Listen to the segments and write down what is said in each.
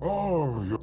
Oh, you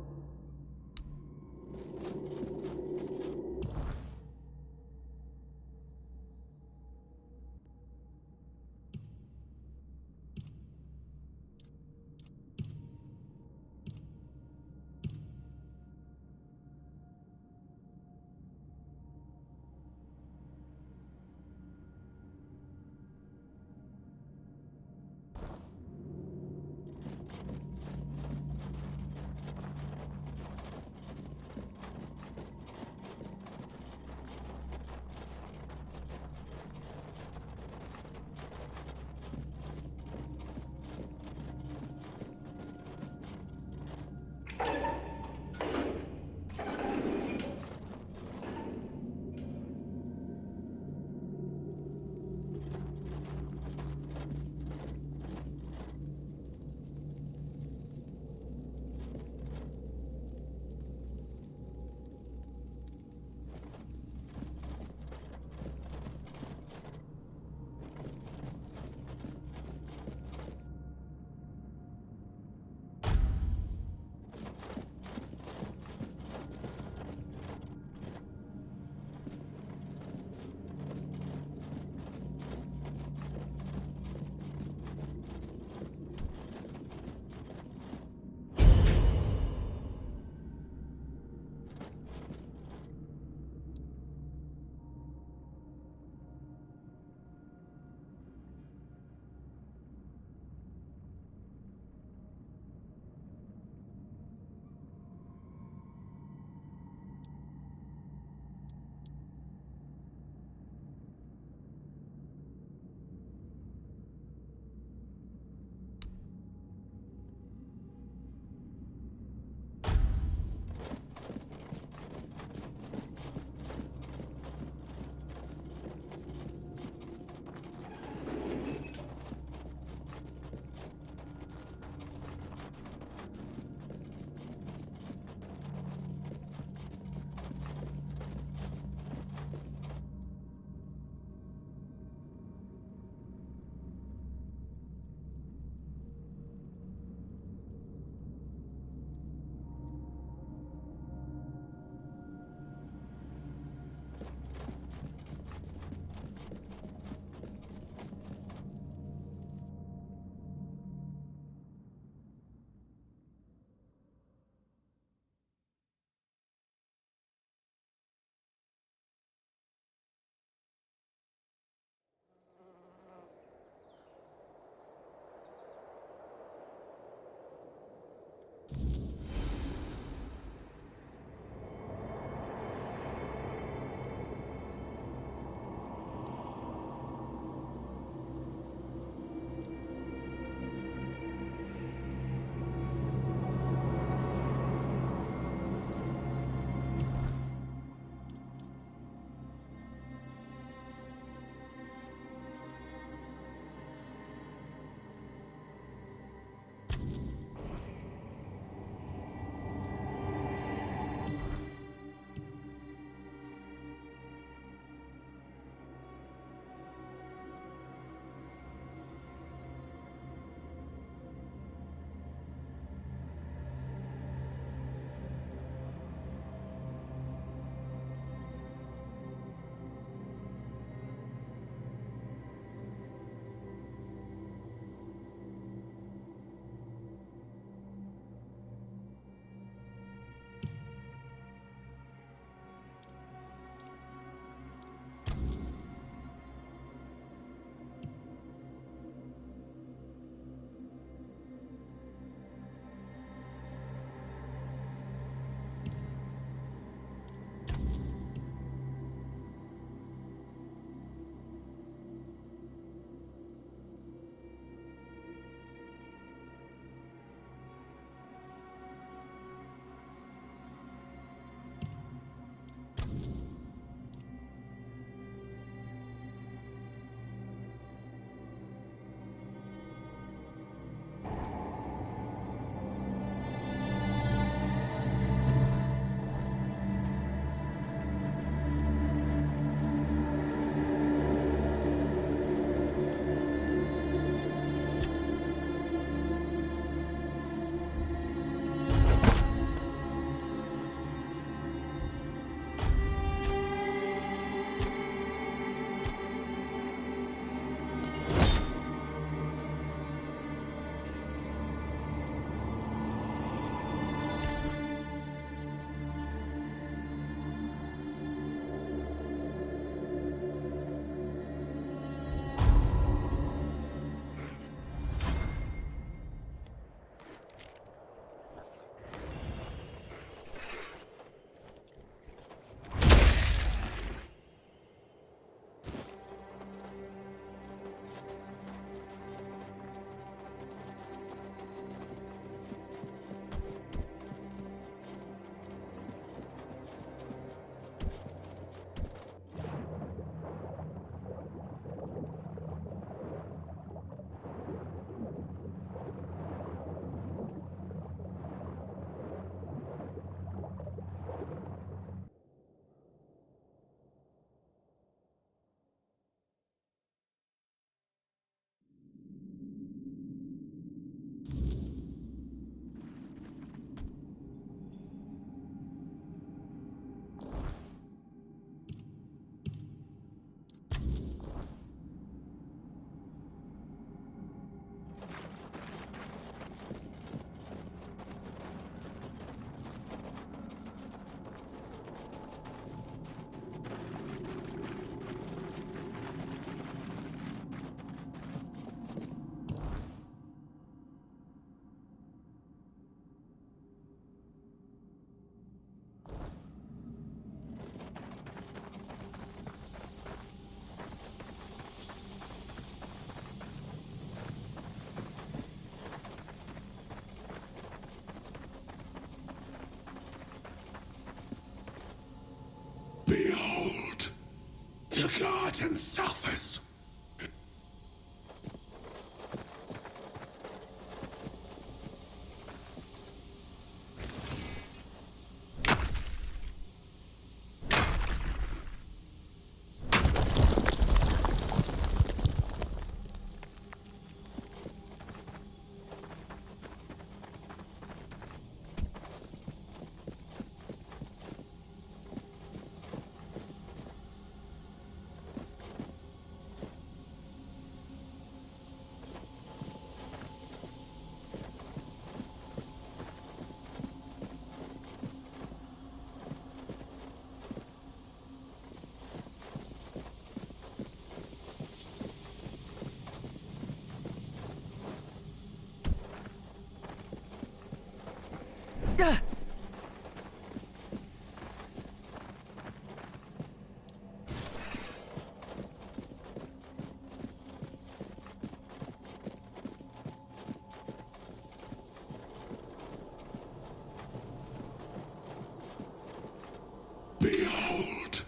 Behold,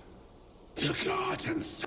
the gardens.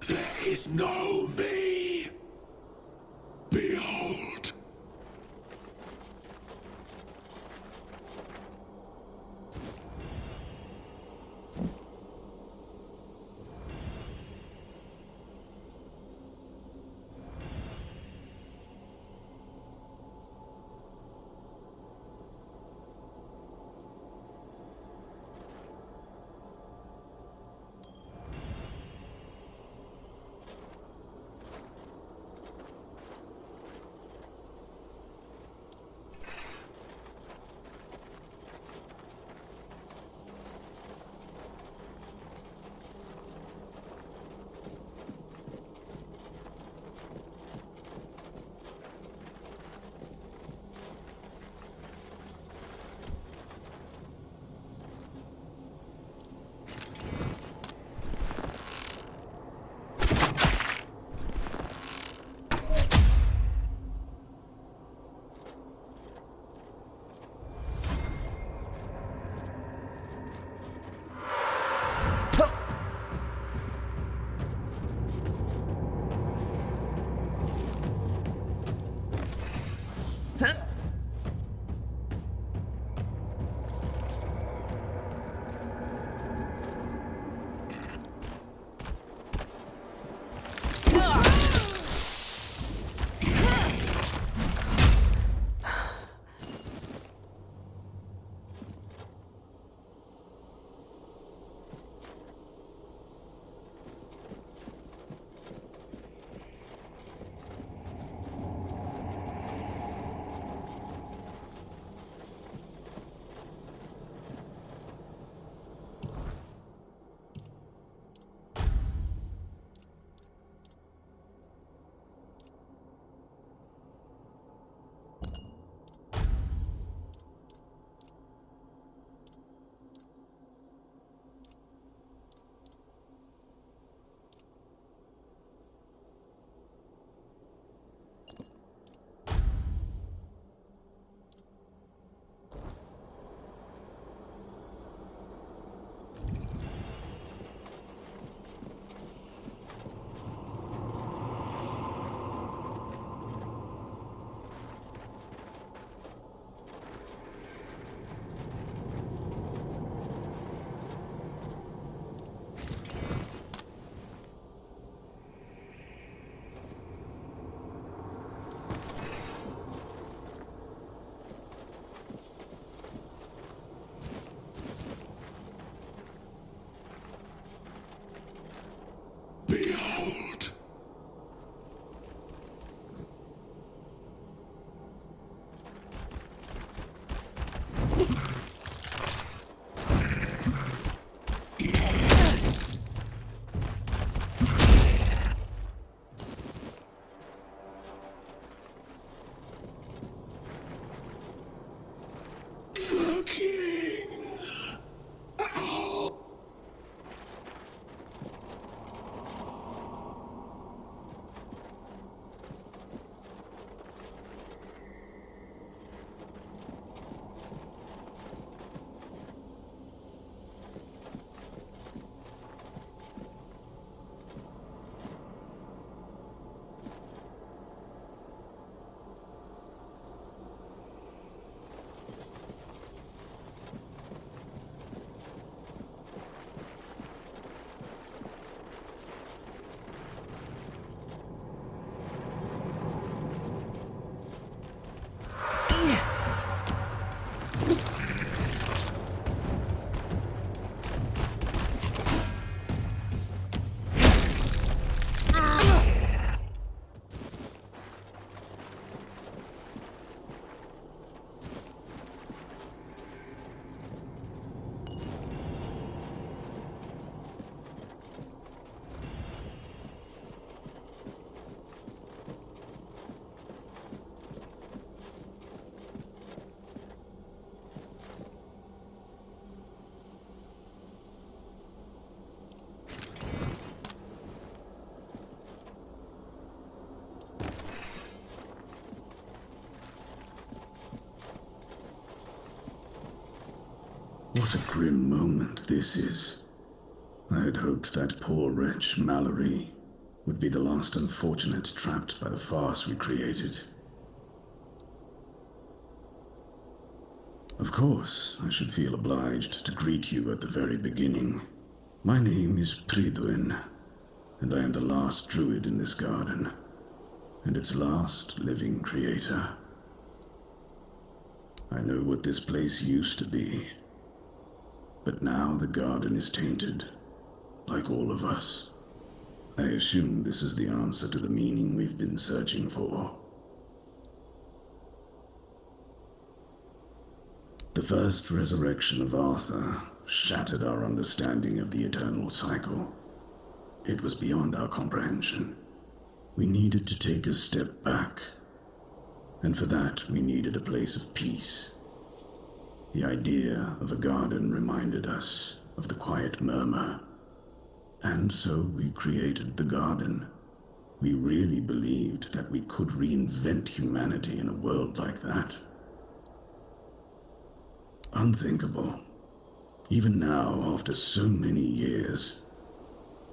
There is no me. Behold. What a grim moment this is. I had hoped that poor wretch Mallory would be the last unfortunate trapped by the farce we created. Of course, I should feel obliged to greet you at the very beginning. My name is Pridwin, and I am the last druid in this garden, and its last living creator. I know what this place used to be, but now the garden is tainted, like all of us. I assume this is the answer to the meaning we've been searching for. The first resurrection of Arthur shattered our understanding of the eternal cycle. It was beyond our comprehension. We needed to take a step back, and for that we needed a place of peace. The idea of a garden reminded us of the quiet murmur, and so we created the garden. We really believed that we could reinvent humanity in a world like that. Unthinkable. Even now, after so many years,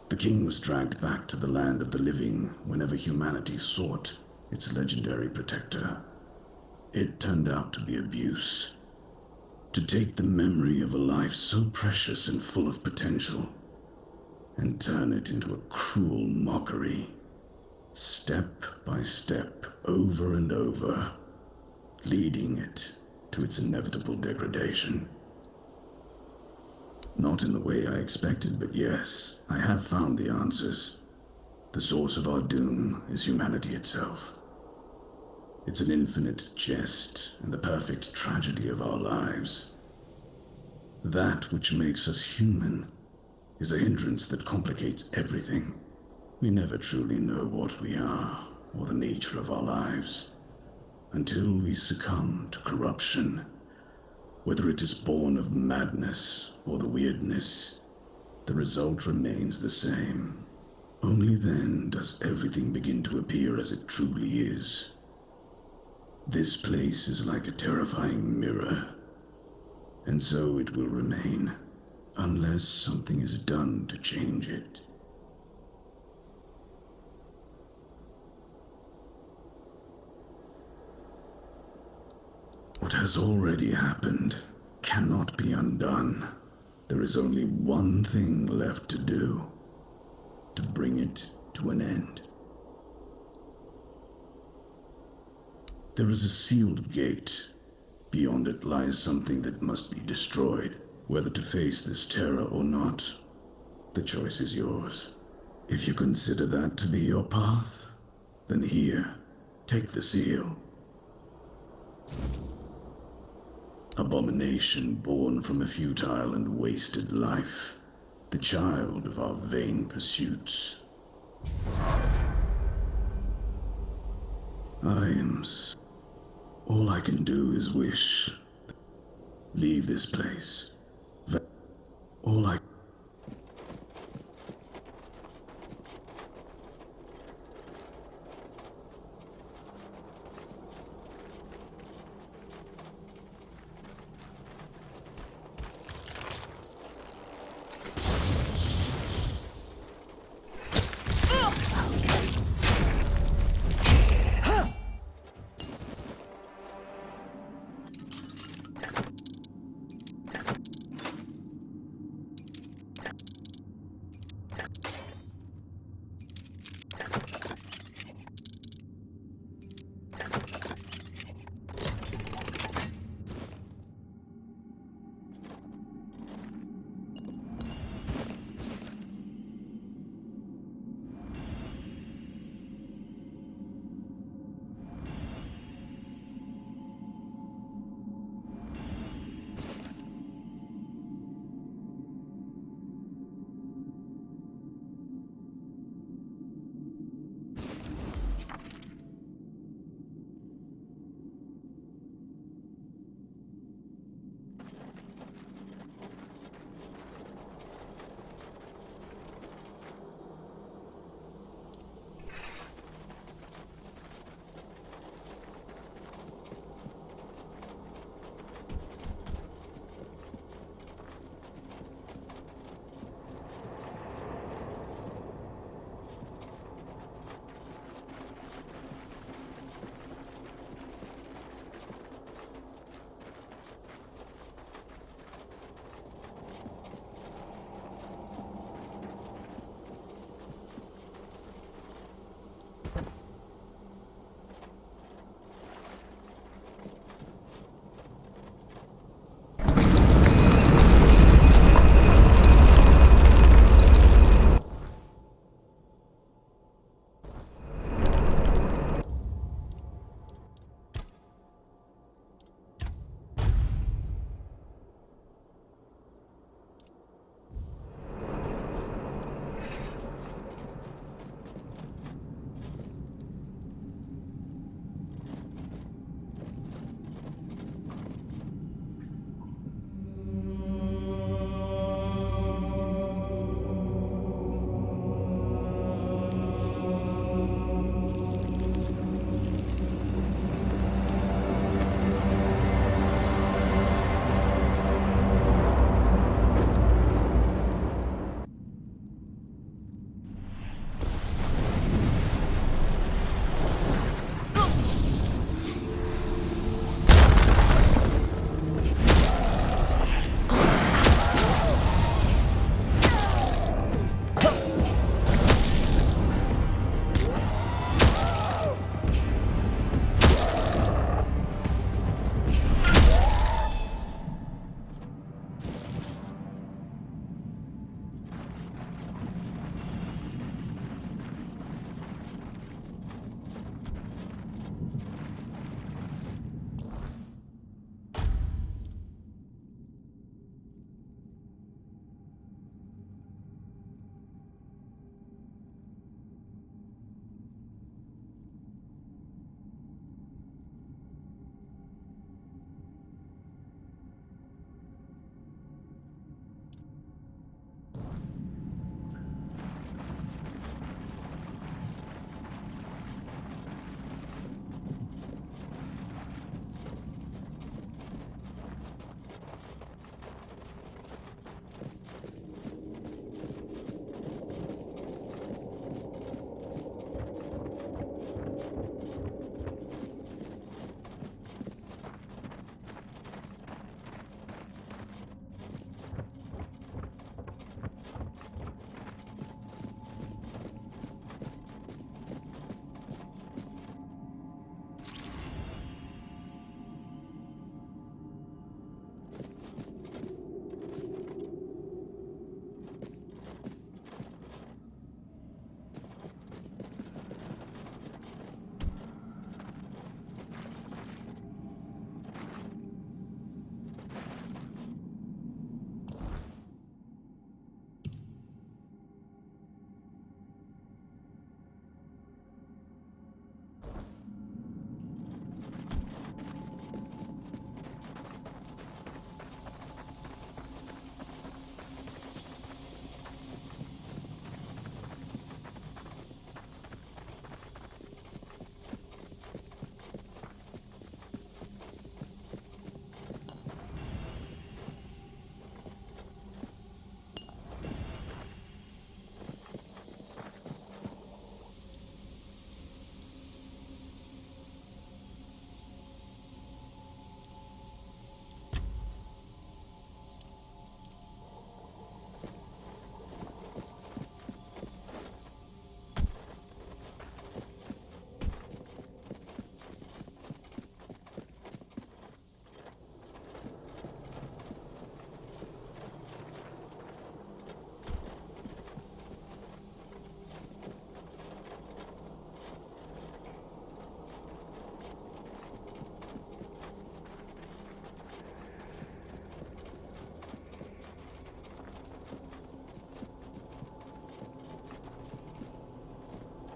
the king was dragged back to the land of the living whenever humanity sought its legendary protector. It turned out to be abuse. To take the memory of a life so precious and full of potential and turn it into a cruel mockery, step by step, over and over, leading it to its inevitable degradation. Not in the way I expected, but yes, I have found the answers. The source of our doom is humanity itself. It's an infinite jest and the perfect tragedy of our lives. That which makes us human is a hindrance that complicates everything. We never truly know what we are or the nature of our lives until we succumb to corruption. Whether it is born of madness or the weirdness, the result remains the same. Only then does everything begin to appear as it truly is. This place is like a terrifying mirror, and so it will remain, unless something is done to change it. What has already happened cannot be undone. There is only one thing left to do, to bring it to an end. There is a sealed gate. Beyond it lies something that must be destroyed. Whether to face this terror or not, the choice is yours. If you consider that to be your path, then here, take the seal. Abomination born from a futile and wasted life, the child of our vain pursuits. All I can do is wish. Leave this place. All I...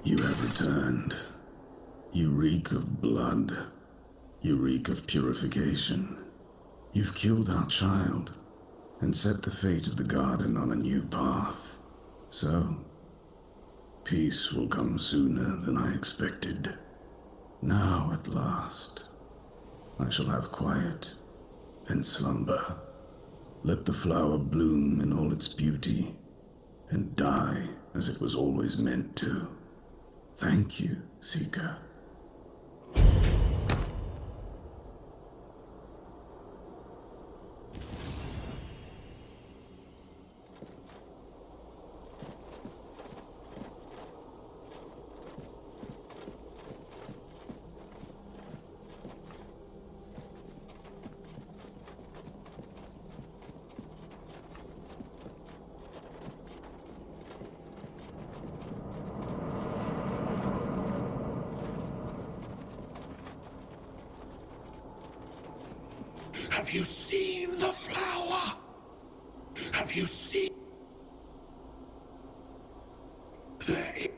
You have returned. You reek of blood. You reek of purification. You've killed our child and set the fate of the garden on a new path. So, peace will come sooner than I expected. Now, at last, I shall have quiet and slumber. Let the flower bloom in all its beauty and die as it was always meant to. Thank you, Seeker. Have you seen the flower? Have you seen... the...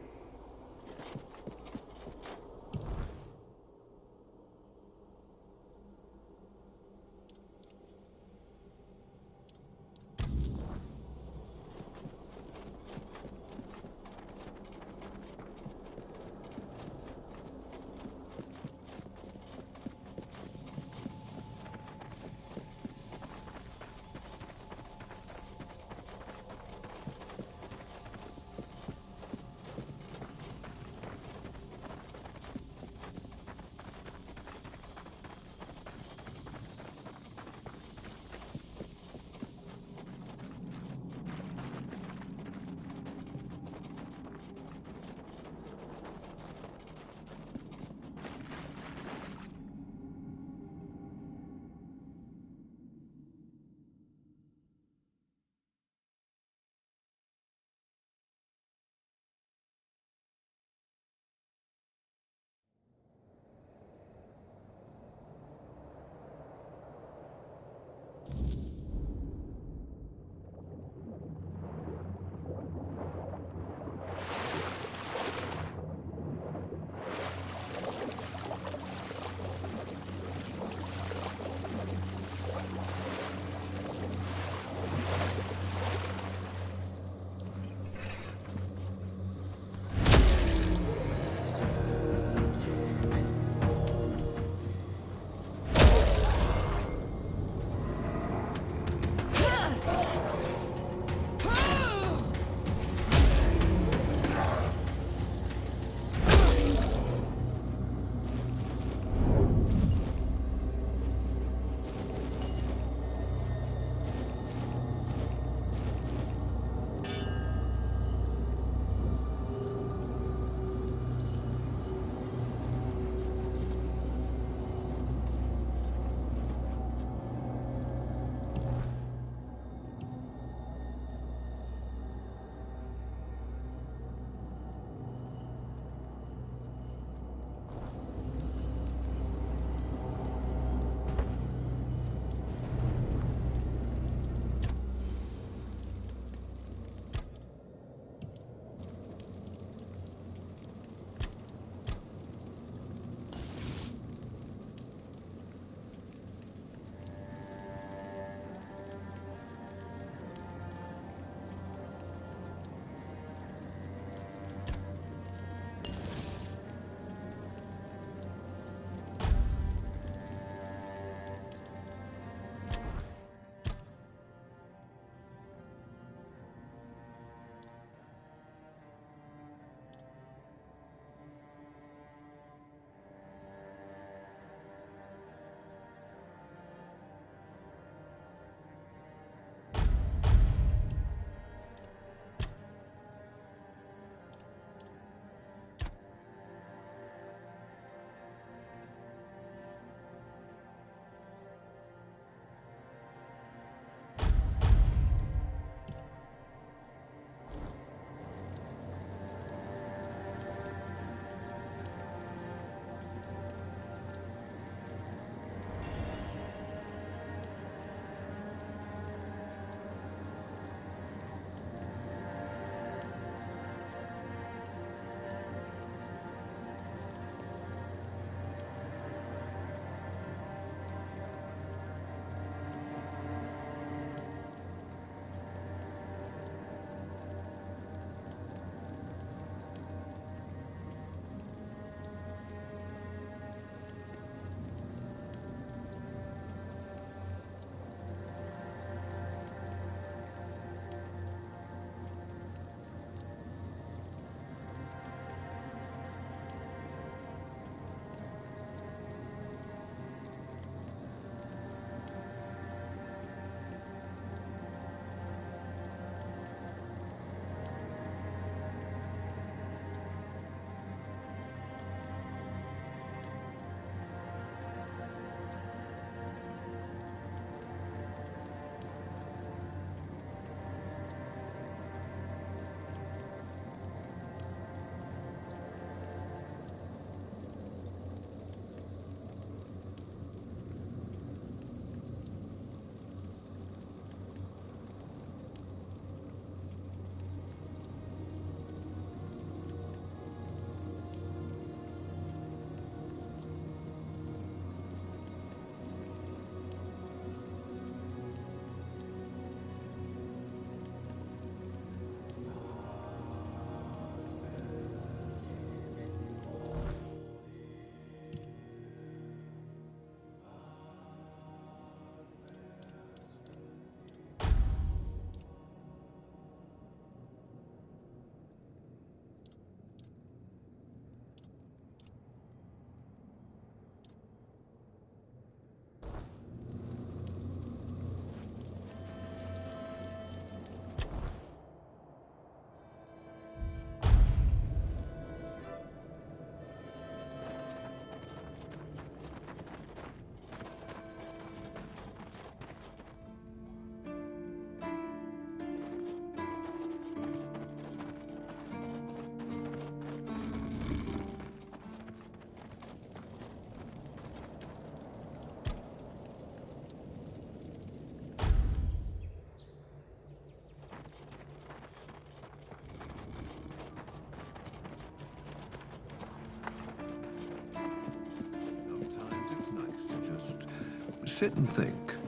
sit and think.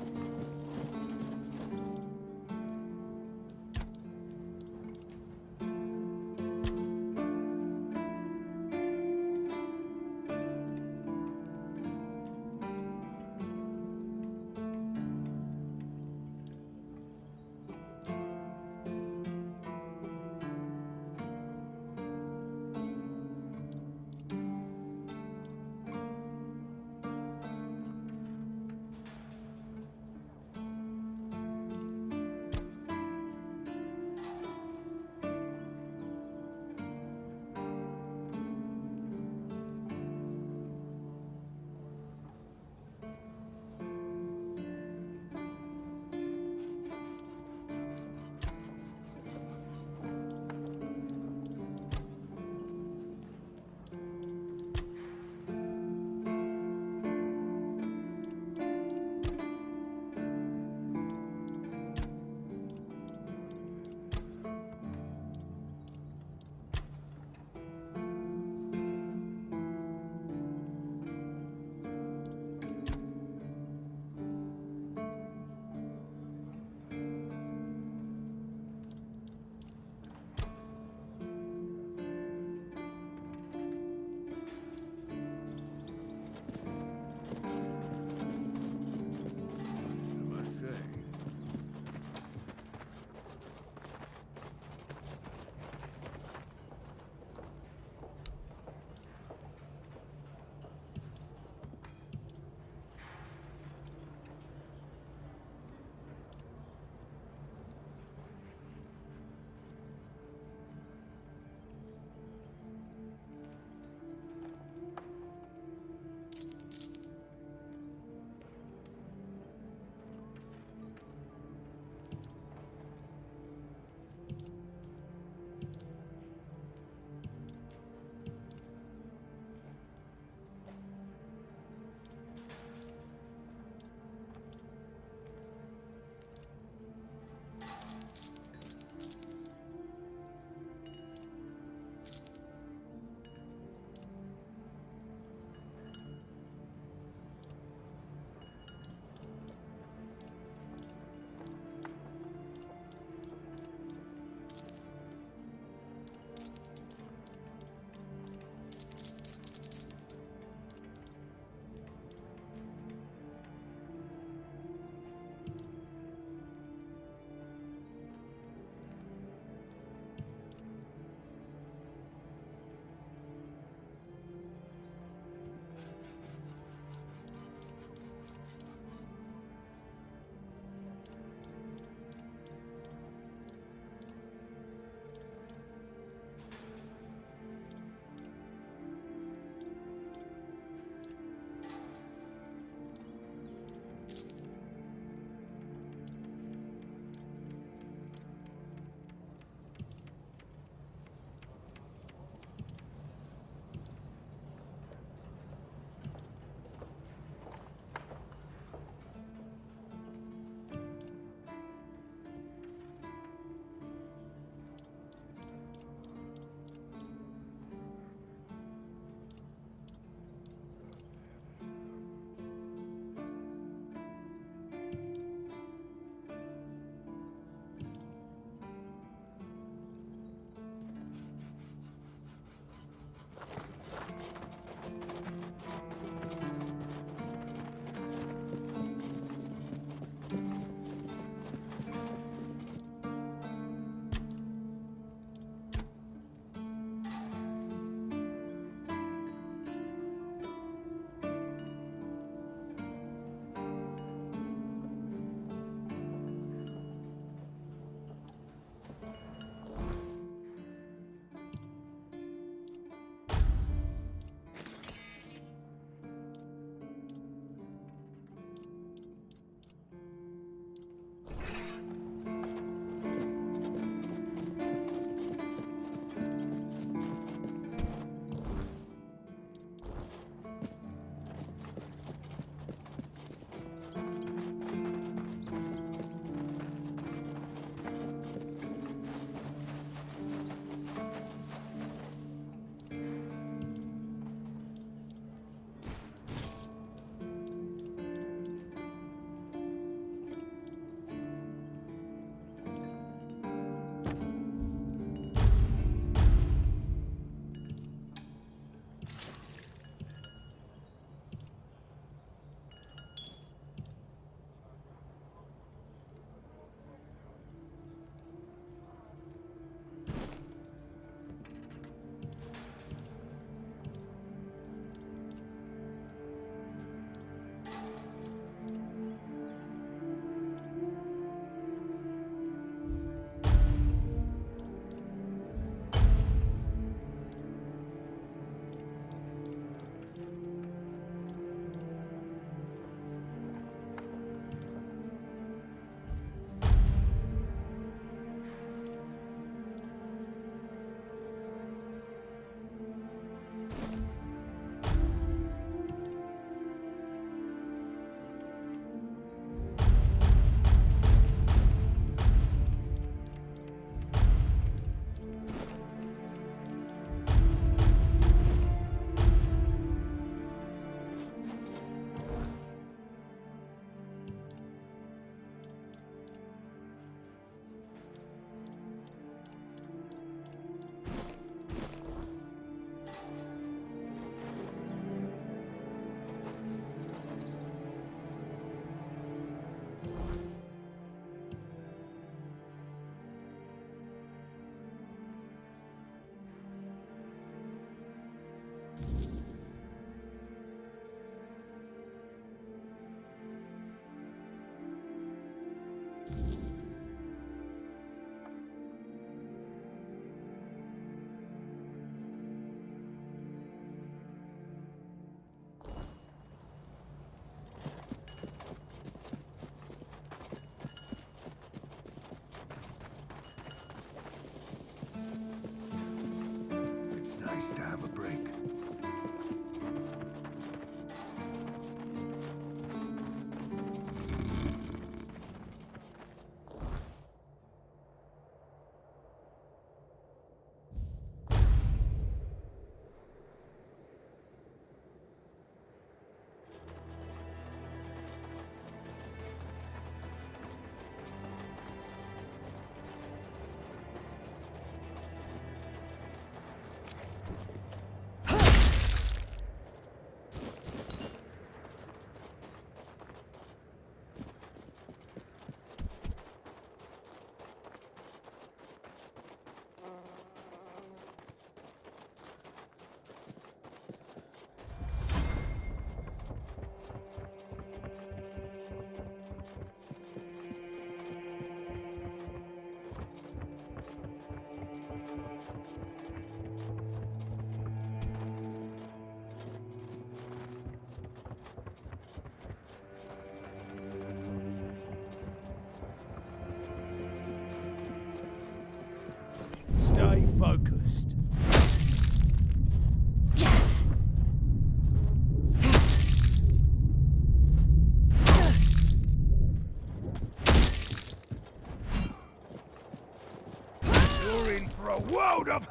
a world of...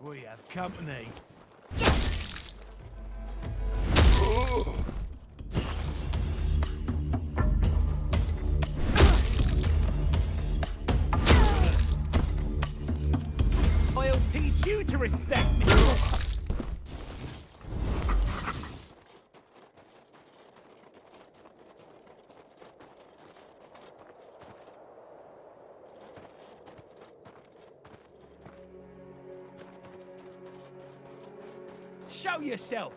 We have company. I'll teach you to respect me. Show yourself.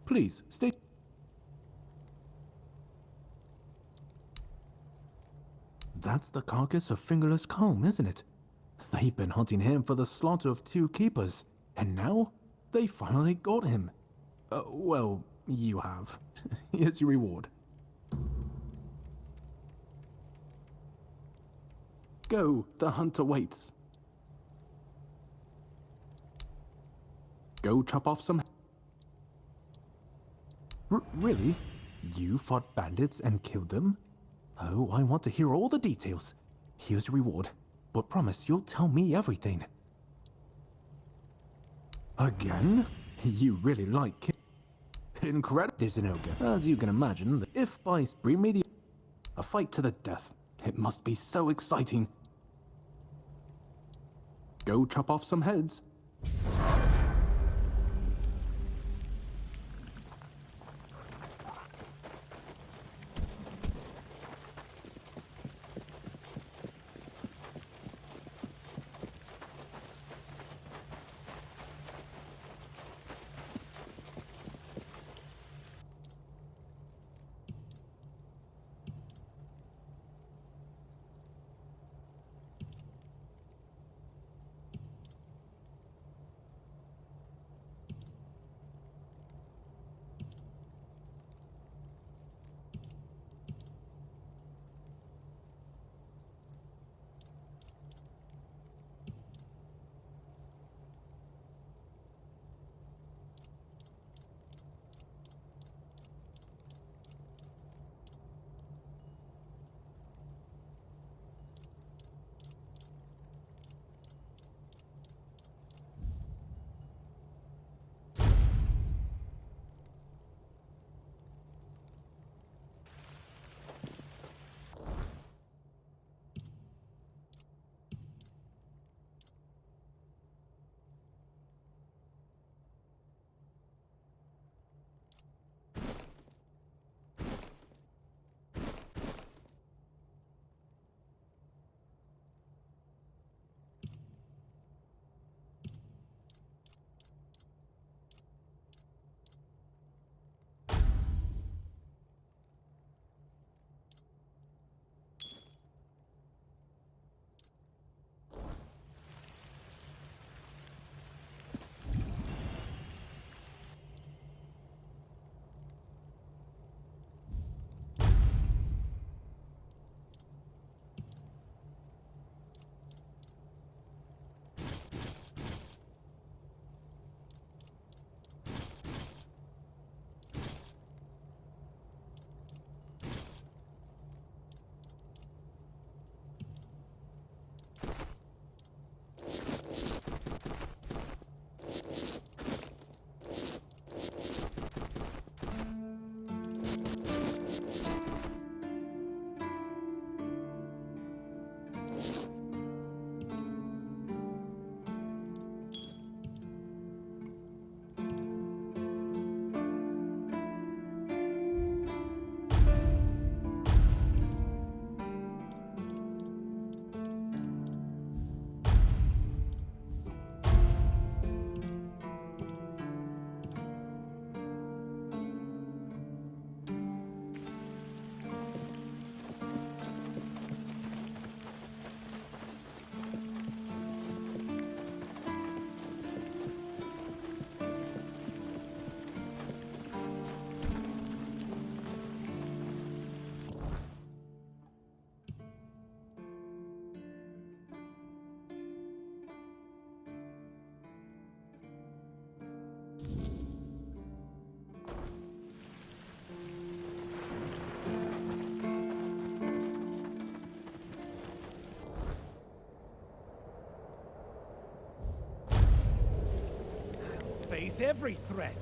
Please, stay. That's the carcass of Fingerless Comb, isn't it? They've been hunting him for the slaughter of 2 keepers, and now they finally got him. Well, you have. Here's your reward. Go, the hunter waits. Go chop off some... Really? You fought bandits and killed them? Oh, I want to hear all the details. Here's your reward, but promise you'll tell me everything. Again? You really like it. Incredible. There's an ogre. As you can imagine, if by bring me a fight to the death, it must be so exciting. Go chop off some heads. face every threat.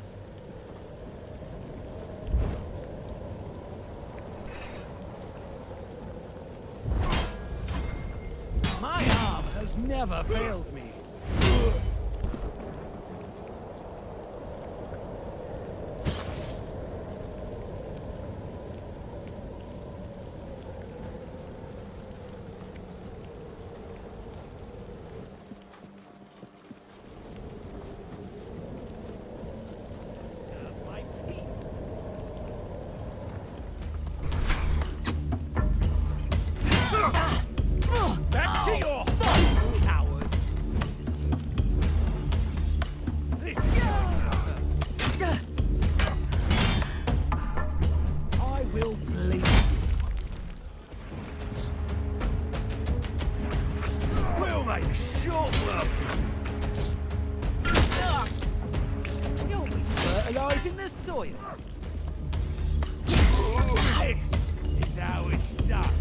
My arm has never failed me. My peace. Back to your hole, coward! This is I will bleed you. We'll make short work. You'll be fertilizing the soil. This is how it's done.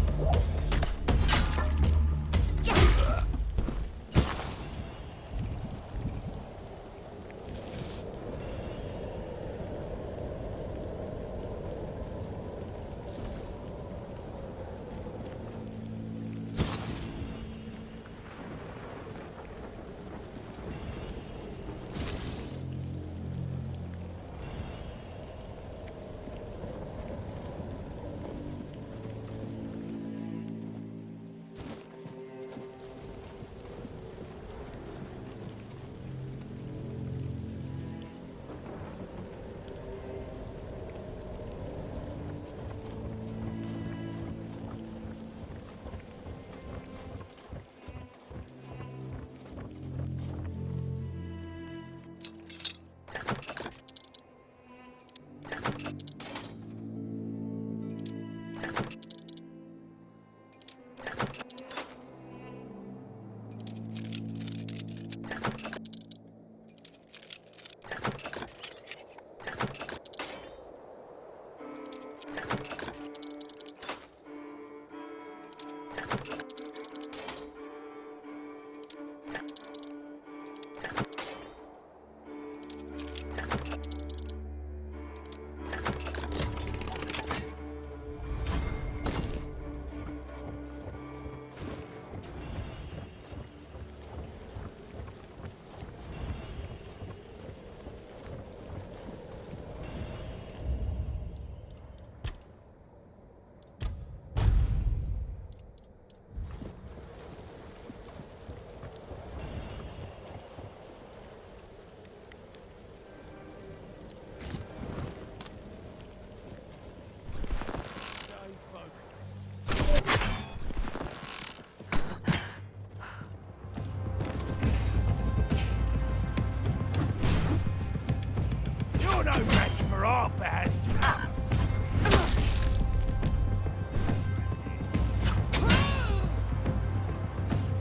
You're no match for our band.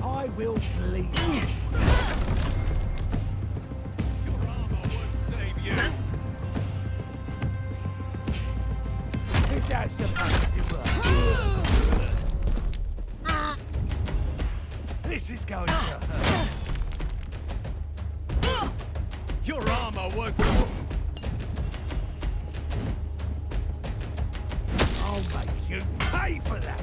I will bleed. Your armor won't save you. Is that supposed to work? This is going to hurt. Your armor won't. I'll make you pay for that.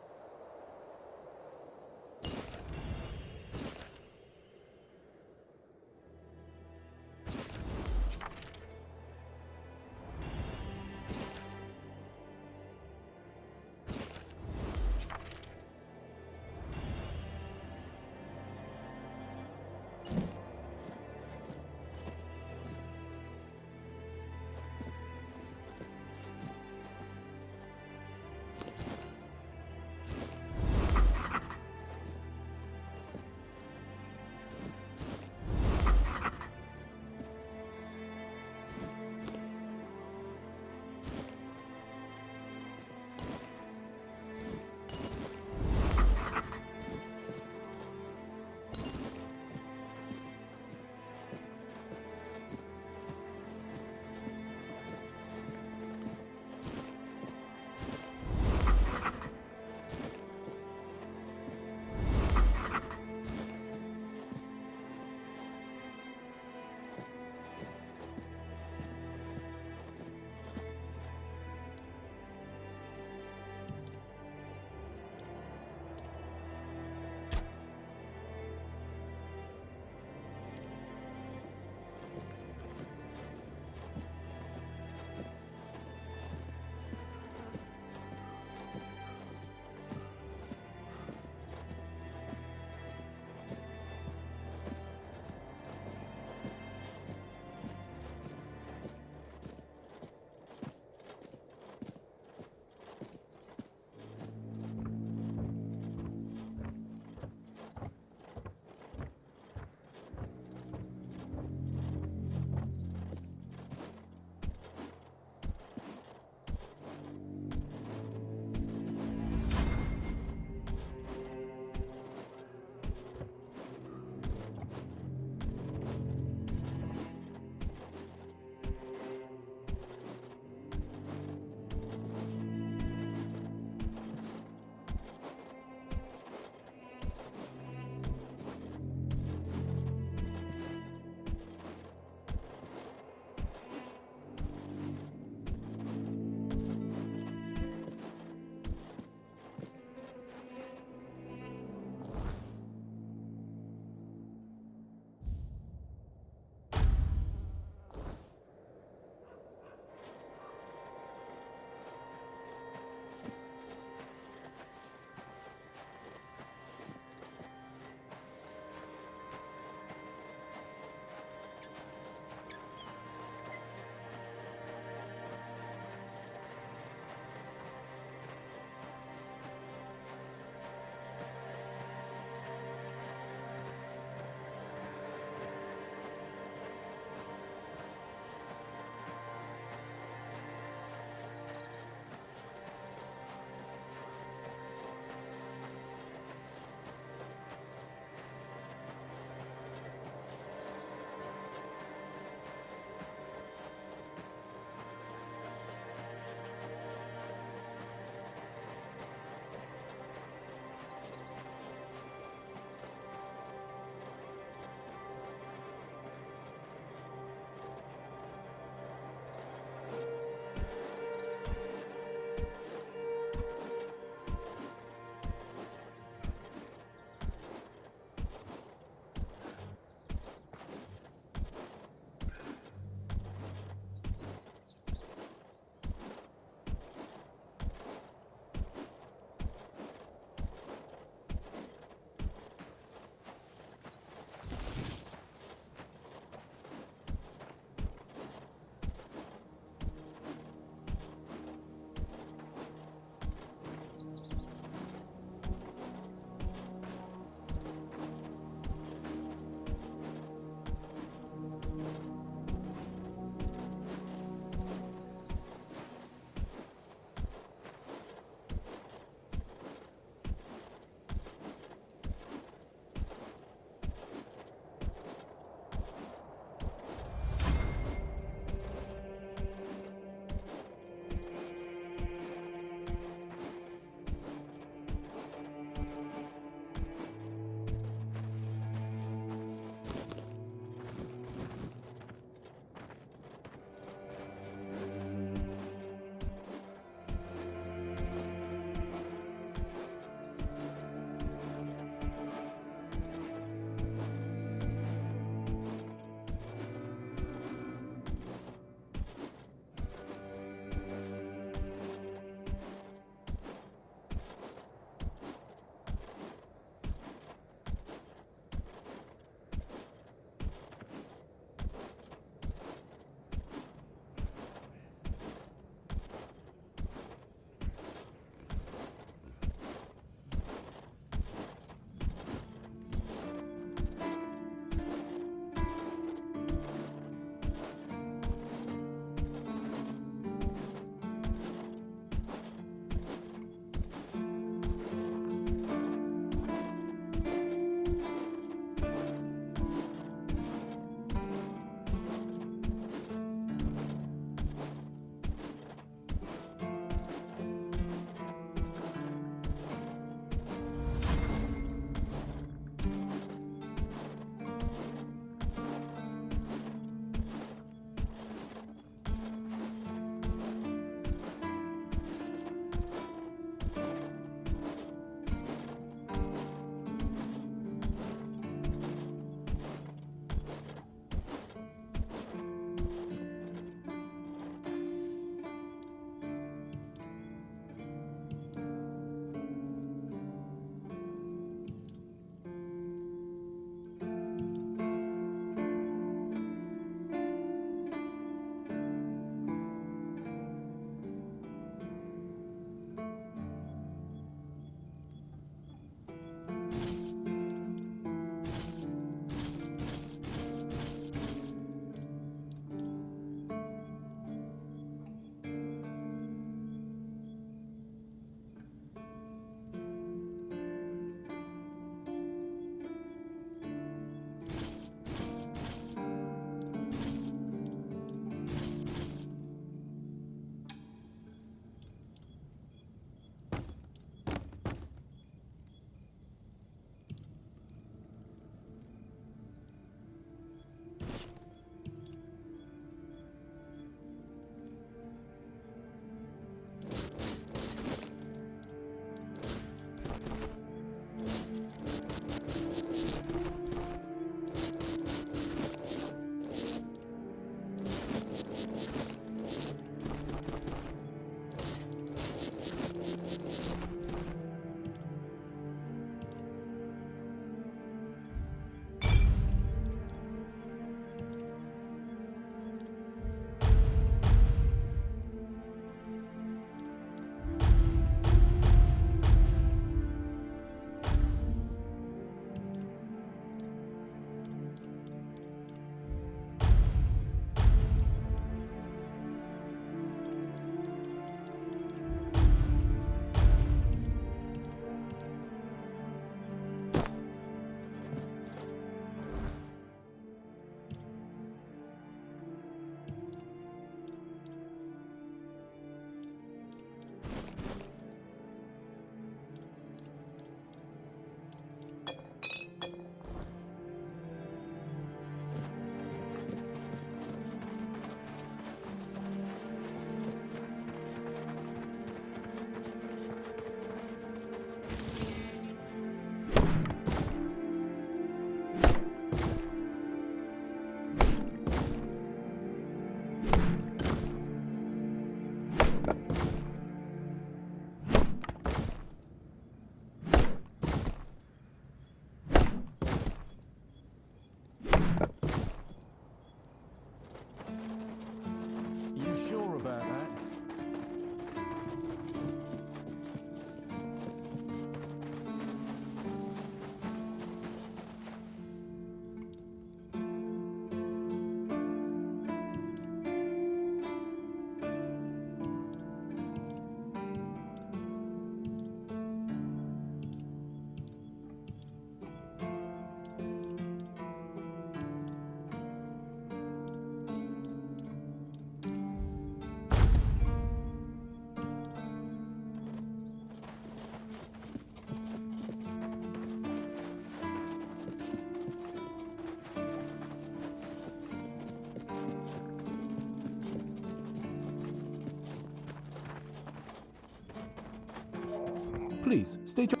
Please, state your...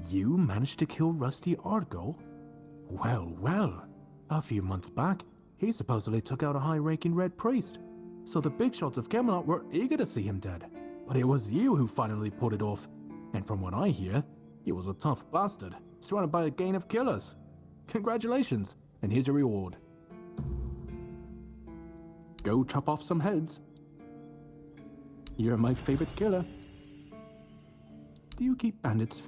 You managed to kill Rusty Argo? Well, well. A few months back, he supposedly took out a high-ranking Red Priest. So the big shots of Camelot were eager to see him dead. But it was you who finally pulled it off. And from what I hear, he was a tough bastard, surrounded by a gang of killers. Congratulations, and here's your reward. Go chop off some heads. You're my favorite killer. Do you keep bandits?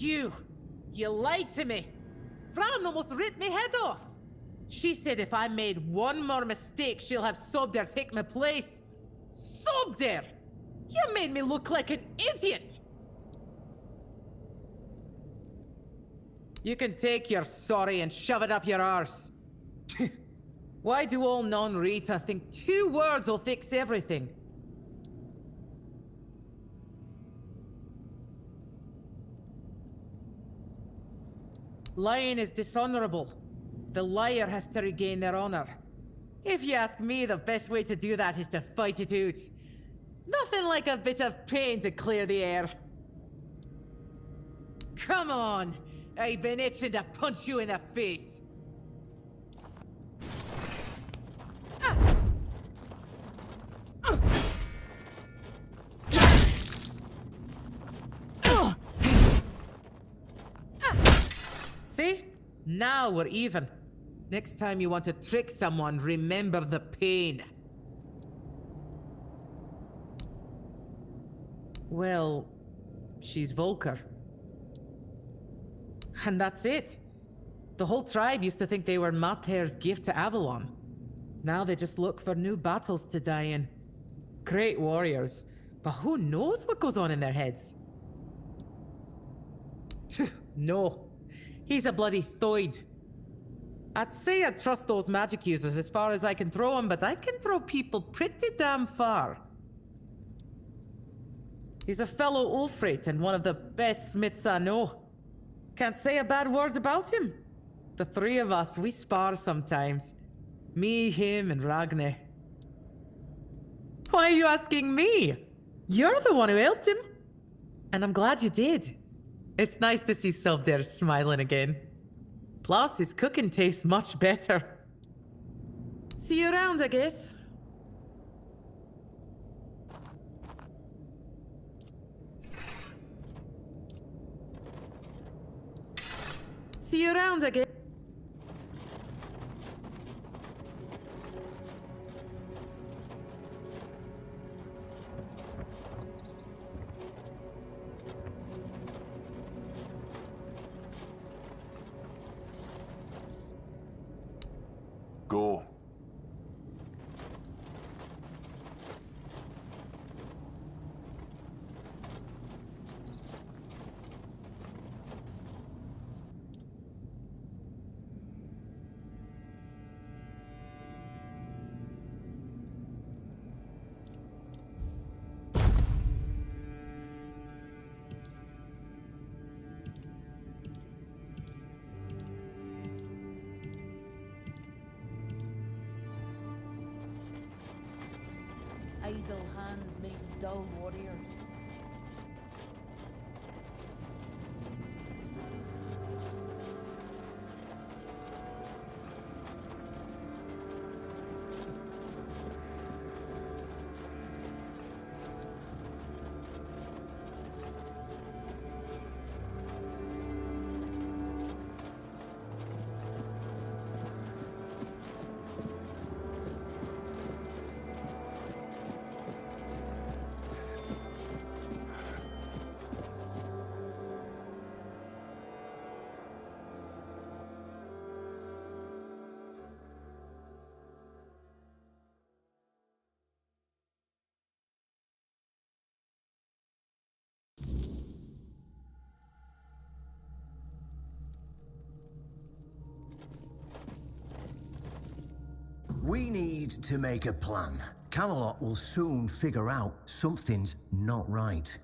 You lied to me. Fran almost ripped me head off. She said if I made one more mistake, she'll have Sobder take my place. Sobder! You made me look like an idiot! You can take your sorry and shove it up your arse. Why do all non-Rita think 2 words will fix everything? Lying is dishonorable. The liar has to regain their honor. If you ask me, the best way to do that is to fight it out. Nothing like a bit of pain to clear the air. Come on! I've been itching to punch you in the face. See? Now we're even. Next time you want to trick someone, remember the pain. Well, she's Volker. And that's it. The whole tribe used to think they were Mater's gift to Avalon. Now they just look for new battles to die in. Great warriors, but who knows what goes on in their heads? No, he's a bloody thoid. I'd say I trust those magic users as far as I can throw them, but I can throw people pretty damn far. He's a fellow Ulfrate and one of the best smiths I know. Can't say a bad word about him. The 3 of us, we spar sometimes. Me, him, and Ragne. Why are you asking me? You're the one who helped him. And I'm glad you did. It's nice to see Sobder smiling again. Plus, his cooking tastes much better. See you around, I guess. See you around, I guess. Go. Idle hands make dull warriors. We need to make a plan. Camelot will soon figure out something's not right.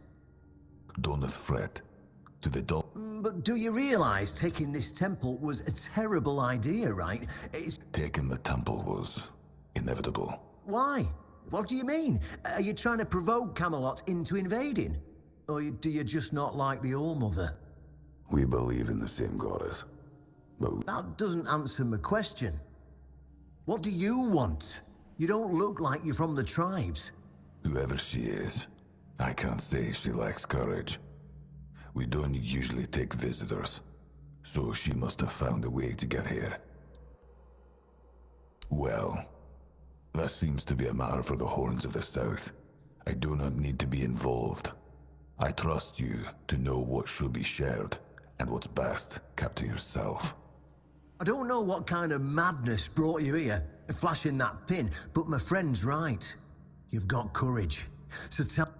Don't fret. To the dog. But do you realize taking this temple was a terrible idea, right? It's... Taking the temple was inevitable. Why? What do you mean? Are you trying to provoke Camelot into invading? Or do you just not like the All-Mother? We believe in the same goddess. But That doesn't answer my question. What do you want? You don't look like you're from the tribes. whoever she is, I can't say she lacks courage. We don't usually take visitors, so she must have found a way to get here. Well, that seems to be a matter for the Horns of the South. I do not need to be involved. I trust you to know what should be shared. And what's best, kept to yourself. I don't know what kind of madness brought you here, flashing that pin, but my friend's right. You've got courage. So tell...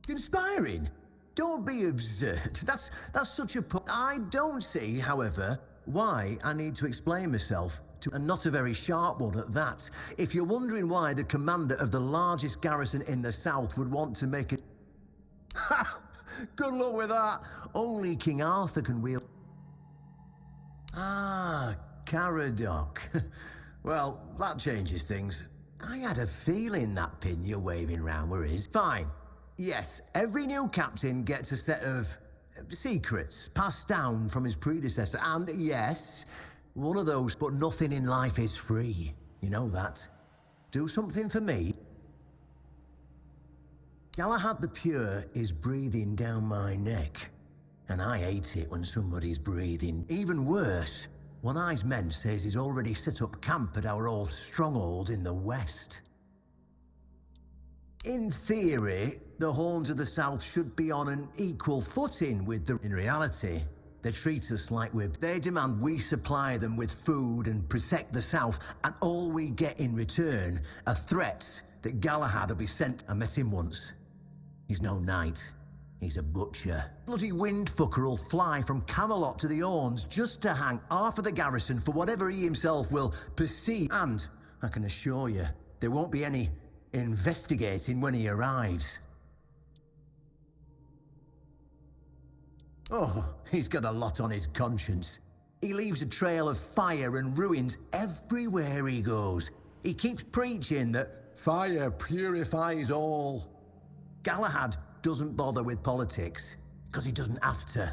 Conspiring? Don't be absurd. That's such a... I don't see, however, why I need to explain myself to... And not a very sharp one at that. If you're wondering why the commander of the largest garrison in the south would want to make it... Ha! Good luck with that. Only King Arthur can wield... Ah, Caradoc. Well, that changes things. I had a feeling that pin you're waving round were his. Fine. Yes, every new captain gets a set of secrets passed down from his predecessor. And yes, one of those, but nothing in life is free. You know that. Do something for me. Galahad the Pure is breathing down my neck. And I hate it when somebody's breathing. Even worse, one of his men says he's already set up camp at our old stronghold in the west. In theory, the Horns of the South should be on an equal footing with the... In reality, they treat us like we're... They demand we supply them with food and protect the South, and all we get in return are threats that Galahad will be sent. I met him once. He's no knight. He's a butcher. Bloody windfucker will fly from Camelot to the Horns just to hang half of the garrison for whatever he himself will perceive. And I can assure you, there won't be any investigating when he arrives. Oh, he's got a lot on his conscience. He leaves a trail of fire and ruins everywhere he goes. He keeps preaching that fire purifies all. Galahad doesn't bother with politics, because he doesn't have to.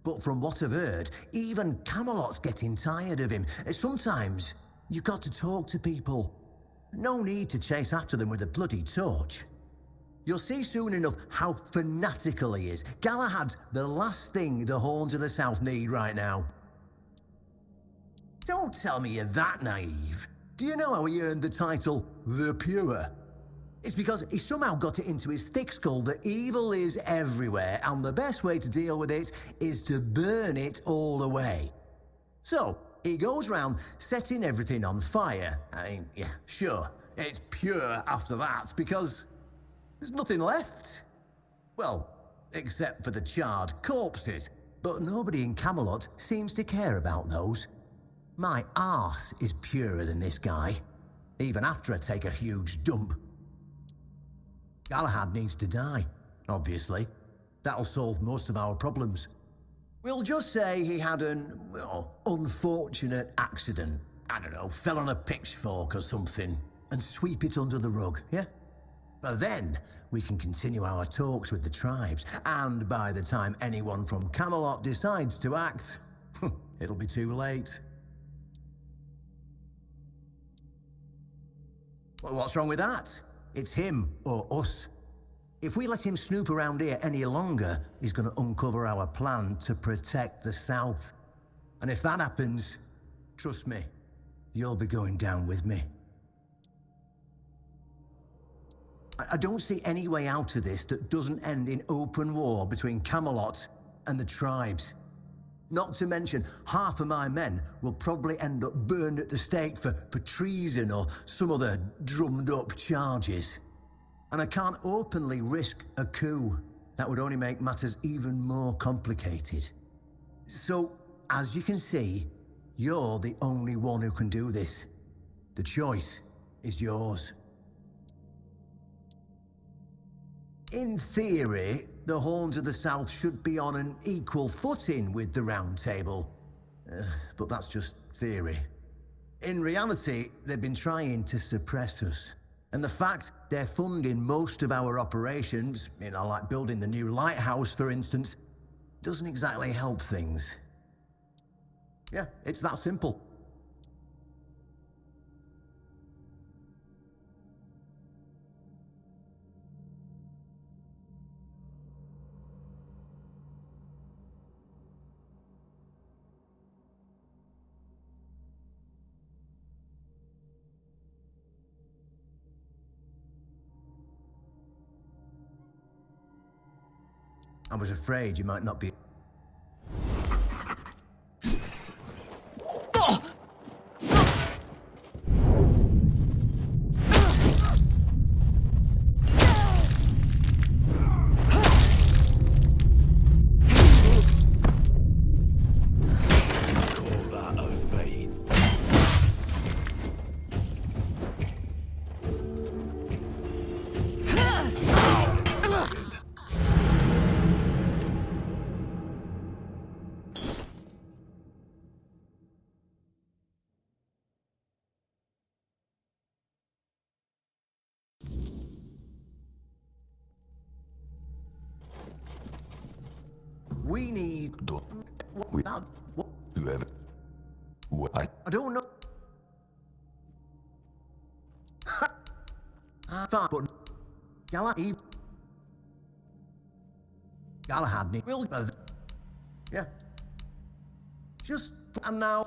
But from what I've heard, even Camelot's getting tired of him. Sometimes, you've got to talk to people. No need to chase after them with a bloody torch. You'll see soon enough how fanatical he is. Galahad's the last thing the Horns of the South need right now. Don't tell me you're that naive. Do you know how he earned the title, The Pure? It's because he somehow got it into his thick skull that evil is everywhere, and the best way to deal with it is to burn it all away. So, he goes round setting everything on fire. I mean, yeah, sure, it's pure after that, because there's nothing left. Well, except for the charred corpses. But nobody in Camelot seems to care about those. My arse is purer than this guy, even after I take a huge dump. Galahad needs to die, obviously. That'll solve most of our problems. We'll just say he had an, well, unfortunate accident. I don't know, fell on a pitchfork or something, and sweep it under the rug, yeah? But then, we can continue our talks with the tribes, and by the time anyone from Camelot decides to act, it'll be too late. Well, what's wrong with that? It's him or us. If we let him snoop around here any longer, he's going to uncover our plan to protect the South. And if that happens, trust me, you'll be going down with me. I don't see any way out of this that doesn't end in open war between Camelot and the tribes. Not to mention, half of my men will probably end up burned at the stake for treason or some other drummed-up charges. And I can't openly risk a coup. That would only make matters even more complicated. So, as you can see, you're the only one who can do this. The choice is yours. In theory, the Horns of the South should be on an equal footing with the Round Table. But that's just theory. In reality, they've been trying to suppress us. And the fact they're funding most of our operations, like building the new lighthouse, for instance, doesn't exactly help things. Yeah, it's that simple. I was afraid you might not be. We need. Don't. What? What? Whoever. What? I don't know. Fine, but Galahad will have. Yeah. Just and now.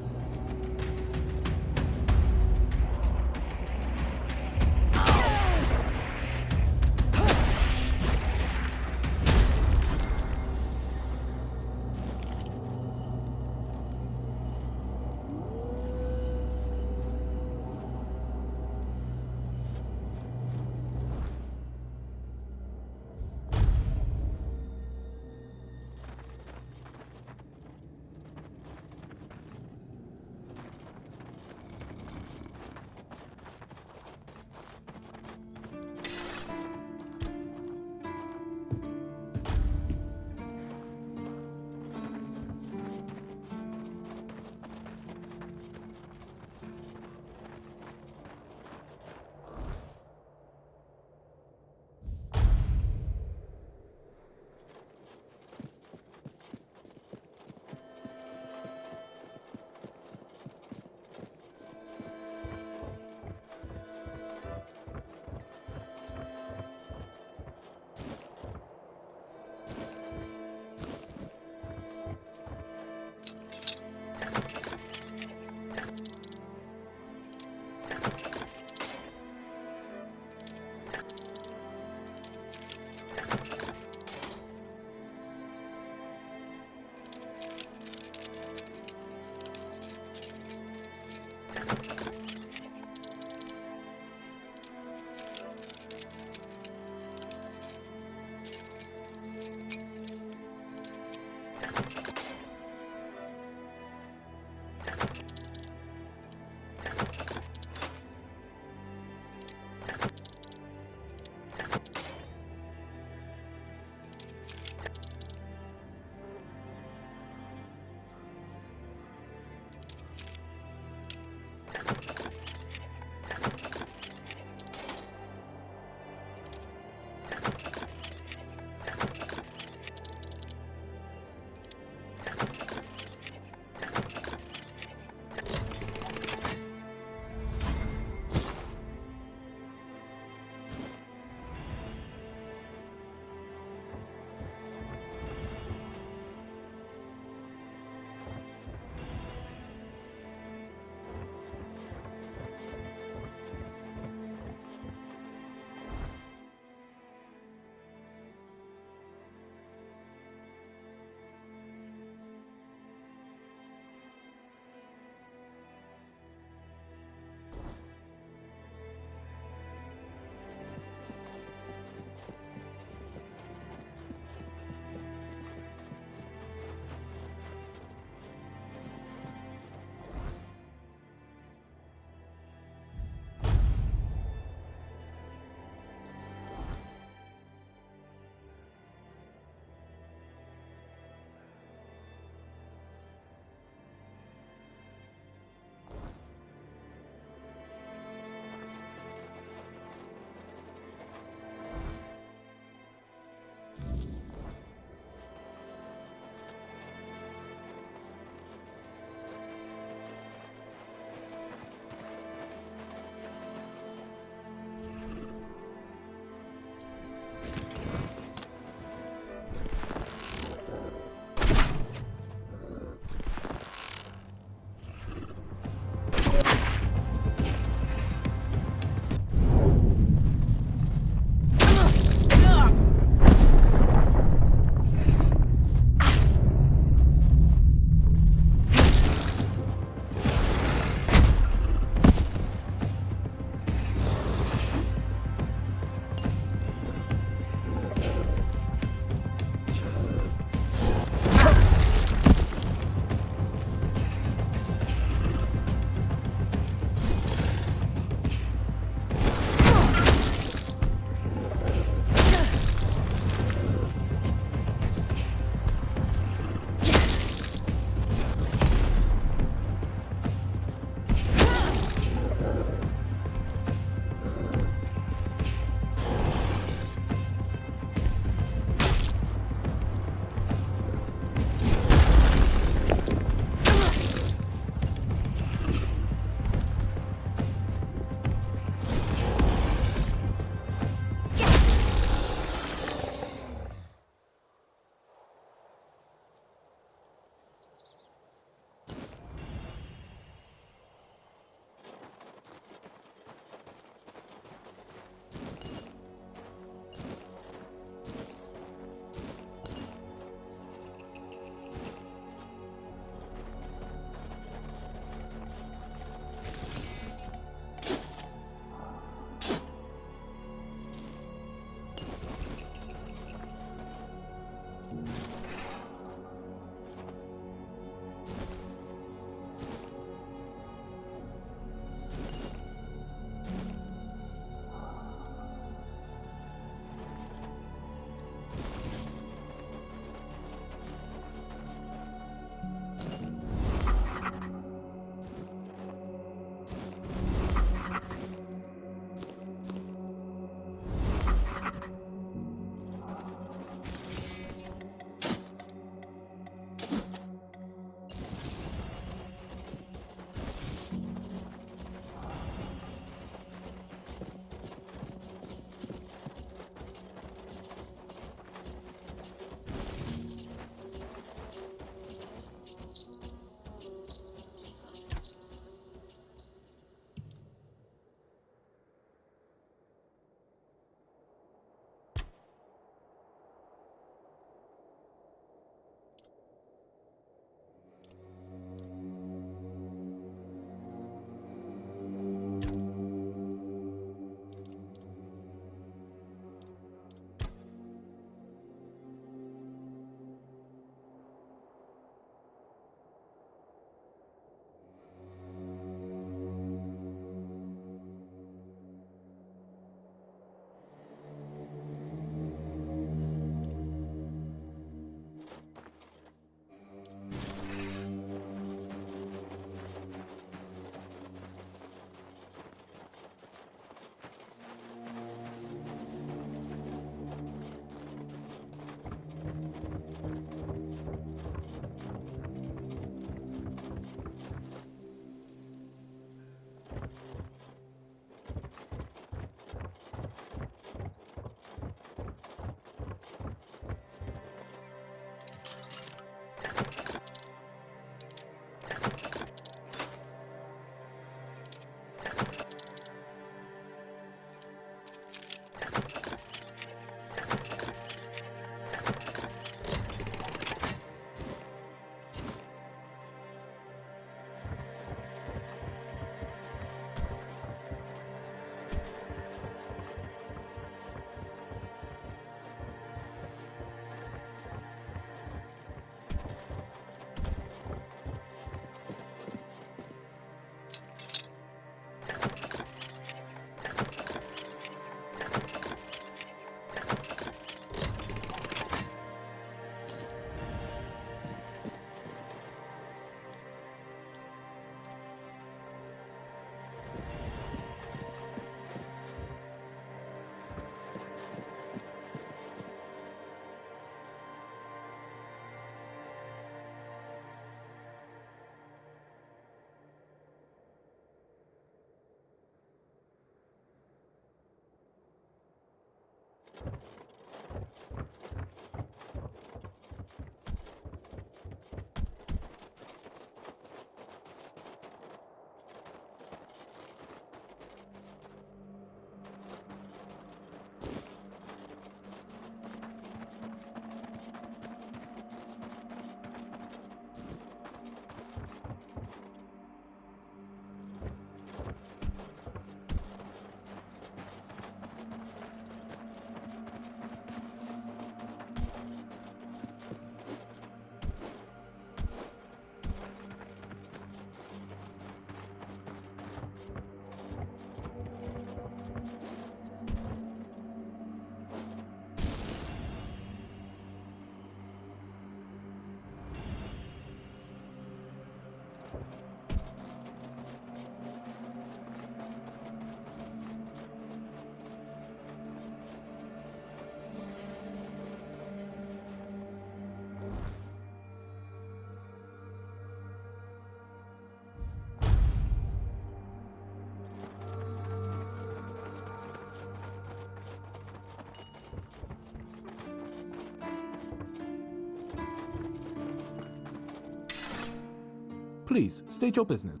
Please, state your business.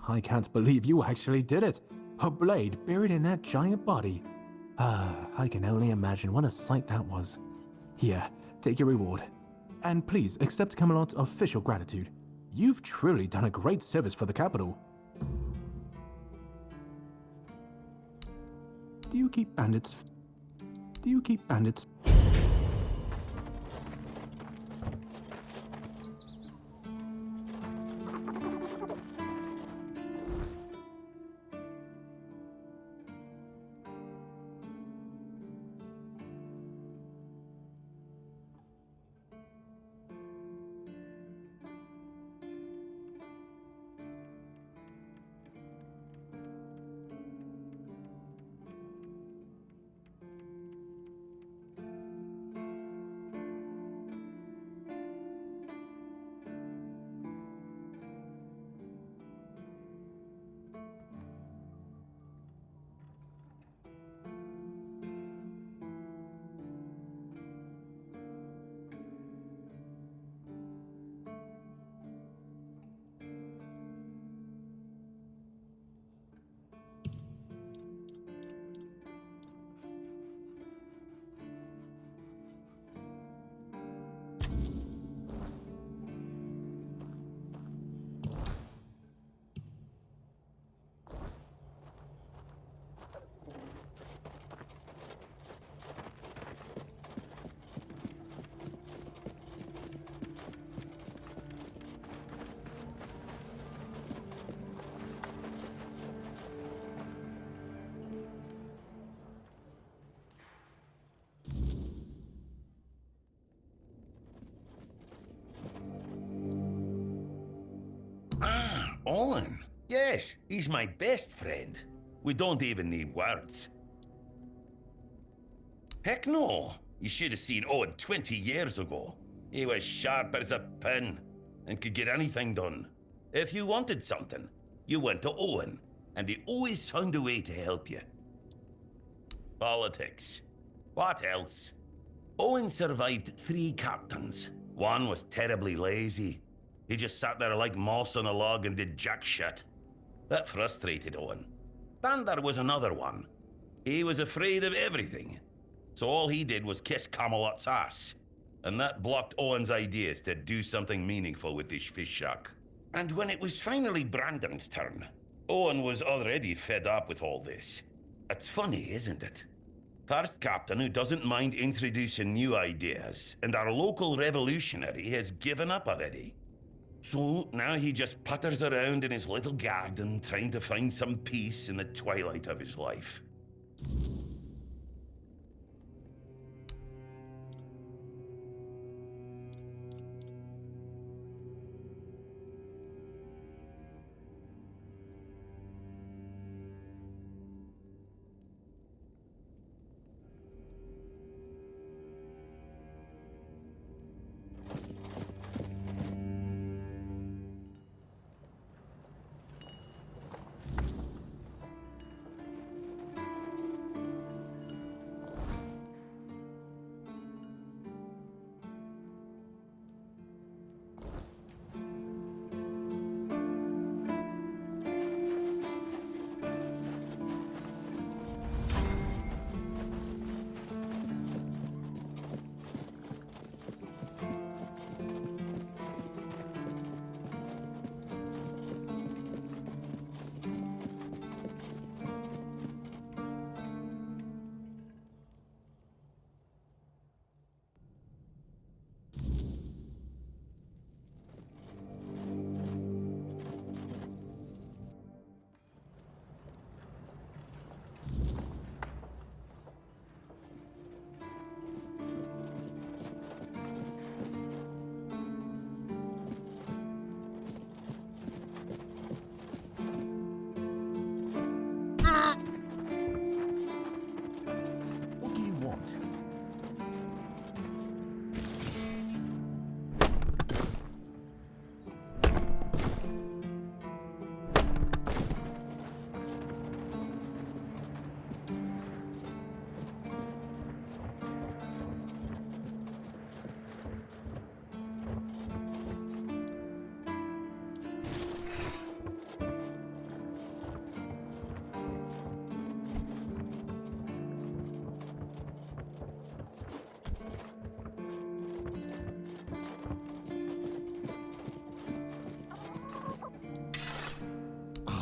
I can't believe you actually did it. A blade buried in that giant body. I can only imagine what a sight that was. Here, take your reward. And please accept Camelot's official gratitude. You've truly done a great service for the capital. Do you keep bandits? Owen? Yes, he's my best friend. We don't even need words. Heck no! You should have seen Owen 20 years ago. He was sharp as a pin and could get anything done. If you wanted something, you went to Owen, and he always found a way to help you. Politics. What else? Owen survived 3 captains. One was terribly lazy. He just sat there like moss on a log and did jack shit. That frustrated Owen. Then there was another one. He was afraid of everything. So all he did was kiss Camelot's ass. And that blocked Owen's ideas to do something meaningful with this fish shack. And when it was finally Brandon's turn, Owen was already fed up with all this. It's funny, isn't it? First captain who doesn't mind introducing new ideas, and our local revolutionary has given up already. So now he just putters around in his little garden trying to find some peace in the twilight of his life.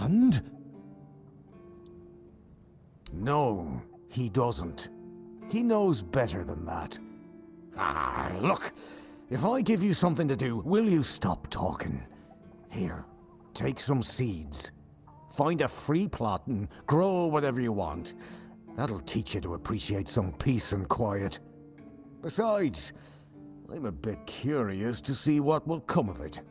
Hund? No, he doesn't. He knows better than that. Ah, look. If I give you something to do, will you stop talking? Here, take some seeds. Find a free plot and grow whatever you want. That'll teach you to appreciate some peace and quiet. Besides, I'm a bit curious to see what will come of it.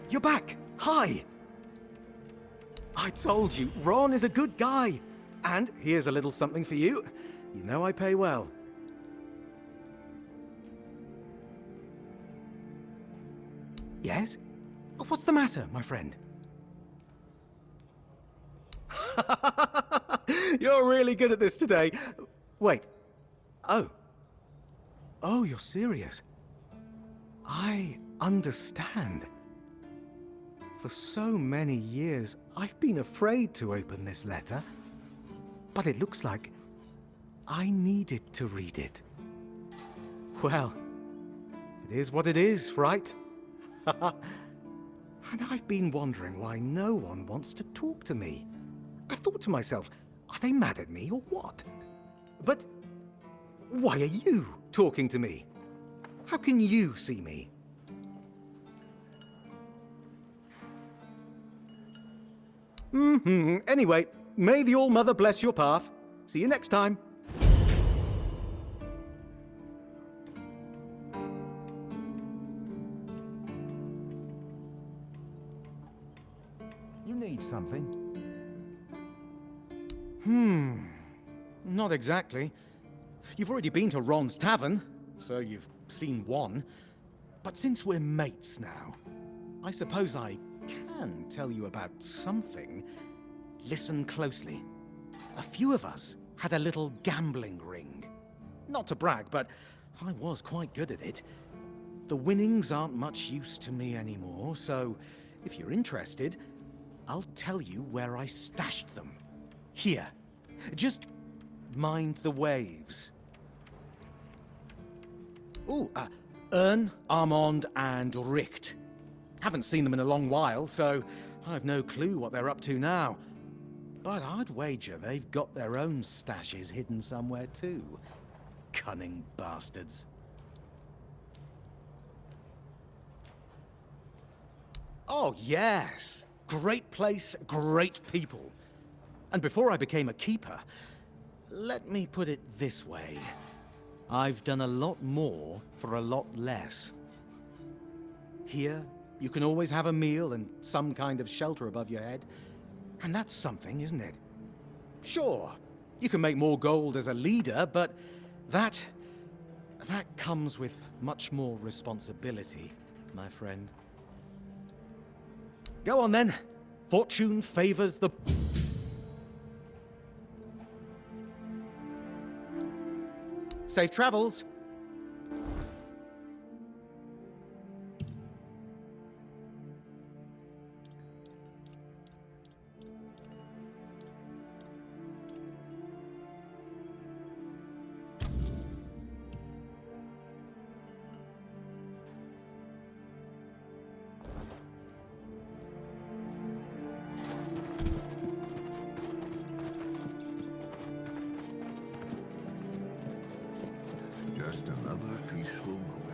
You're back! Hi! I told you, Ron is a good guy. And here's a little something for you. You know I pay well. Yes? What's the matter, my friend? You're really good at this today. Wait. Oh. Oh, you're serious. I understand. For so many years, I've been afraid to open this letter. But it looks like I needed to read it. Well, it is what it is, right? And I've been wondering why no one wants to talk to me. I thought to myself, are they mad at me or what? But why are you talking to me? How can you see me? Anyway, may the All-Mother bless your path. See you next time. You need something? Not exactly. You've already been to Ron's tavern, so you've seen one. But since we're mates now, I suppose I can tell you about something. Listen closely. A few of us had a little gambling ring. Not to brag, but I was quite good at it. The winnings aren't much use to me anymore, so if you're interested, I'll tell you where I stashed them. Here. Just mind the waves. Ooh, Ern, Armand, and Richt. Haven't seen them in a long while, so I've no clue what they're up to now. But I'd wager they've got their own stashes hidden somewhere too. Cunning bastards. Oh, yes. Great place, great people. And before I became a keeper, let me put it this way. I've done a lot more for a lot less. Here, you can always have a meal and some kind of shelter above your head. And that's something, isn't it? Sure, you can make more gold as a leader, but that comes with much more responsibility, my friend. Go on then. Fortune favors the... Safe travels. Just another peaceful moment.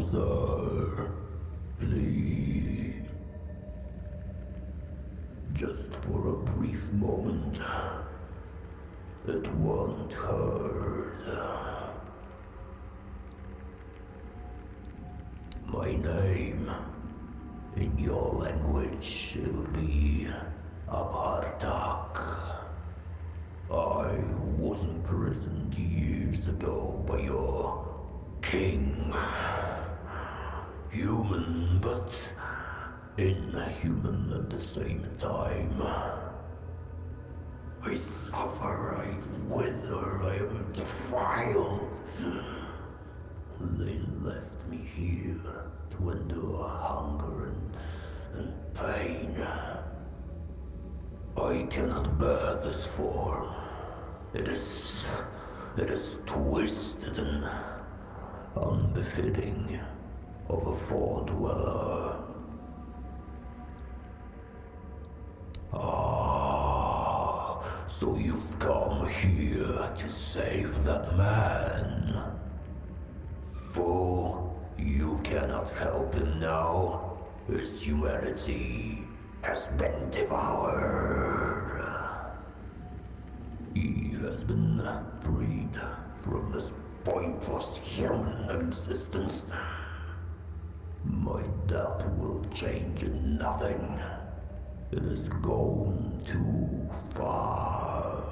closer. Please. Just for a brief moment. It won't hurt. My name, in your language, it would be Abhartak. I was imprisoned years ago by your king. Human, but inhuman at the same time. I suffer, I wither, I am defiled. They left me here to endure hunger and pain. I cannot bear this form. It is twisted and unbefitting of a four-dweller. So you've come here to save that man. Fool, you cannot help him now. His humanity has been devoured. He has been freed from this pointless human existence. My death will change nothing. It has gone too far.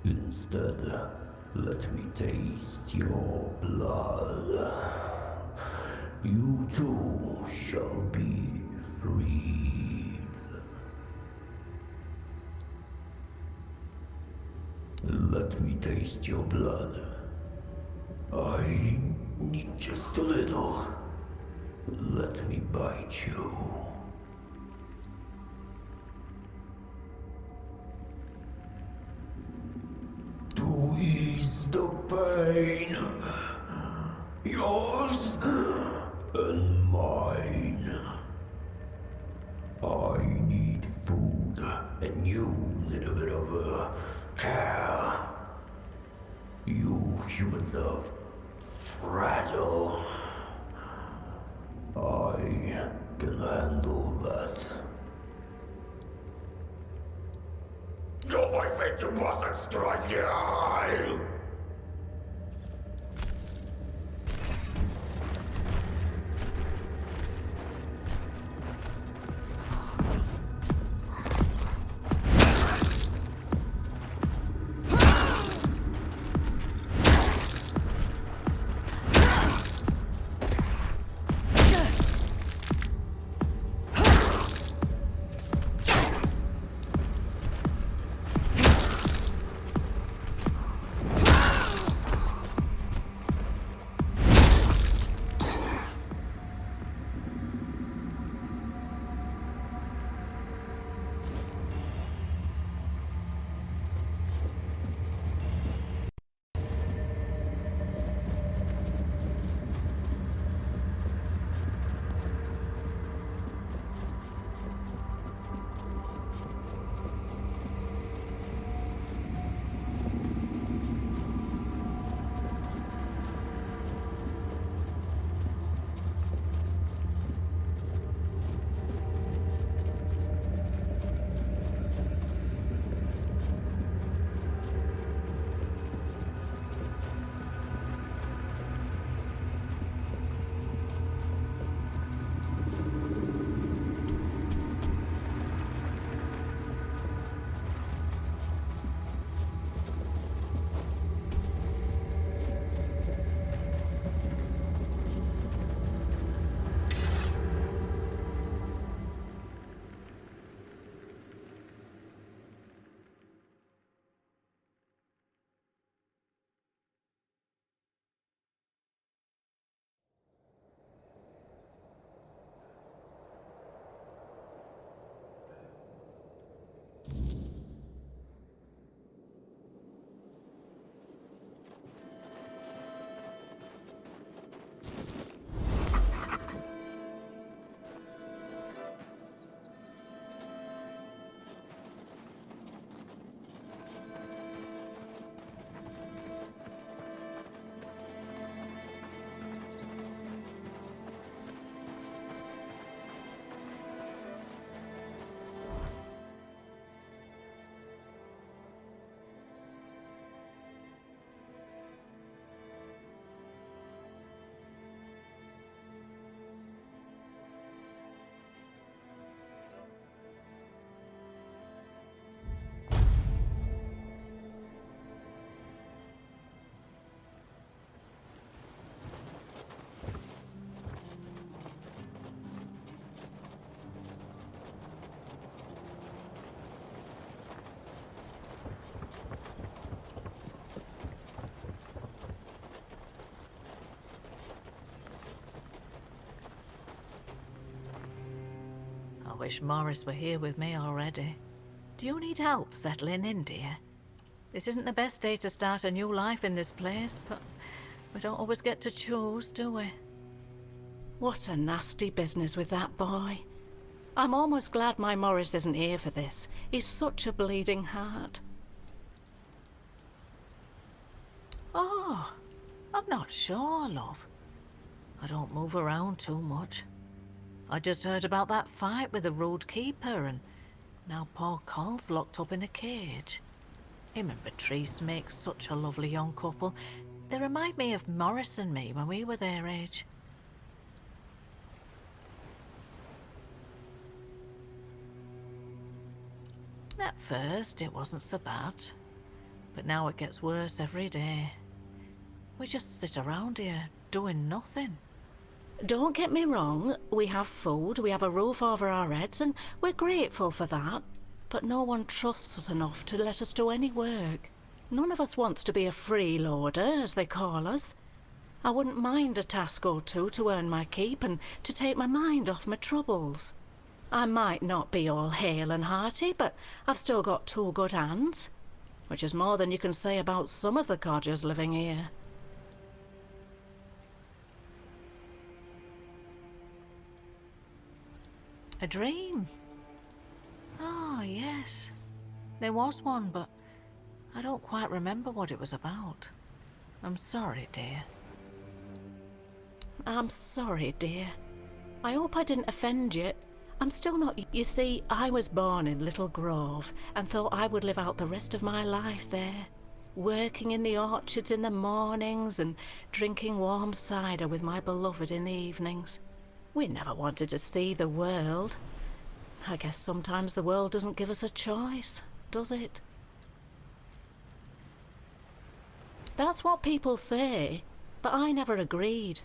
Instead, let me taste your blood. You too shall be freed. Let me taste your blood. I need just a little. Let me bite you. To ease the pain. Yours and mine. I need food, and you need a bit of care. You humans are fragile. I can handle that. Dawaj wejdź do pasek skrajnie! wish Morris were here with me already. Do you need help settling in, dear? This isn't the best day to start a new life in this place, but we don't always get to choose, do we? What a nasty business with that boy. I'm almost glad my Morris isn't here for this. He's such a bleeding heart. Oh, I'm not sure, love. I don't move around too much. I just heard about that fight with the rude keeper, and now poor Cole's locked up in a cage. Him and Patrice make such a lovely young couple. They remind me of Morris and me when we were their age. At first, it wasn't so bad, but now it gets worse every day. We just sit around here, doing nothing. Don't get me wrong, we have food, we have a roof over our heads, and we're grateful for that. But no one trusts us enough to let us do any work. None of us wants to be a freeloader, as they call us. I wouldn't mind a task or two to earn my keep and to take my mind off my troubles. I might not be all hale and hearty, but I've still got two good hands, which is more than you can say about some of the codgers living here. A dream? Oh, yes. There was one, but I don't quite remember what it was about. I'm sorry, dear. I'm sorry, dear. I hope I didn't offend you. I'm still not... You see, I was born in Little Grove and thought I would live out the rest of my life there, working in the orchards in the mornings and drinking warm cider with my beloved in the evenings. We never wanted to see the world. I guess sometimes the world doesn't give us a choice, does it? That's what people say, but I never agreed.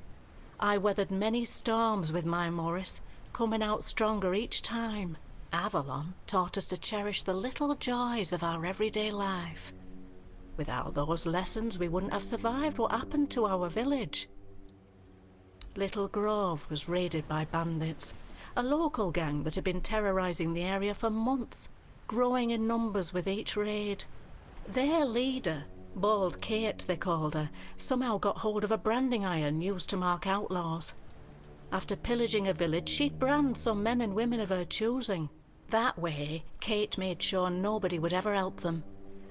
I weathered many storms with my Morris, coming out stronger each time. Avalon taught us to cherish the little joys of our everyday life. Without those lessons, we wouldn't have survived what happened to our village. Little Grove was raided by bandits, a local gang that had been terrorizing the area for months, growing in numbers with each raid. Their leader, Bald Kate they called her, somehow got hold of a branding iron used to mark outlaws. After pillaging a village, she'd brand some men and women of her choosing. That way, Kate made sure nobody would ever help them,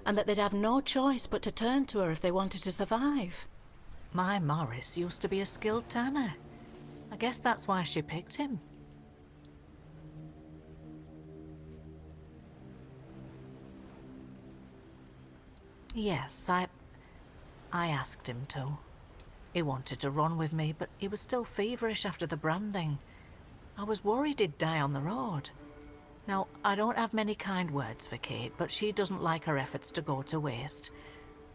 and that they'd have no choice but to turn to her if they wanted to survive. My Morris used to be a skilled tanner. I guess that's why she picked him. Yes, I asked him to. He wanted to run with me, but he was still feverish after the branding. I was worried he'd die on the road. Now, I don't have many kind words for Kate, but she doesn't like her efforts to go to waste.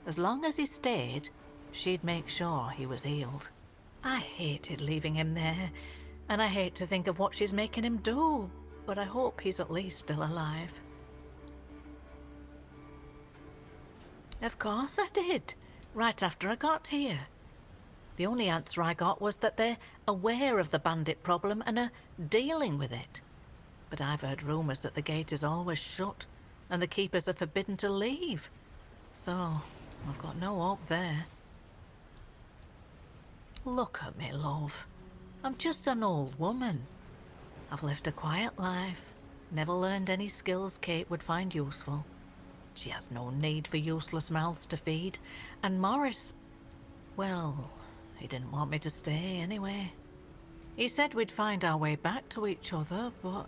As long as he stayed, she'd make sure he was healed. I hated leaving him there, and I hate to think of what she's making him do, but I hope he's at least still alive. Of course I did, right after I got here. The only answer I got was that they're aware of the bandit problem and are dealing with it. But I've heard rumours that the gate is always shut and the keepers are forbidden to leave. So, I've got no hope there. Look at me, love. I'm just an old woman. I've lived a quiet life, never learned any skills Kate would find useful. She has no need for useless mouths to feed, and Morris, well, he didn't want me to stay anyway. He said we'd find our way back to each other, but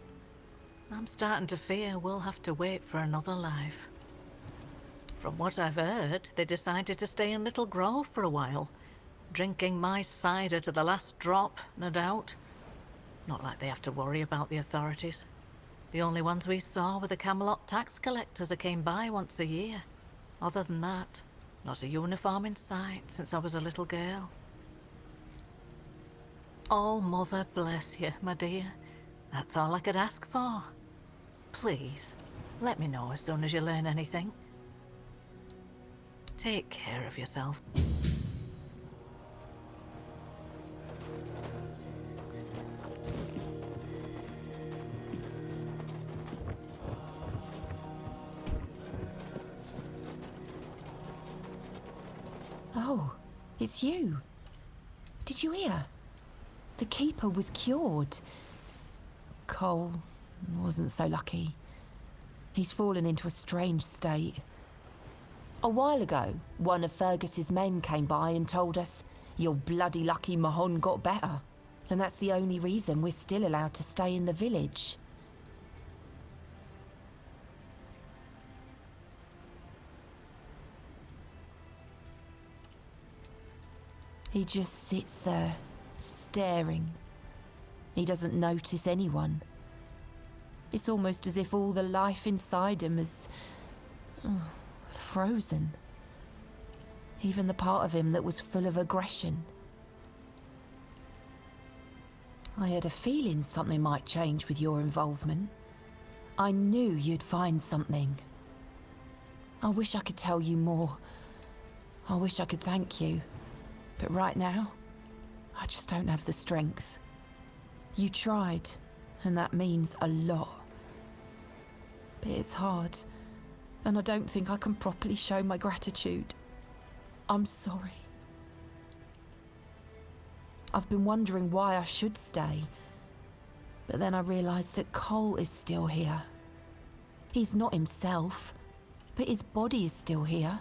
I'm starting to fear we'll have to wait for another life. From what I've heard, they decided to stay in Little Grove for a while, drinking my cider to the last drop, no doubt. Not like they have to worry about the authorities. The only ones we saw were the Camelot tax collectors who came by once a year. Other than that, not a uniform in sight since I was a little girl. Oh, Mother bless you, my dear. That's all I could ask for. Please, let me know as soon as you learn anything. Take care of yourself. It's you. Did you hear? The keeper was cured. Cole wasn't so lucky. He's fallen into a strange state. A while ago, one of Fergus's men came by and told us, "You're bloody lucky Mahon got better." And that's the only reason we're still allowed to stay in the village. He just sits there, staring. He doesn't notice anyone. It's almost as if all the life inside him is frozen. Even the part of him that was full of aggression. I had a feeling something might change with your involvement. I knew you'd find something. I wish I could tell you more. I wish I could thank you. But right now, I just don't have the strength. You tried, and that means a lot. But it's hard, and I don't think I can properly show my gratitude. I'm sorry. I've been wondering why I should stay. But then I realised that Cole is still here. He's not himself, but his body is still here.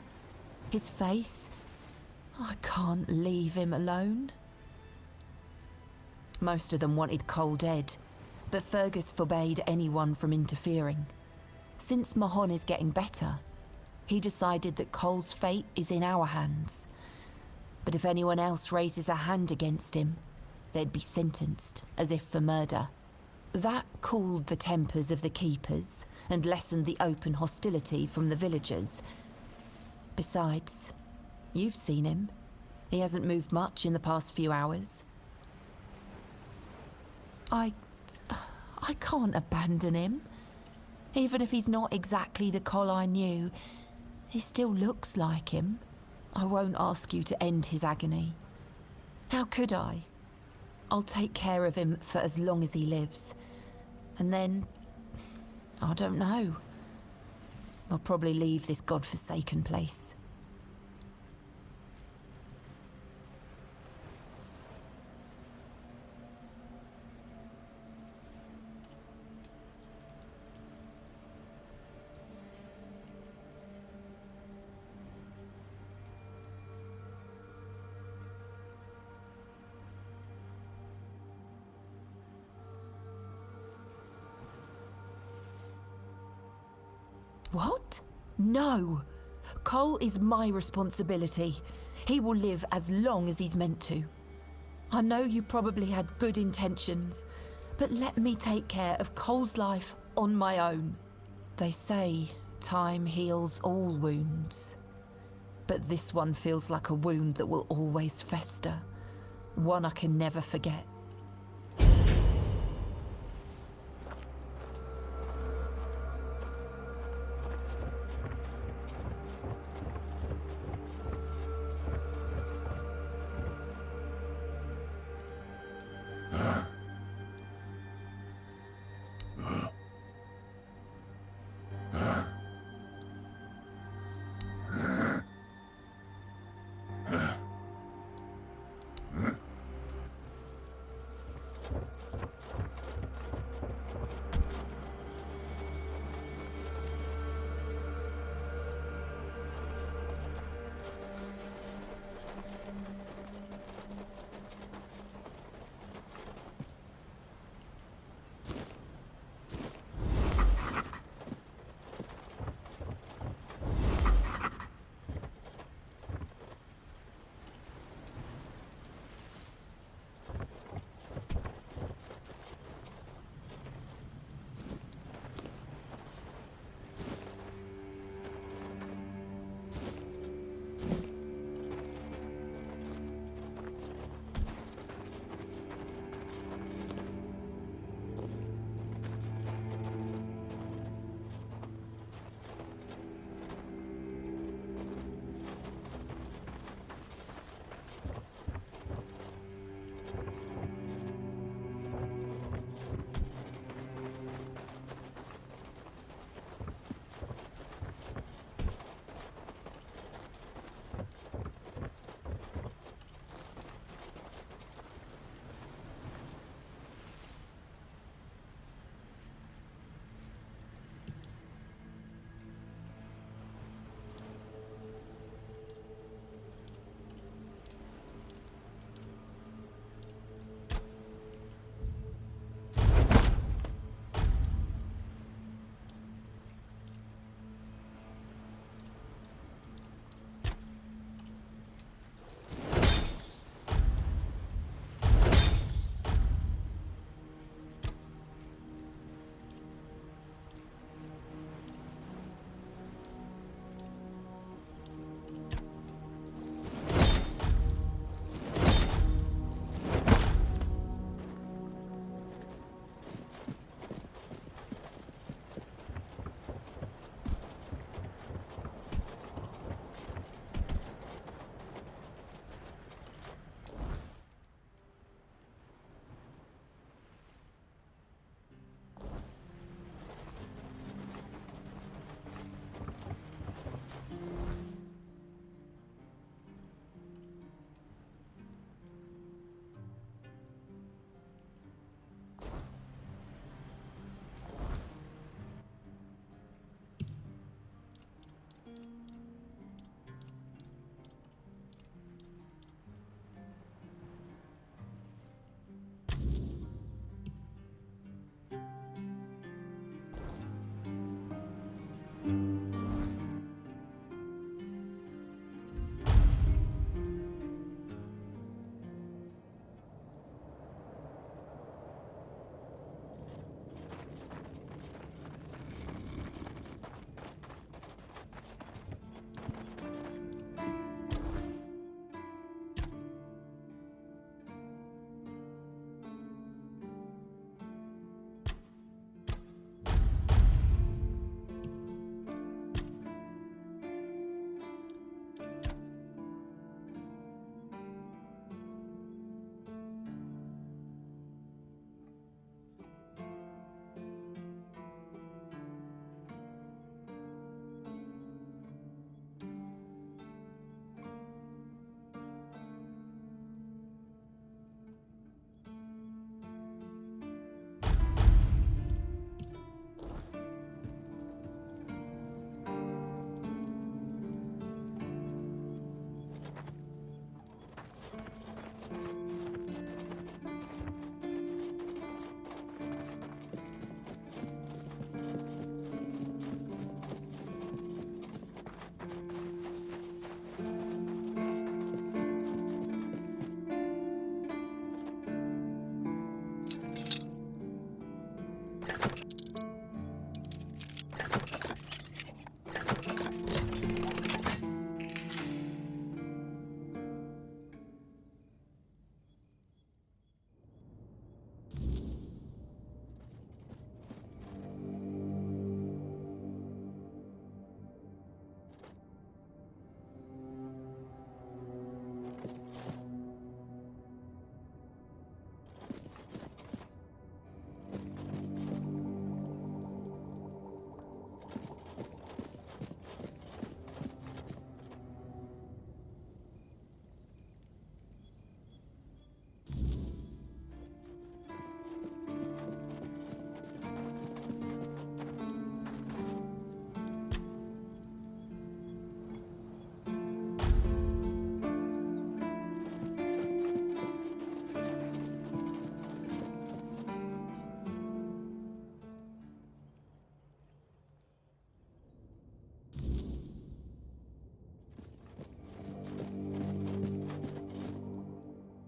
His face. I can't leave him alone. Most of them wanted Cole dead, but Fergus forbade anyone from interfering. Since Mahon is getting better, he decided that Cole's fate is in our hands. But if anyone else raises a hand against him, they'd be sentenced, as if for murder. That cooled the tempers of the keepers and lessened the open hostility from the villagers. Besides, you've seen him. He hasn't moved much in the past few hours. I can't abandon him. Even if he's not exactly the Cole I knew, he still looks like him. I won't ask you to end his agony. How could I? I'll take care of him for as long as he lives. And then, I don't know. I'll probably leave this godforsaken place. What? No. Cole is my responsibility. He will live as long as he's meant to. I know you probably had good intentions, but let me take care of Cole's life on my own. They say time heals all wounds. But this one feels like a wound that will always fester. One I can never forget.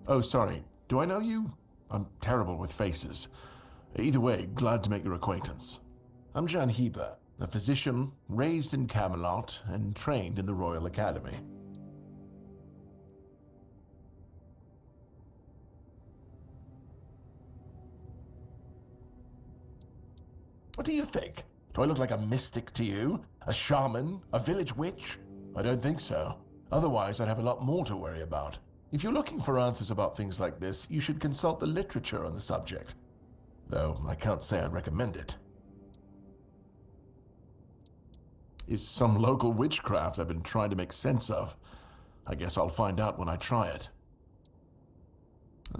Oh, sorry. Do I know you? I'm terrible with faces. Either way, glad to make your acquaintance. I'm Jan Heber, a physician raised in Camelot and trained in the Royal Academy. What do you think? Do I look like a mystic to you? A shaman? A village witch? I don't think so. Otherwise, I'd have a lot more to worry about. If you're looking for answers about things like this, you should consult the literature on the subject. Though, I can't say I'd recommend it. Is some local witchcraft I've been trying to make sense of. I guess I'll find out when I try it.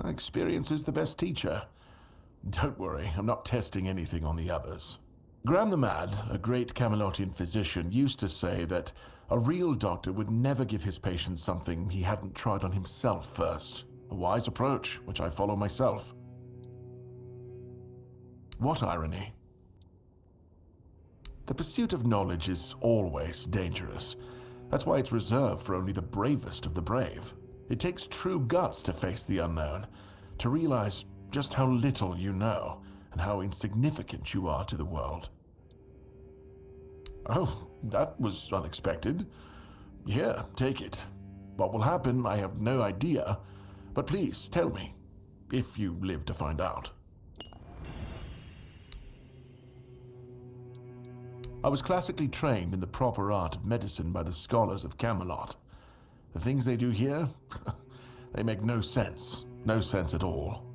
Experience is the best teacher. Don't worry, I'm not testing anything on the others. Graham the Mad, a great Camelotian physician, used to say that a real doctor would never give his patients something he hadn't tried on himself first. A wise approach, which I follow myself. What irony? The pursuit of knowledge is always dangerous. That's why it's reserved for only the bravest of the brave. It takes true guts to face the unknown, to realize just how little you know, and how insignificant you are to the world. Oh, that was unexpected. Here, take it. What will happen, I have no idea, but please tell me, if you live to find out. I was classically trained in the proper art of medicine by the scholars of Camelot. The things they do here, they make no sense. No sense at all.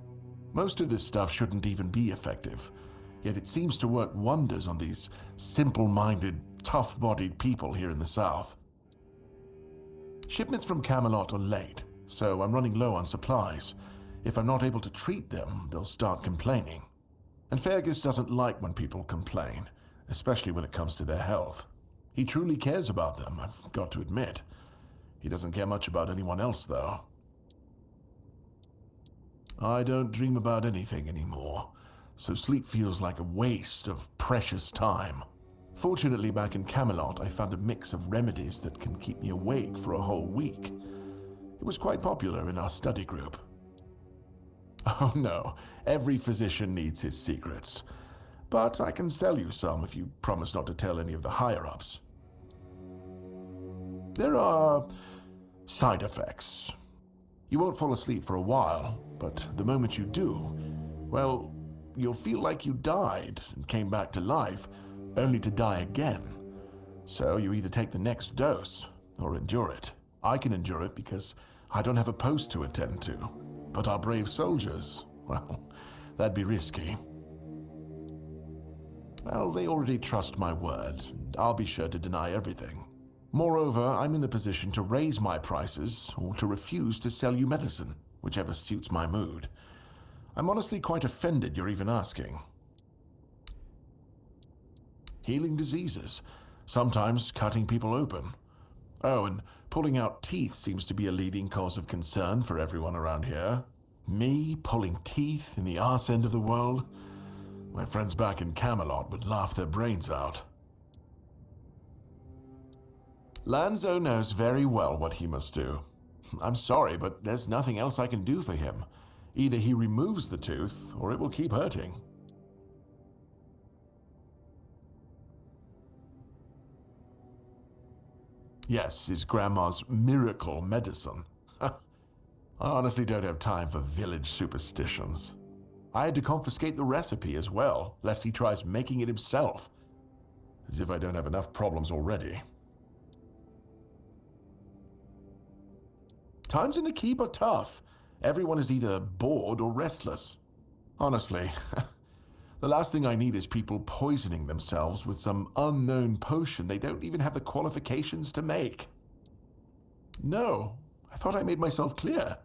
Most of this stuff shouldn't even be effective, yet it seems to work wonders on these simple-minded, tough-bodied people here in the South. Shipments from Camelot are late, so I'm running low on supplies. If I'm not able to treat them, they'll start complaining. And Fergus doesn't like when people complain, especially when it comes to their health. He truly cares about them, I've got to admit. He doesn't care much about anyone else, though. I don't dream about anything anymore, so sleep feels like a waste of precious time. Fortunately, back in Camelot, I found a mix of remedies that can keep me awake for a whole week. It was quite popular in our study group. Oh no, every physician needs his secrets. But I can sell you some if you promise not to tell any of the higher-ups. There are side effects. You won't fall asleep for a while, but the moment you do, well, you'll feel like you died and came back to life, only to die again. So you either take the next dose or endure it. I can endure it because I don't have a post to attend to. But our brave soldiers, well, that'd be risky. Well, they already trust my word, and I'll be sure to deny everything. Moreover, I'm in the position to raise my prices or to refuse to sell you medicine, whichever suits my mood. I'm honestly quite offended you're even asking. Healing diseases, sometimes cutting people open. Oh, and pulling out teeth seems to be a leading cause of concern for everyone around here. Me pulling teeth in the arse end of the world? My friends back in Camelot would laugh their brains out. Lanzo knows very well what he must do. I'm sorry, but there's nothing else I can do for him. Either he removes the tooth, or it will keep hurting. Yes, his grandma's miracle medicine. I honestly don't have time for village superstitions. I had to confiscate the recipe as well, lest he tries making it himself. As if I don't have enough problems already. Times in the keep are tough. Everyone is either bored or restless. Honestly, the last thing I need is people poisoning themselves with some unknown potion they don't even have the qualifications to make. No, I thought I made myself clear.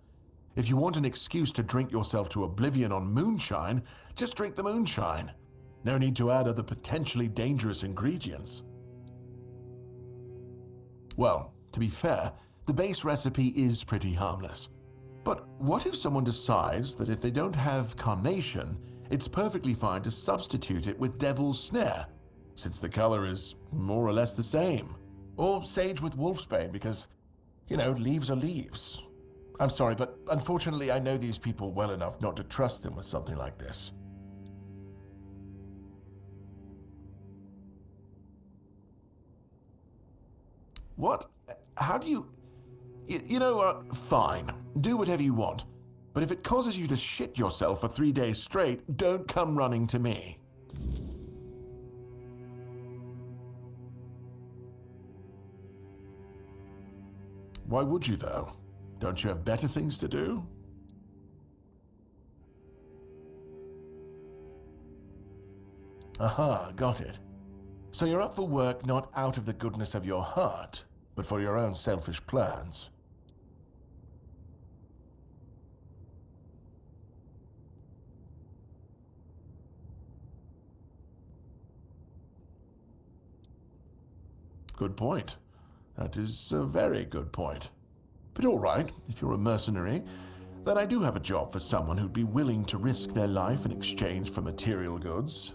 If you want an excuse to drink yourself to oblivion on moonshine, just drink the moonshine. No need to add other potentially dangerous ingredients. Well, to be fair, the base recipe is pretty harmless. But what if someone decides that if they don't have carnation, it's perfectly fine to substitute it with devil's snare, since the color is more or less the same? Or sage with wolfsbane because, you know, leaves are leaves. I'm sorry, but unfortunately I know these people well enough not to trust them with something like this. What? How do you... You know what? Fine. Do whatever you want. But if it causes you to shit yourself for 3 days straight, don't come running to me. Why would you, though? Don't you have better things to do? Aha, got it. So you're up for work not out of the goodness of your heart, but for your own selfish plans. Good point. That is a very good point. But all right, if you're a mercenary, then I do have a job for someone who'd be willing to risk their life in exchange for material goods.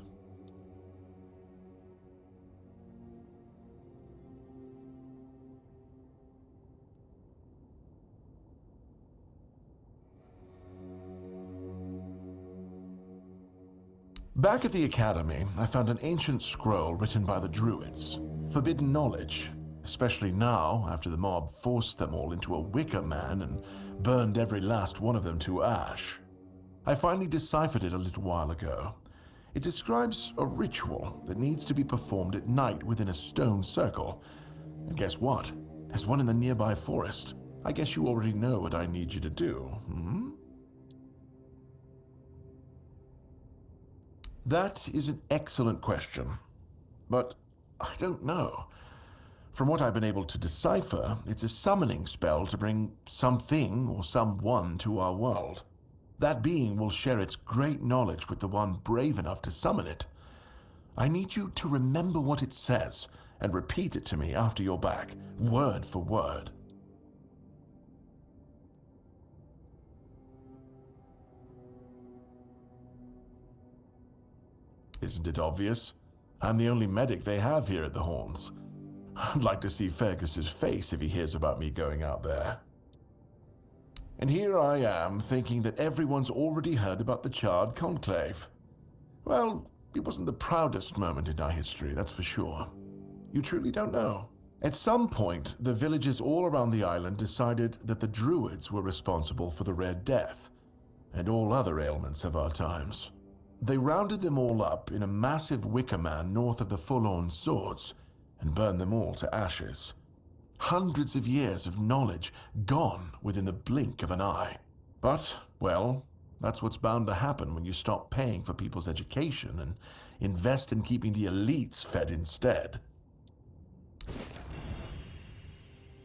Back at the Academy, I found an ancient scroll written by the Druids. Forbidden knowledge, especially now after the mob forced them all into a wicker man and burned every last one of them to ash. I finally deciphered it a little while ago. It describes a ritual that needs to be performed at night within a stone circle. And guess what? There's one in the nearby forest. I guess you already know what I need you to do, hmm? That is an excellent question, but I don't know. From what I've been able to decipher, it's a summoning spell to bring something or someone to our world. That being will share its great knowledge with the one brave enough to summon it. I need you to remember what it says and repeat it to me after you're back, word for word. Isn't it obvious? I'm the only medic they have here at the Horns. I'd like to see Fergus's face if he hears about me going out there. And here I am, thinking that everyone's already heard about the Charred Conclave. Well, it wasn't the proudest moment in our history, that's for sure. You truly don't know. At some point, the villagers all around the island decided that the Druids were responsible for the Red Death, and all other ailments of our times. They rounded them all up in a massive wicker man north of the Forlorn Swords, and burned them all to ashes. Hundreds of years of knowledge gone within the blink of an eye. But, well, that's what's bound to happen when you stop paying for people's education and invest in keeping the elites fed instead.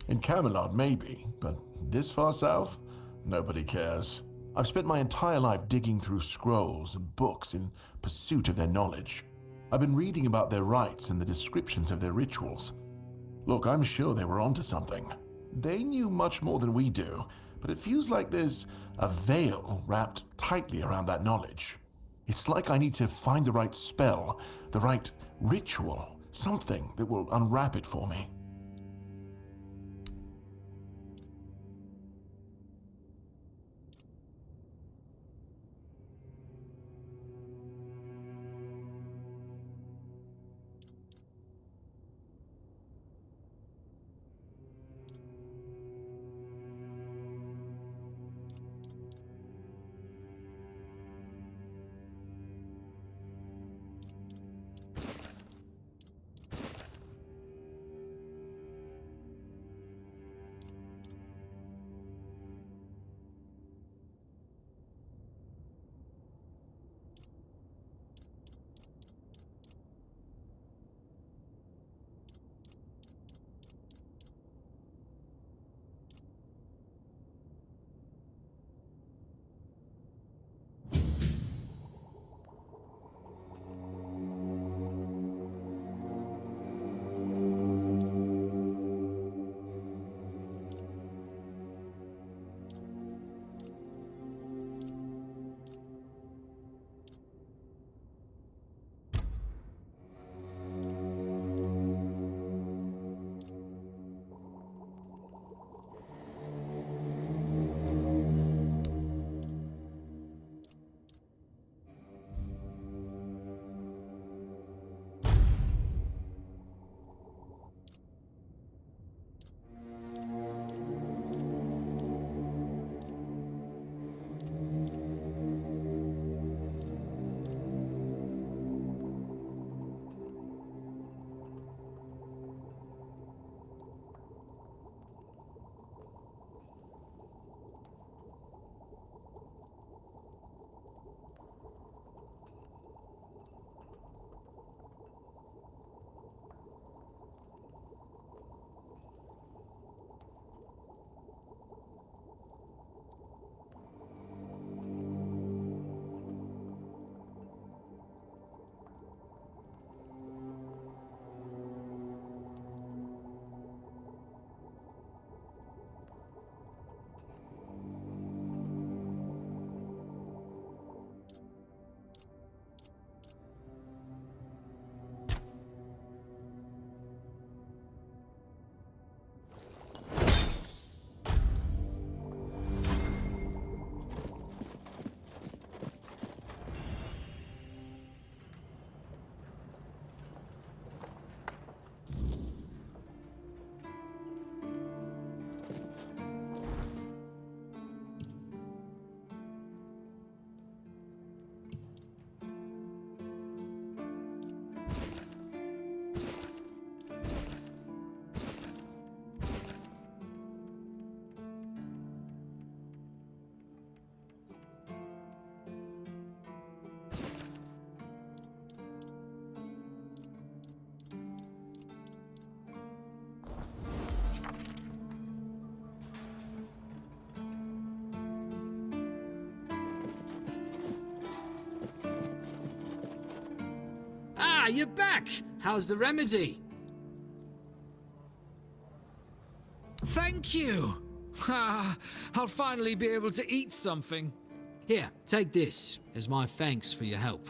In Camelot, maybe, but this far south, nobody cares. I've spent my entire life digging through scrolls and books in pursuit of their knowledge. I've been reading about their rites and the descriptions of their rituals. Look, I'm sure they were onto something. They knew much more than we do, but it feels like there's a veil wrapped tightly around that knowledge. It's like I need to find the right spell, the right ritual, something that will unwrap it for me. Ah, you're back! How's the remedy? Thank you! Ah, I'll finally be able to eat something. Here, take this as my thanks for your help.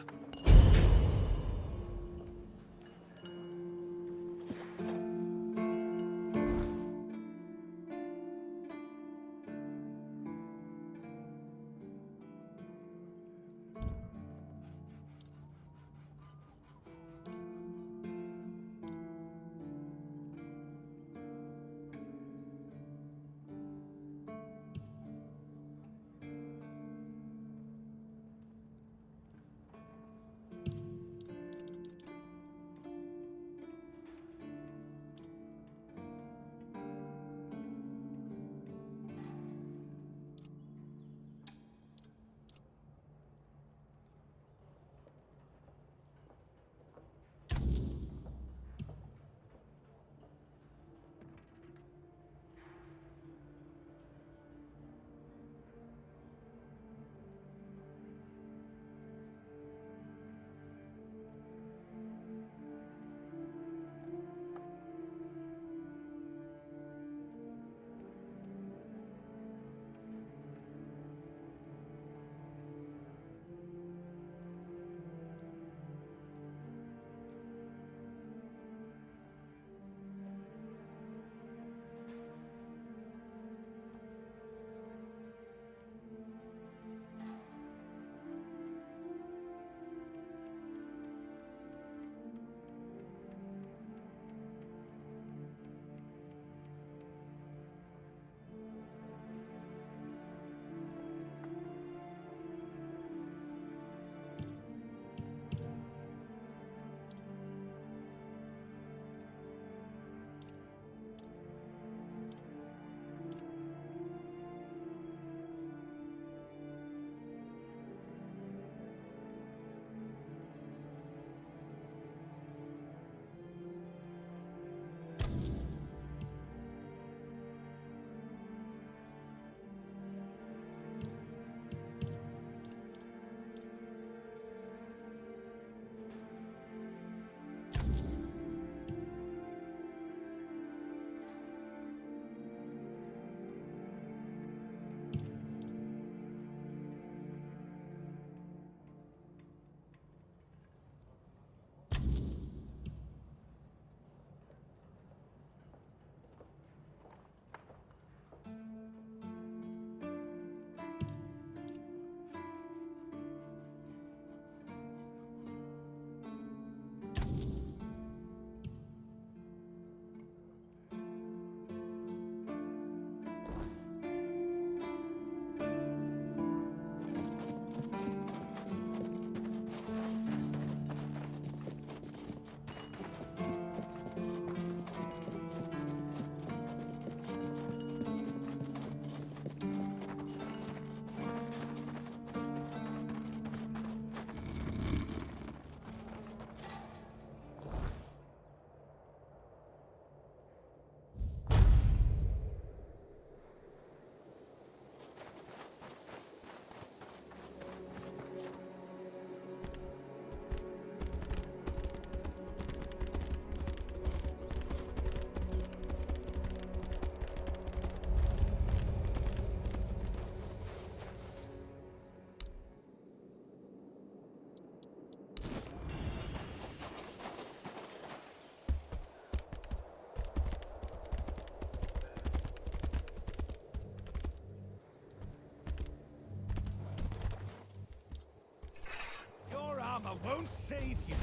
armor won't save you.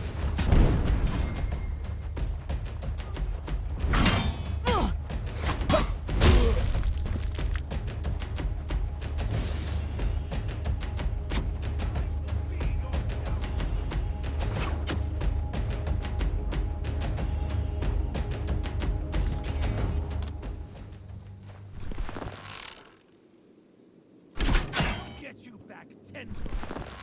Get you back tenfold.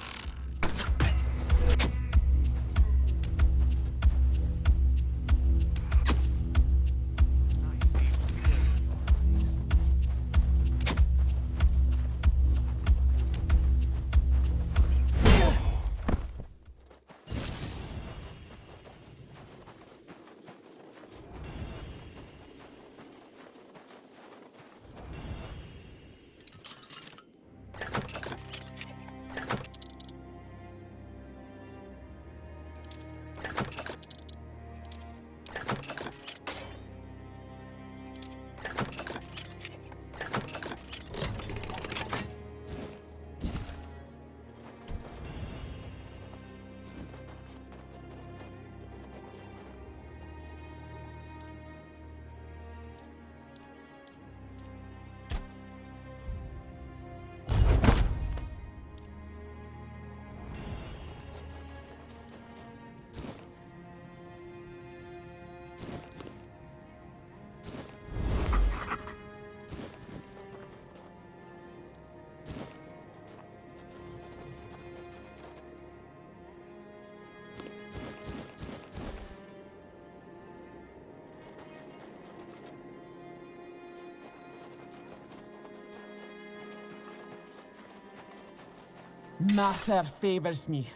Master favors me.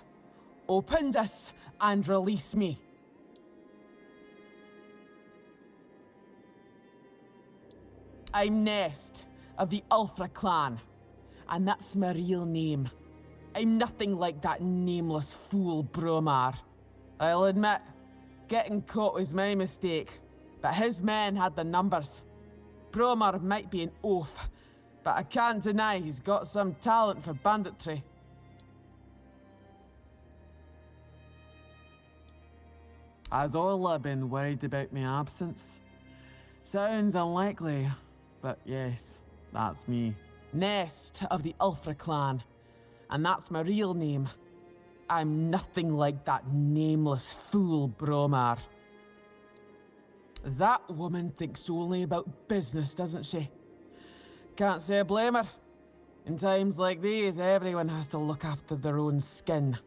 Open this and release me. I'm Nest of the Ulfra clan, and that's my real name. I'm nothing like that nameless fool Bromar. I'll admit, getting caught was my mistake, but his men had the numbers. Bromar might be an oaf, but I can't deny he's got some talent for banditry. Has Orla been worried about my absence? Sounds unlikely, but yes, that's me. Nest of the Ulfra clan, and that's my real name. I'm nothing like that nameless fool Bromar. That woman thinks only about business, doesn't she? Can't say I blame her. In times like these, everyone has to look after their own skin.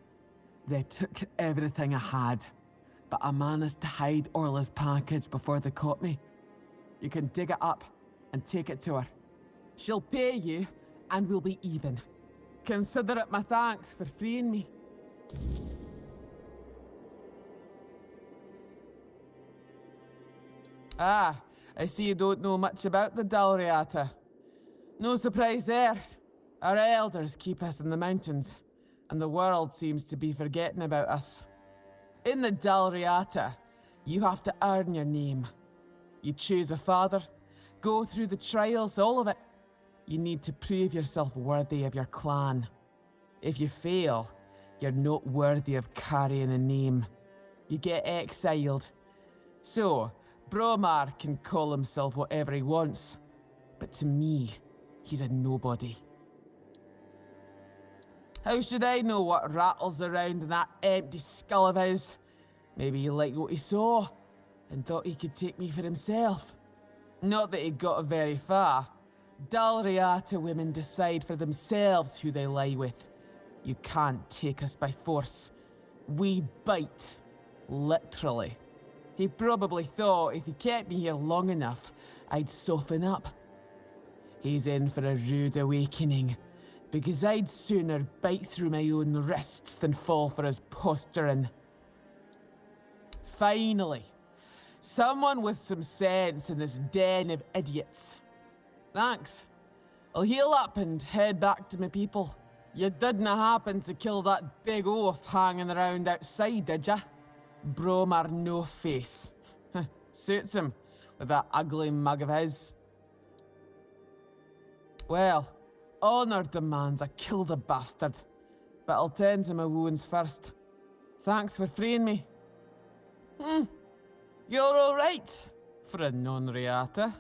They took everything I had, but I managed to hide Orla's package before they caught me. You can dig it up and take it to her. She'll pay you, and we'll be even. Consider it my thanks for freeing me. Ah, I see you don't know much about the Dalriata. No surprise there. Our elders keep us in the mountains, and the world seems to be forgetting about us. In the Dalriata, you have to earn your name. You choose a father, go through the trials, all of it. You need to prove yourself worthy of your clan. If you fail, you're not worthy of carrying a name. You get exiled. So, Bromar can call himself whatever he wants, but to me, he's a nobody. How should I know what rattles around in that empty skull of his? Maybe he liked what he saw, and thought he could take me for himself. Not that he got very far. Dalriata women decide for themselves who they lie with. You can't take us by force. We bite. Literally. He probably thought if he kept me here long enough, I'd soften up. He's in for a rude awakening, because I'd sooner bite through my own wrists than fall for his posturing. Finally, someone with some sense in this den of idiots. Thanks. I'll heal up and head back to my people. You didn't happen to kill that big oaf hanging around outside, did ya? Bromar no face. Suits him, with that ugly mug of his. Well, honor demands I kill the bastard, but I'll tend to my wounds first. Thanks for freeing me. You're all right for a non-reata.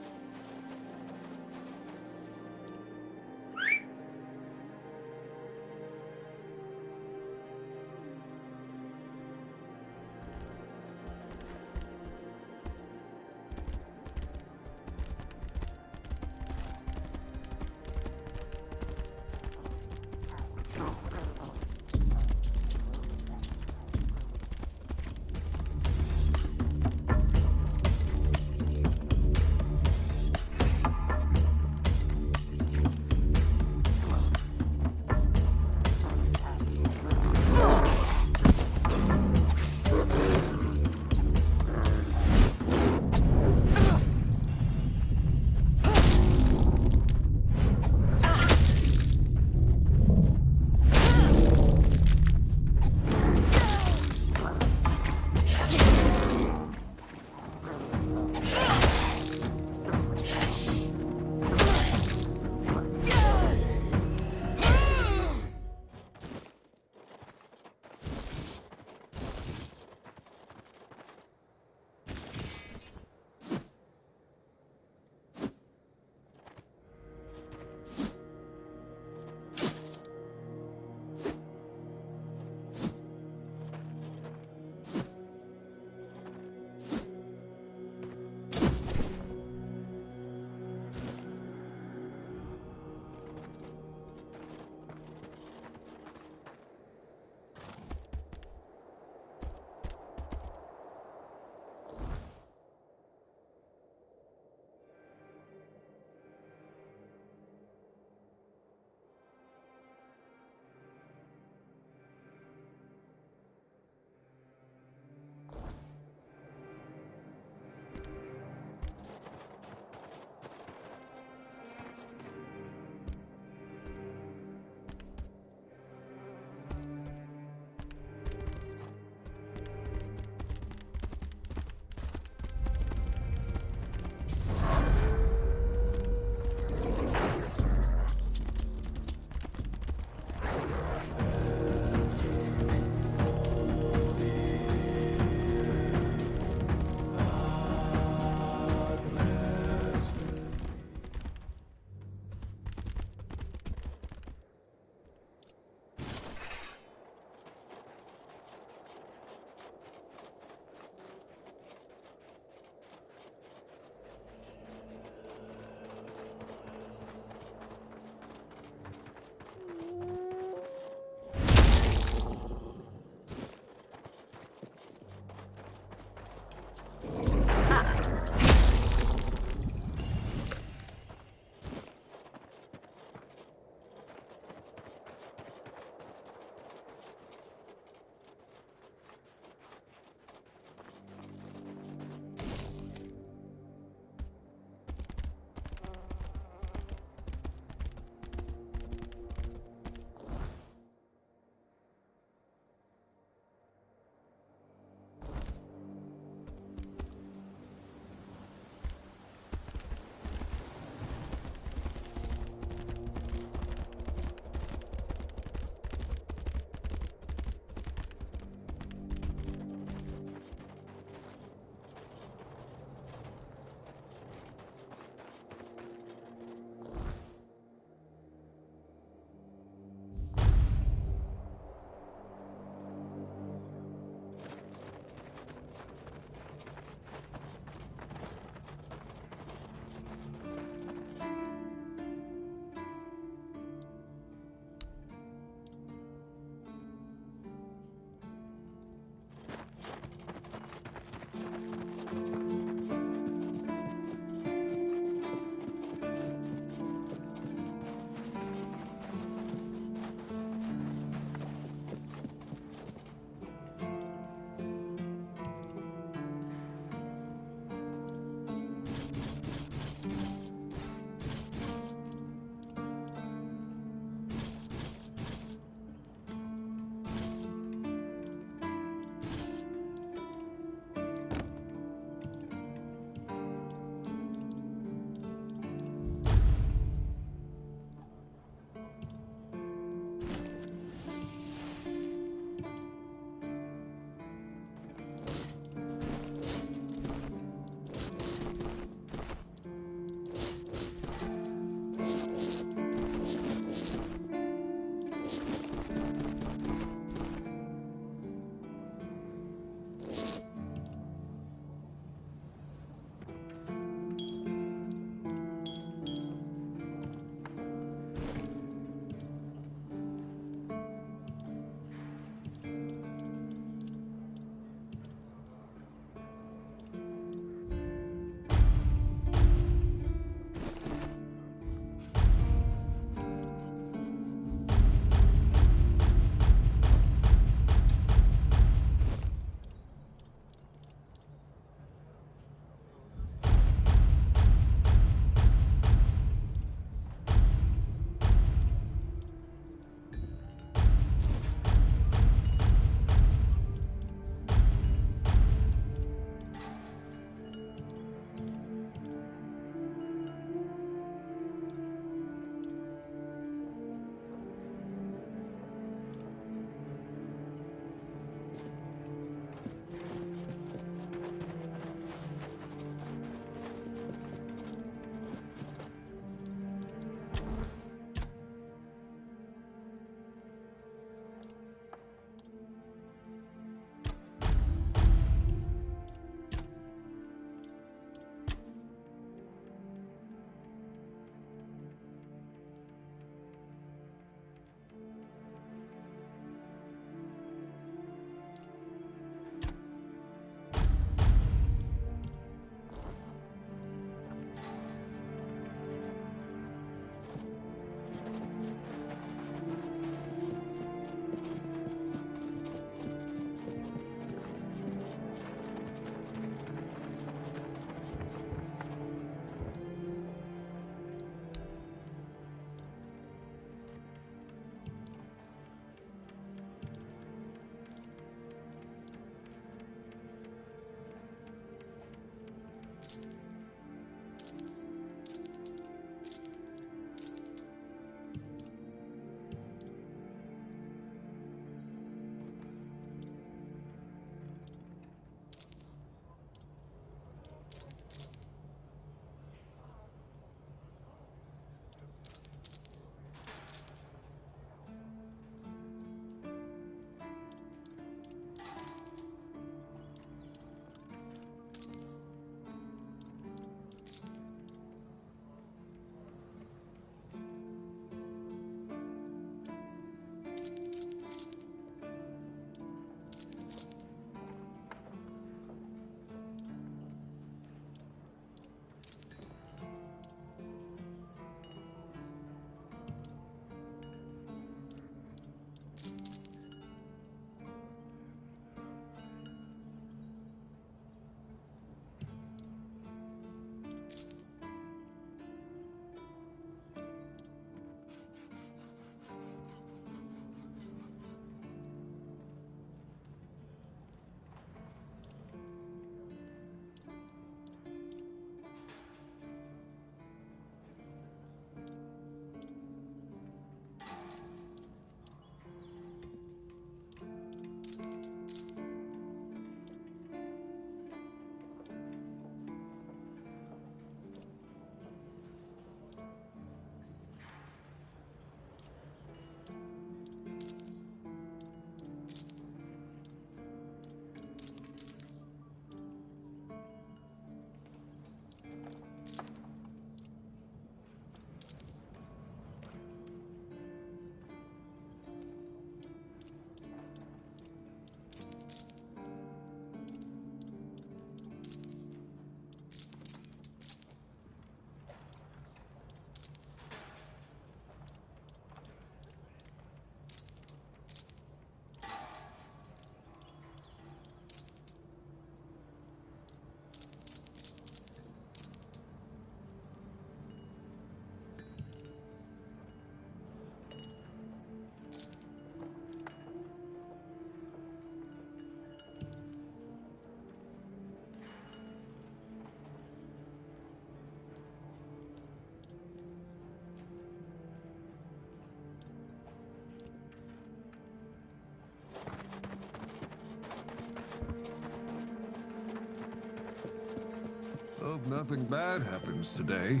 Hope nothing bad happens today.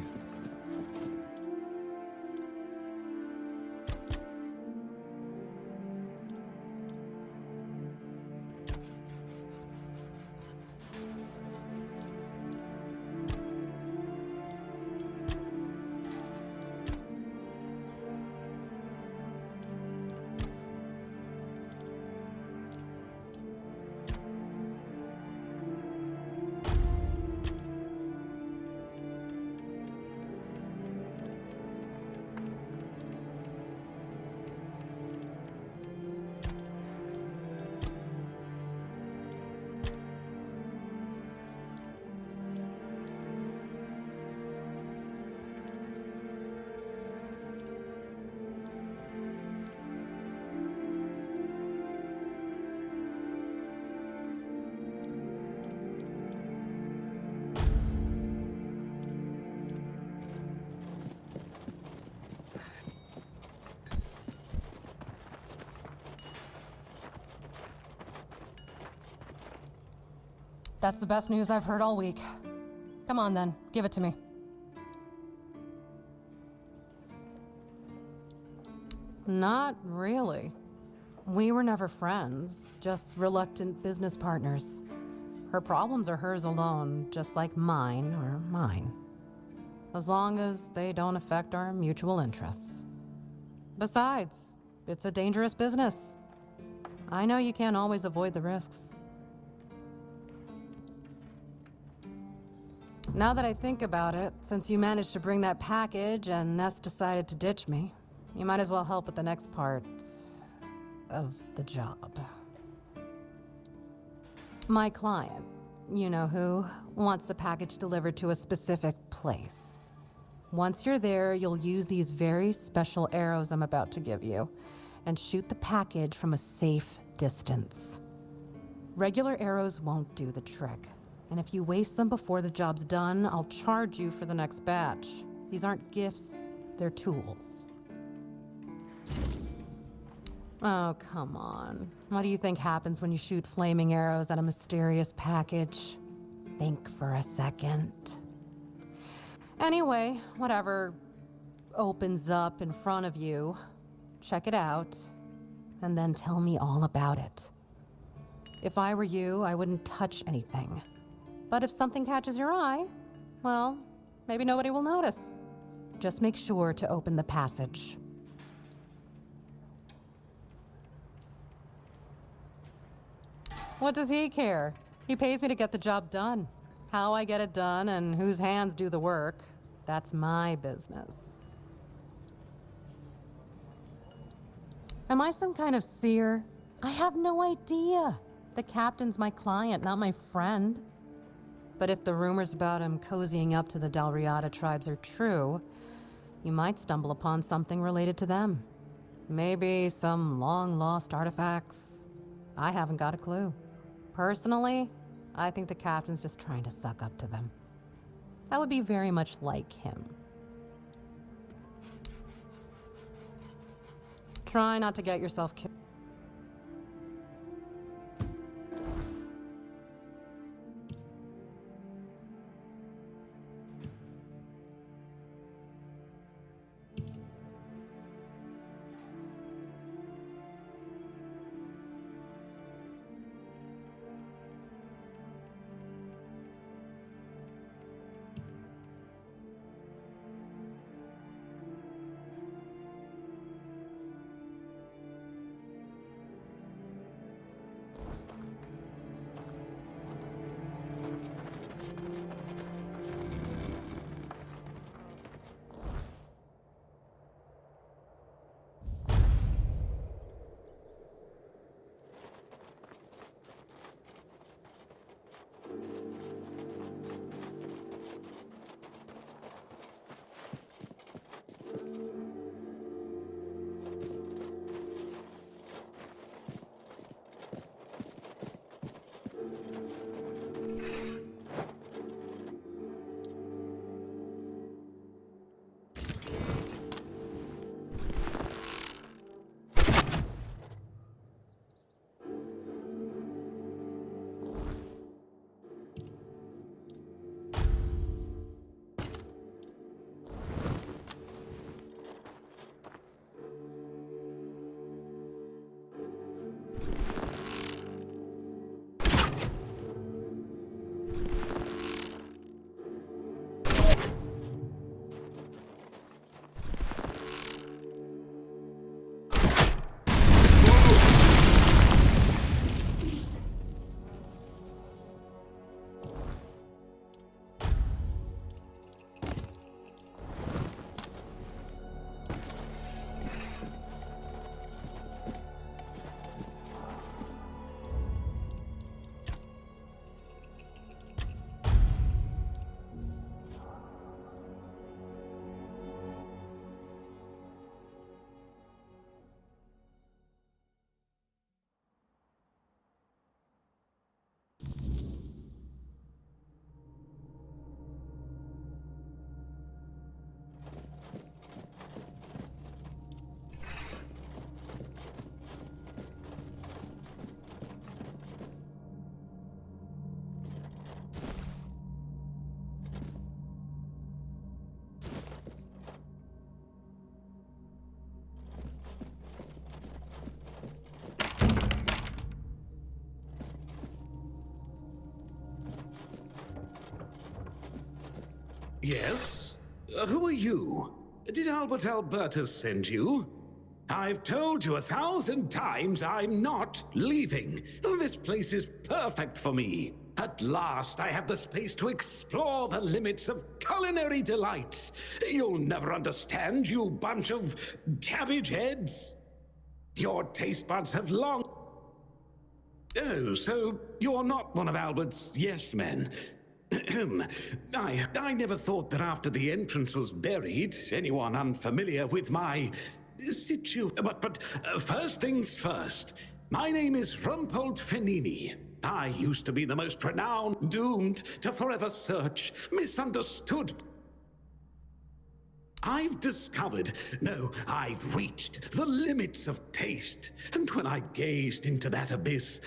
That's the best news I've heard all week. Come on then, give it to me. Not really. We were never friends, just reluctant business partners. Her problems are hers alone, just like mine are mine. As long as they don't affect our mutual interests. Besides, it's a dangerous business. I know you can't always avoid the risks. Now that I think about it, since you managed to bring that package and Ness decided to ditch me, you might as well help with the next part of the job. My client, you know who, wants the package delivered to a specific place. Once you're there, you'll use these very special arrows I'm about to give you and shoot the package from a safe distance. Regular arrows won't do the trick. And if you waste them before the job's done, I'll charge you for the next batch. These aren't gifts, they're tools. Oh, come on. What do you think happens when you shoot flaming arrows at a mysterious package? Think for a second. Anyway, whatever opens up in front of you, check it out, and then tell me all about it. If I were you, I wouldn't touch anything. But if something catches your eye, well, maybe nobody will notice. Just make sure to open the passage. What does he care? He pays me to get the job done. How I get it done and whose hands do the work, that's my business. Am I some kind of seer? I have no idea. The captain's my client, not my friend. But if the rumors about him cozying up to the Dalriada tribes are true, you might stumble upon something related to them. Maybe some long-lost artifacts. I haven't got a clue. Personally, I think the captain's just trying to suck up to them. That would be very much like him. Try not to get yourself killed. Yes? Who are you? Did Albert Albertus send you? I've told you 1,000 times I'm not leaving. This place is perfect for me. At last, I have the space to explore the limits of culinary delights. You'll never understand, you bunch of cabbage heads. Your taste buds have long... Oh, so you're not one of Albert's yes men. I never thought that after the entrance was buried, anyone unfamiliar with my But first things first. My name is Rumpold Fenini. I used to be the most renowned, doomed to forever search, misunderstood. I've discovered, no, I've reached the limits of taste. And when I gazed into that abyss,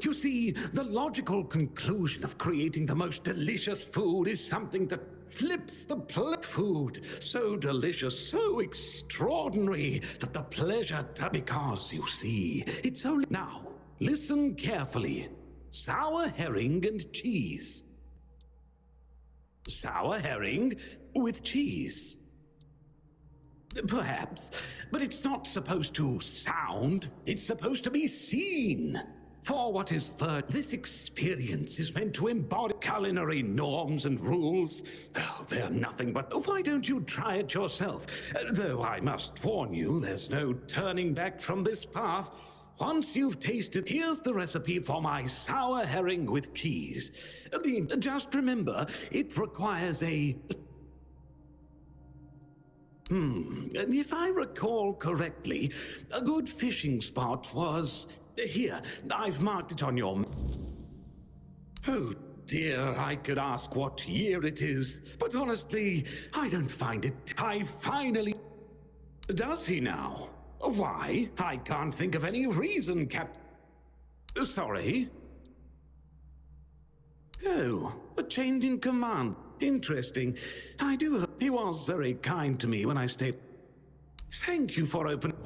you see, the logical conclusion of creating the most delicious food is something that flips the food. So delicious, so extraordinary, that the pleasure because, you see, it's only... Now, listen carefully. Sour herring and cheese. Sour herring with cheese. Perhaps, but it's not supposed to sound, it's supposed to be seen. For what is third, this experience is meant to embody culinary norms and rules. Oh, they're nothing but... Why don't you try it yourself? Though I must warn you, there's no turning back from this path. Once you've tasted, here's the recipe for my sour herring with cheese. Just remember, it requires a... If I recall correctly, a good fishing spot was... Here, I've marked it on your... Oh dear, I could ask what year it is, but honestly, I don't find it. I finally... Does he now? Why? I can't think of any reason, Sorry? Oh, a change in command. Interesting. I do hope he was very kind to me when I stayed. Thank you for opening...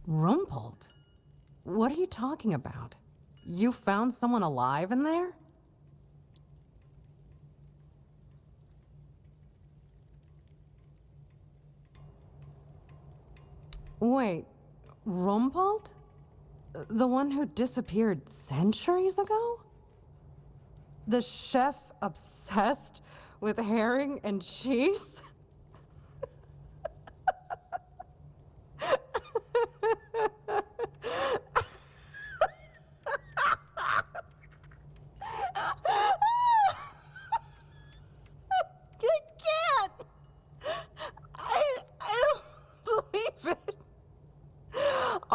Rumpled? What are you talking about? You found someone alive in there? Wait, Rumpled? The one who disappeared centuries ago? The chef obsessed with herring and cheese?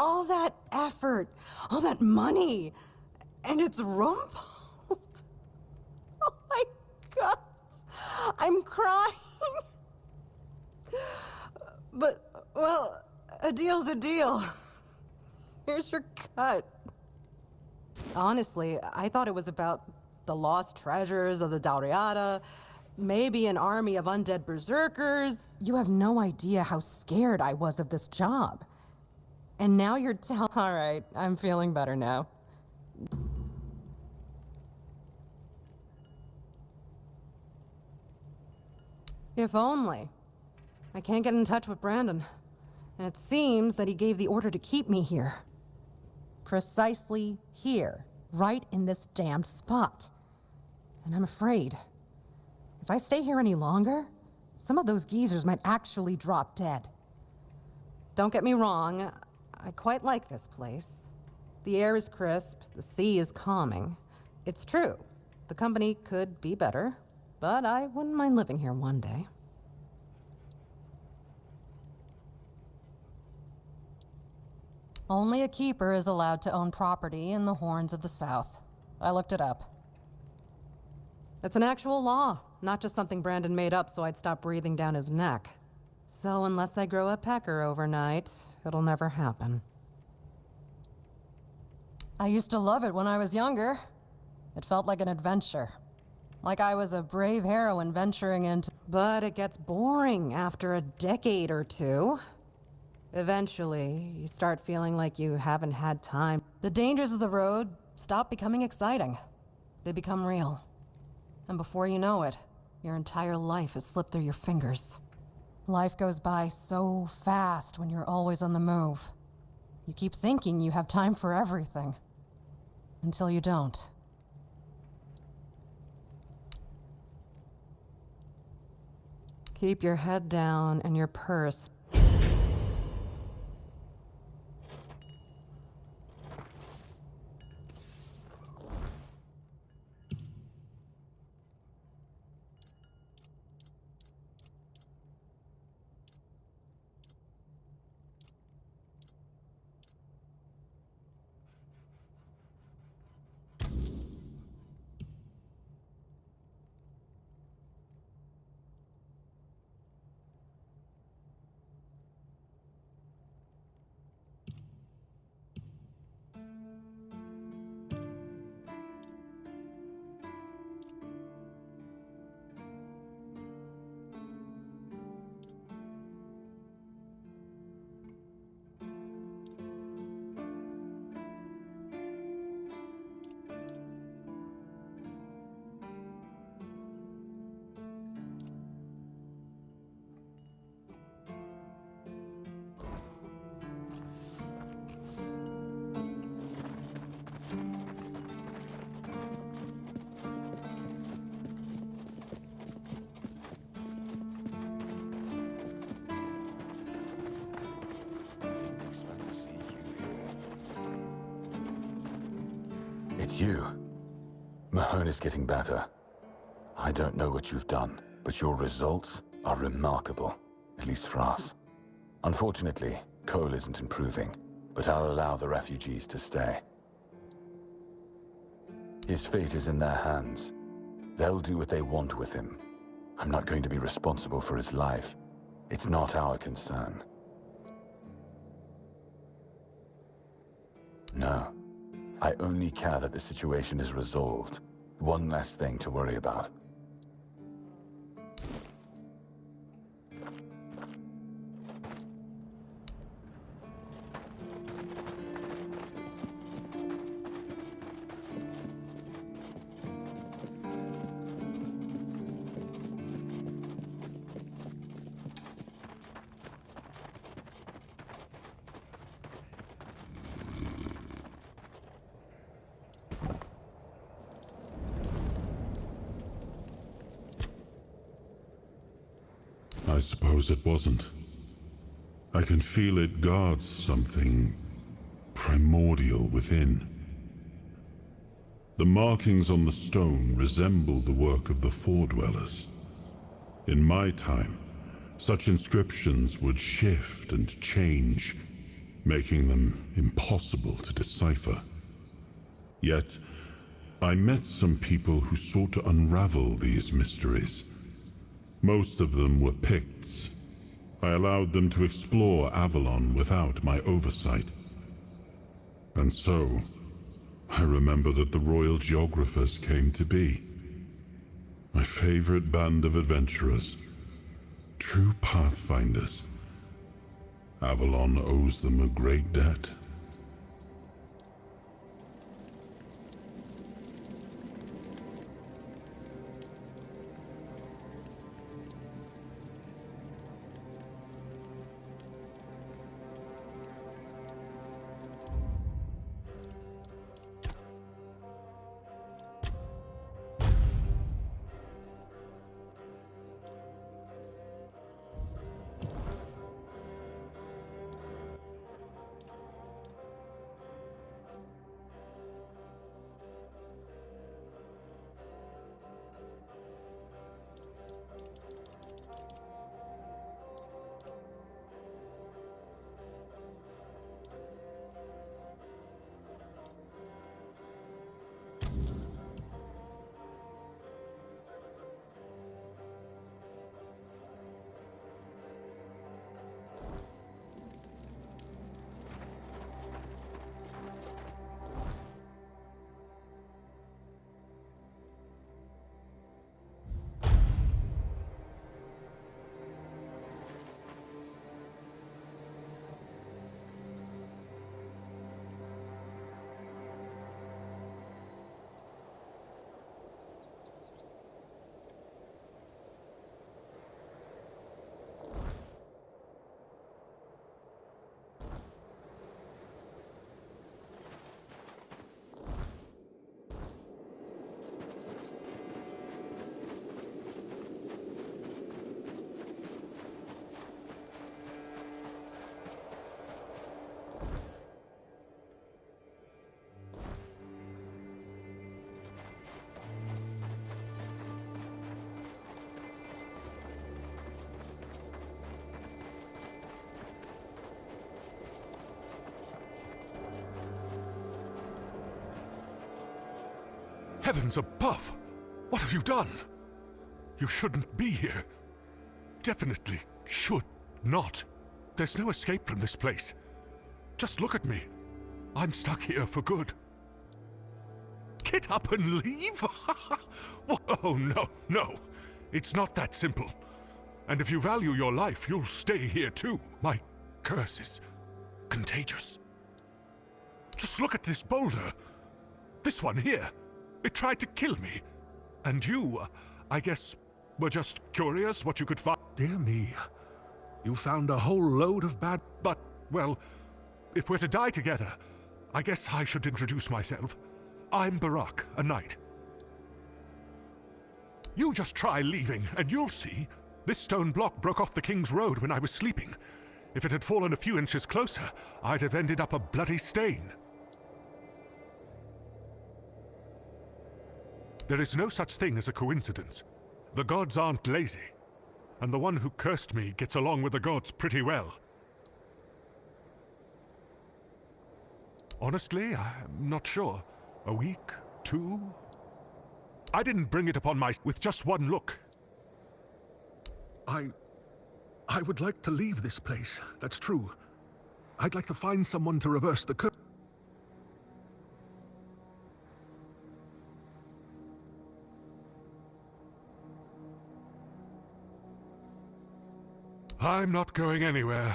All that effort, all that money, and it's rumpled. Oh my God, I'm crying. But, well, a deal's a deal. Here's your cut. Honestly, I thought it was about the lost treasures of the Dalriada, maybe an army of undead berserkers. You have no idea how scared I was of this job. And now you're all right, I'm feeling better now. If only. I can't get in touch with Brandon. And it seems that he gave the order to keep me here. Precisely here, right in this damned spot. And I'm afraid, if I stay here any longer, some of those geezers might actually drop dead. Don't get me wrong, I quite like this place. The air is crisp, the sea is calming. It's true, the company could be better, but I wouldn't mind living here one day. Only a keeper is allowed to own property in the Horns of the South. I looked it up. It's an actual law, not just something Brandon made up so I'd stop breathing down his neck. So unless I grow a pecker overnight, it'll never happen. I used to love it when I was younger. It felt like an adventure. Like I was a brave heroine venturing into... But it gets boring after a decade or two. Eventually, you start feeling like you haven't had time. The dangers of the road stop becoming exciting. They become real. And before you know it, your entire life has slipped through your fingers. Life goes by so fast when you're always on the move. You keep thinking you have time for everything. Until you don't. Keep your head down and your purse. It's you. Mahone is getting better. I don't know what you've done, but your results are remarkable, at least for us. Unfortunately, Cole isn't improving, but I'll allow the refugees to stay. His fate is in their hands. They'll do what they want with him. I'm not going to be responsible for his life. It's not our concern. No. I only care that the situation is resolved. One less thing to worry about. I suppose it wasn't. I can feel it guards something primordial within. The markings on the stone resemble the work of the Foredwellers. In my time, such inscriptions would shift and change, making them impossible to decipher. Yet, I met some people who sought to unravel these mysteries. Most of them were Picts. I allowed them to explore Avalon without my oversight. And so, I remember that the royal geographers came to be. My favorite band of adventurers. True pathfinders. Avalon owes them a great debt. Heavens above! What have you done? You shouldn't be here. Definitely should not. There's no escape from this place. Just look at me. I'm stuck here for good. Get up and leave? Oh, no. It's not that simple. And if you value your life, you'll stay here too. My curse is contagious. Just look at this boulder. This one here. It tried to kill me. And you, I guess, were just curious what you could find. Dear me. You found a whole load of bad... But, well, if we're to die together, I guess I should introduce myself. I'm Barak, a knight. You just try leaving, and you'll see. This stone block broke off the King's Road when I was sleeping. If it had fallen a few inches closer, I'd have ended up a bloody stain. There is no such thing as a coincidence. The gods aren't lazy. And the one who cursed me gets along with the gods pretty well. Honestly, I'm not sure. A week? 2? I didn't bring it upon myself with just one look. I would like to leave this place, that's true. I'd like to find someone to reverse the curse. I'm not going anywhere.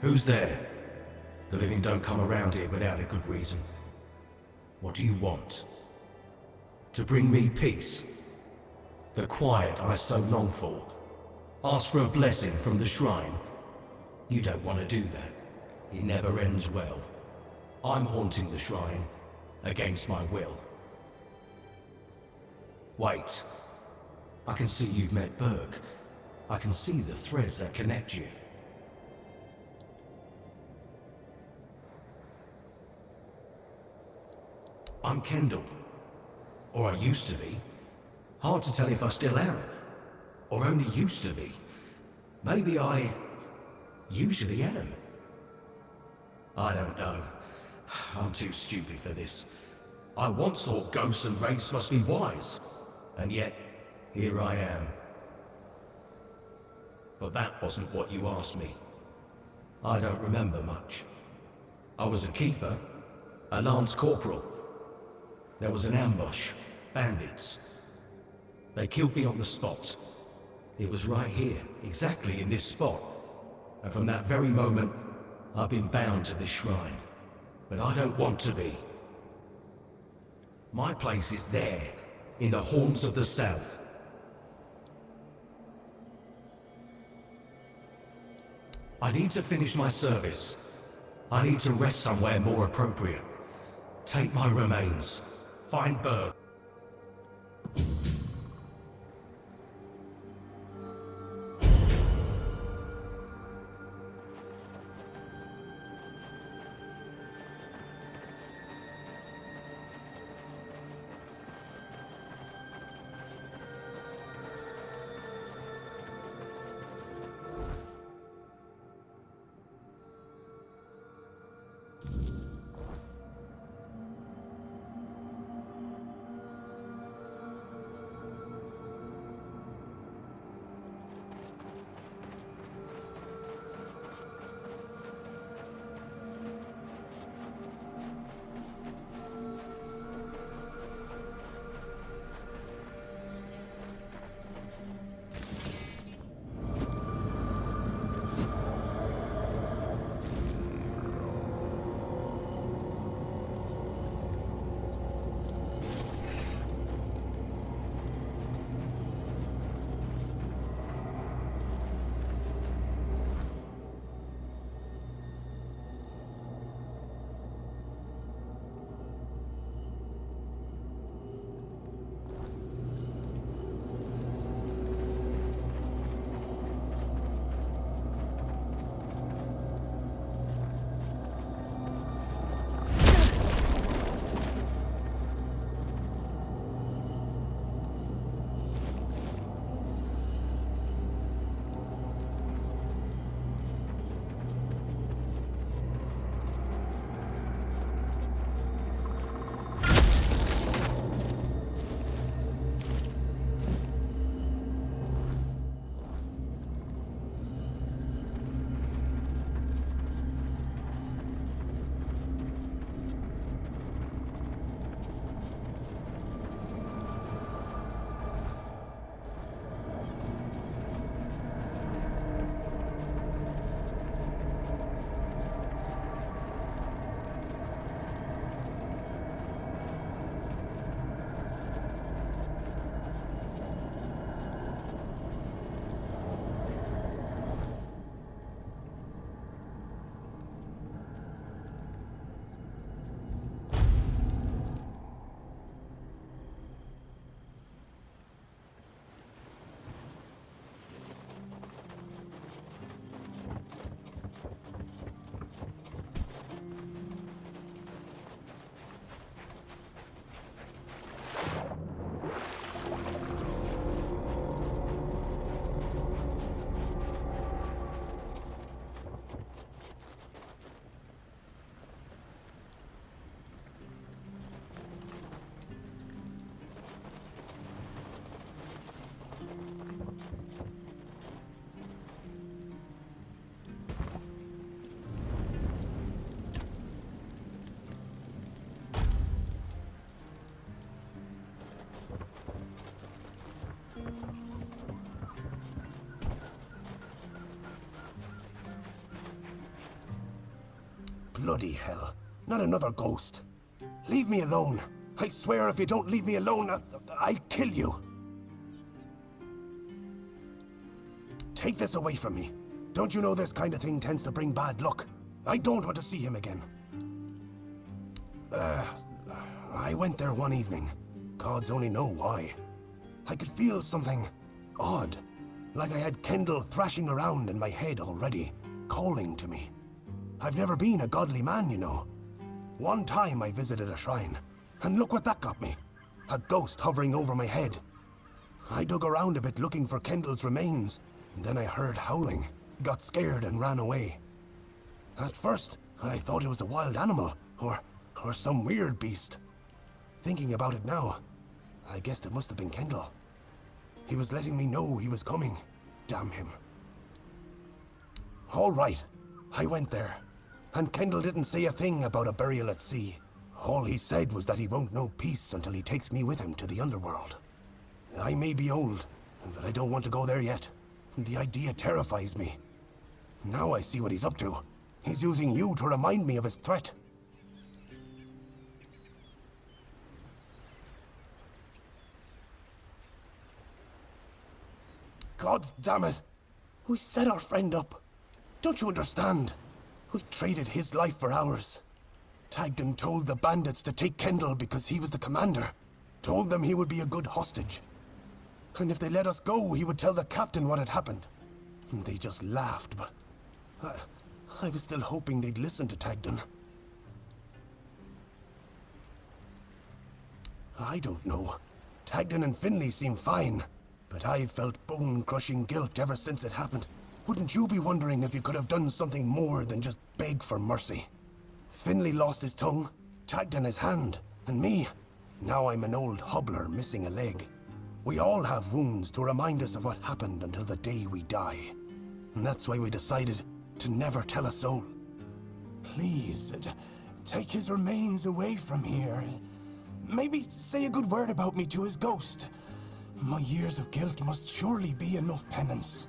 Who's there? The living don't come around here without a good reason. What do you want? To bring me peace? The quiet I so long for? Ask for a blessing from the shrine? You don't want to do that. It never ends well. I'm haunting the shrine, against my will. Wait. I can see you've met Berg. I can see the threads that connect you. I'm Kendall. Or I used to be. Hard to tell if I still am. Or only used to be. Maybe I usually am. I don't know. I'm too stupid for this. I once thought ghosts and wraiths must be wise. And yet, here I am. But that wasn't what you asked me. I don't remember much. I was a keeper, a lance corporal. There was an ambush, bandits. They killed me on the spot. It was right here, exactly in this spot. And from that very moment, I've been bound to this shrine. But I don't want to be. My place is there, in the haunts of the south. I need to finish my service. I need to rest somewhere more appropriate. Take my remains. Find Berg. Bloody hell. Not another ghost. Leave me alone. I swear if you don't leave me alone, I'll kill you. Take this away from me. Don't you know this kind of thing tends to bring bad luck? I don't want to see him again. I went there one evening. Gods only know why. I could feel something odd. Like I had Kendall thrashing around in my head already, calling to me. I've never been a godly man, you know. One time I visited a shrine, and look what that got me. A ghost hovering over my head. I dug around a bit looking for Kendall's remains, and then I heard howling, got scared and ran away. At first, I thought it was a wild animal, or some weird beast. Thinking about it now, I guessed it must have been Kendall. He was letting me know he was coming. Damn him. All right, I went there. And Kendall didn't say a thing about a burial at sea. All he said was that he won't know peace until he takes me with him to the underworld. I may be old, but I don't want to go there yet. The idea terrifies me. Now I see what he's up to. He's using you to remind me of his threat. God damn it! We set our friend up. Don't you understand? We traded his life for ours. Tagden told the bandits to take Kendall because he was the commander. Told them he would be a good hostage. And if they let us go, he would tell the captain what had happened. And they just laughed, but I was still hoping they'd listen to Tagden. I don't know. Tagden and Finley seem fine, but I've felt bone-crushing guilt ever since it happened. Wouldn't you be wondering if you could have done something more than just beg for mercy? Finley lost his tongue, Tagden his hand, and me. Now I'm an old hobbler missing a leg. We all have wounds to remind us of what happened until the day we die. And that's why we decided to never tell a soul. Please, take his remains away from here. Maybe say a good word about me to his ghost. My years of guilt must surely be enough penance.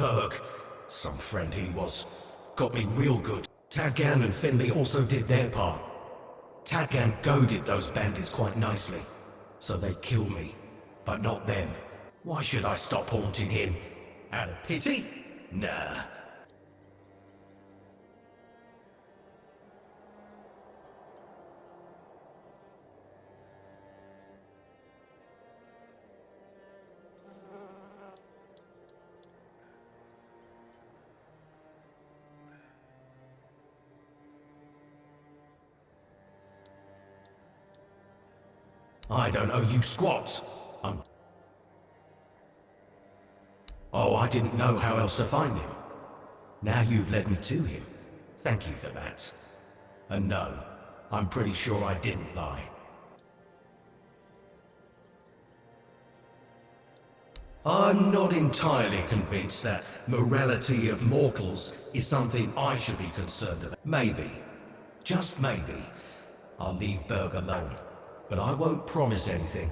Berg, some friend he was, got me real good. Tadgan and Finley also did their part. Tadgan goaded those bandits quite nicely, so they killed me, but not them. Why should I stop haunting him? Out of pity? Nah. I don't owe you squat. Oh, I didn't know how else to find him. Now you've led me to him. Thank you for that. And no, I'm pretty sure I didn't lie. I'm not entirely convinced that morality of mortals is something I should be concerned about. Maybe, just maybe, I'll leave Berg alone. But I won't promise anything.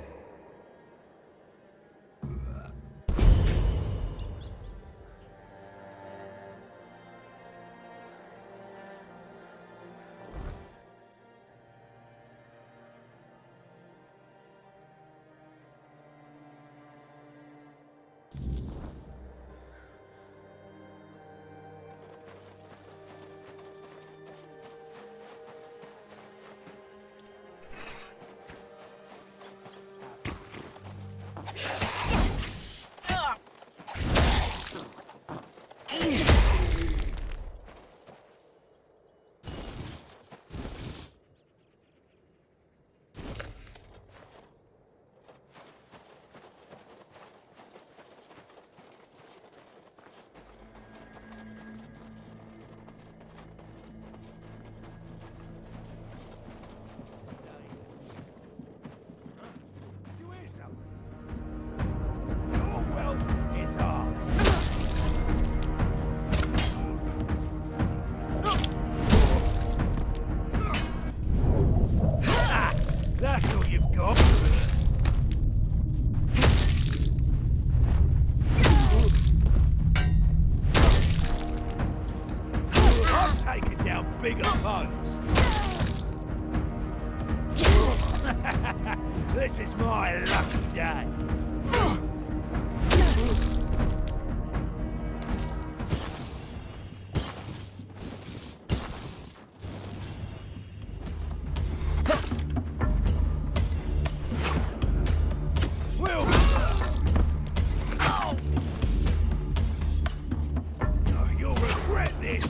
That's all you've got. I'm taking down bigger foes. This is my lucky day. You'll regret this.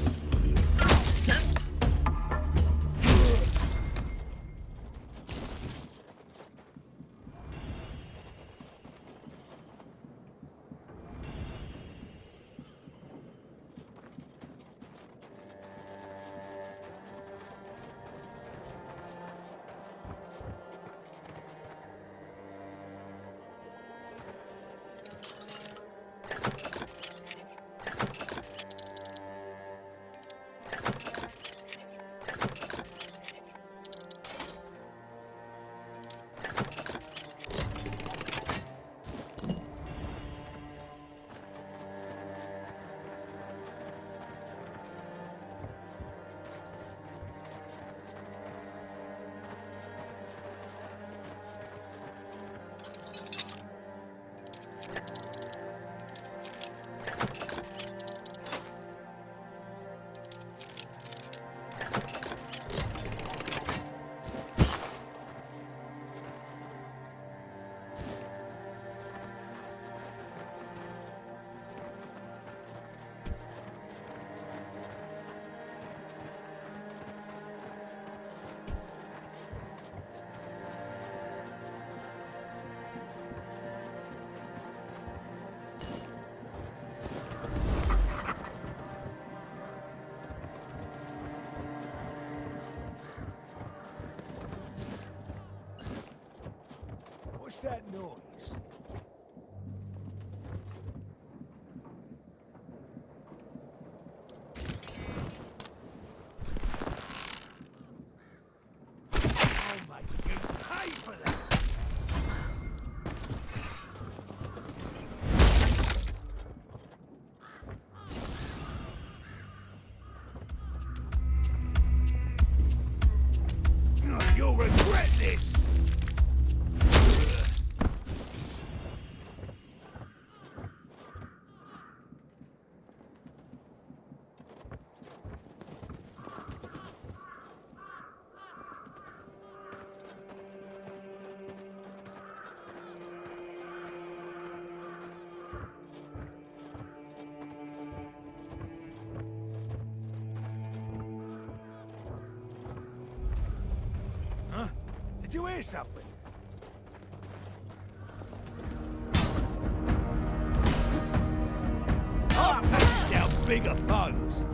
What's that noise? I'll make you pay for that. You'll regret this! Huh? Did you hear something? I've taken down bigger foes.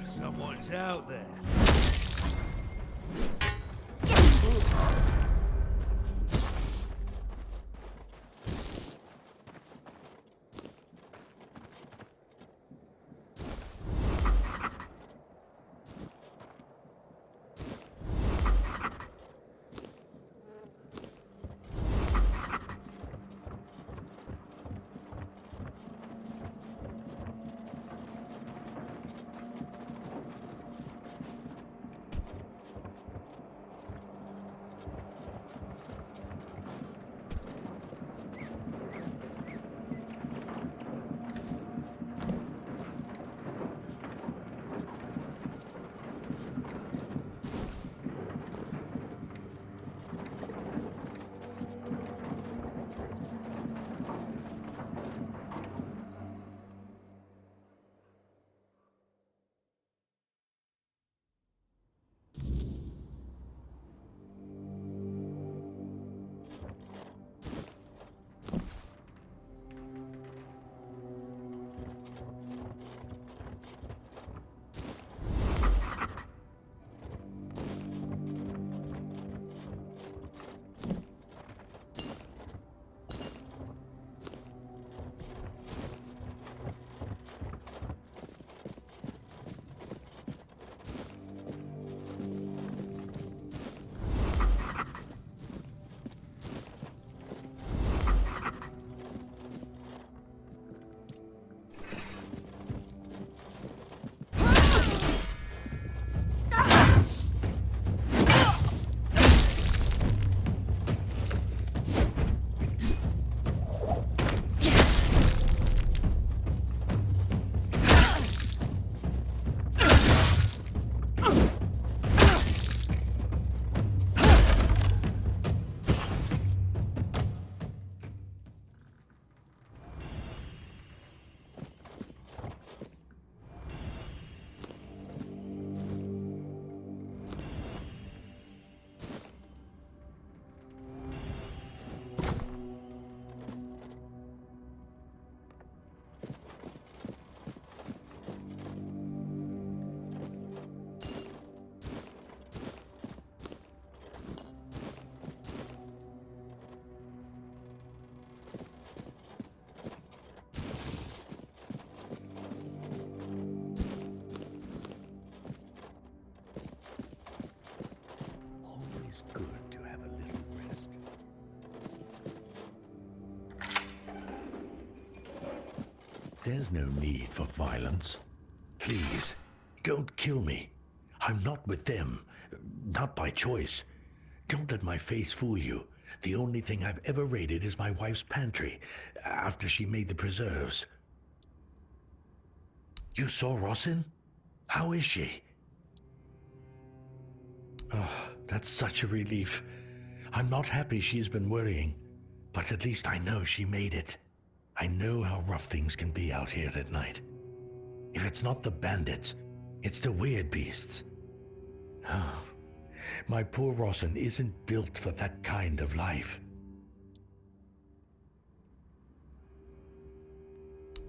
Someone's out there. There's no need for violence. Please, don't kill me. I'm not with them. Not by choice. Don't let my face fool you. The only thing I've ever raided is my wife's pantry, after she made the preserves. You saw Rossin? How is she? Oh, that's such a relief. I'm not happy she's been worrying, but at least I know she made it. I know how rough things can be out here at night. If it's not the bandits, it's the weird beasts. Oh, my poor Rossin isn't built for that kind of life.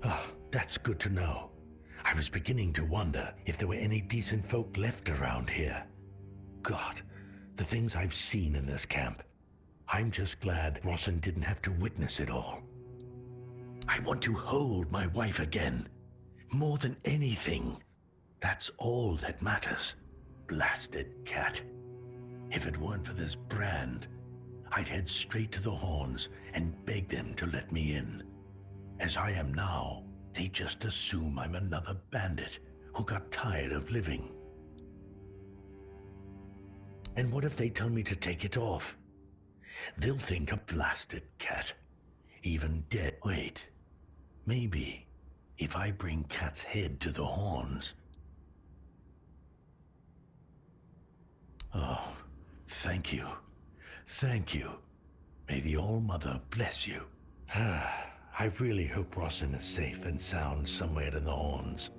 Oh, that's good to know. I was beginning to wonder if there were any decent folk left around here. God, the things I've seen in this camp. I'm just glad Rossin didn't have to witness it all. I want to hold my wife again. More than anything. That's all that matters. Blasted cat. If it weren't for this brand, I'd head straight to the Horns and beg them to let me in. As I am now, they just assume I'm another bandit who got tired of living. And what if they tell me to take it off? They'll think a blasted cat. Even dead. Wait. Maybe if I bring Cat's head to the Horns. Oh, thank you. Thank you. May the All-Mother bless you. I really hope Rossin is safe and sound somewhere in the Horns.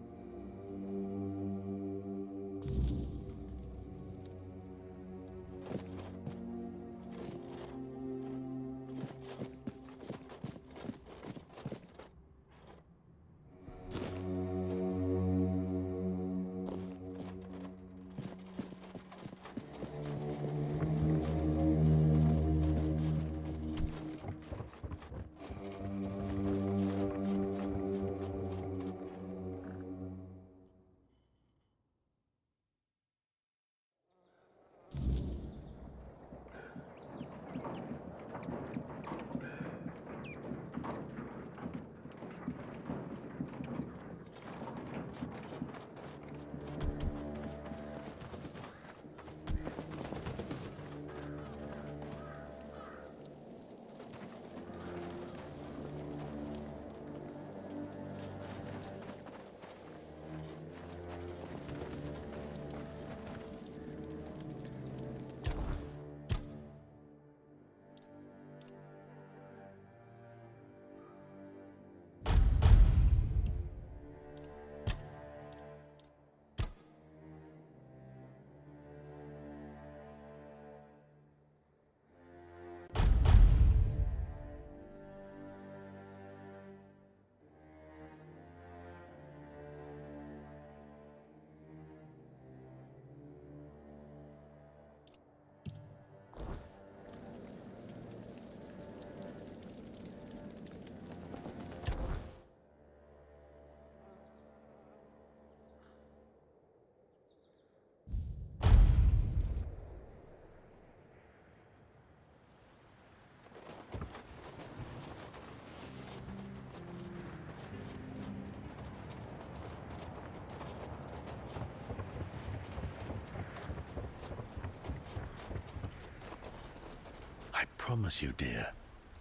I promise you, dear,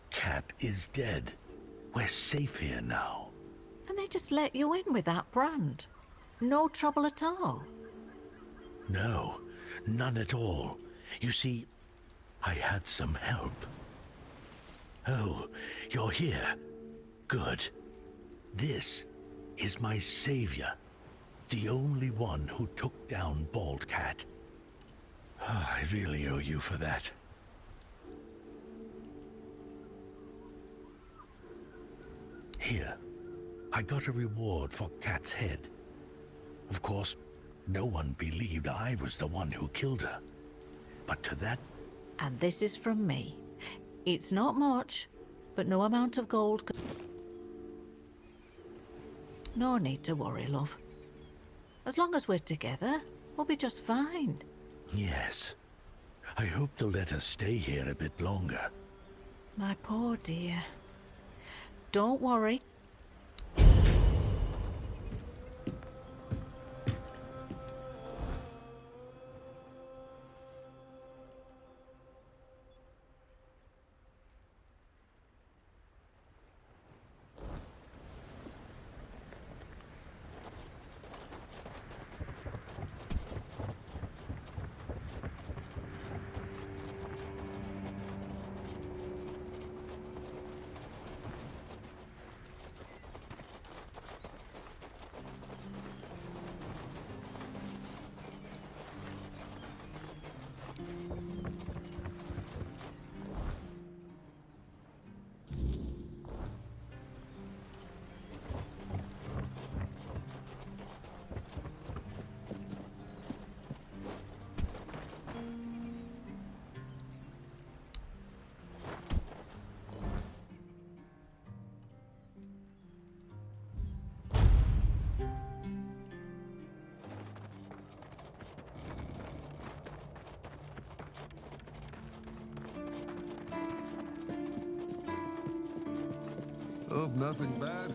Cat is dead. We're safe here now. And they just let you in with that brand? No trouble at all? No, none at all. You see, I had some help. Oh, you're here. Good. This is my savior. The only one who took down Bald Cat. I really owe you for that. Here, I got a reward for Cat's head. Of course, no one believed I was the one who killed her. But to that... And this is from me. It's not much, but no amount of gold could... No need to worry, love. As long as we're together, we'll be just fine. Yes. I hope they'll let us stay here a bit longer. My poor dear. Don't worry. Hope nothing bad.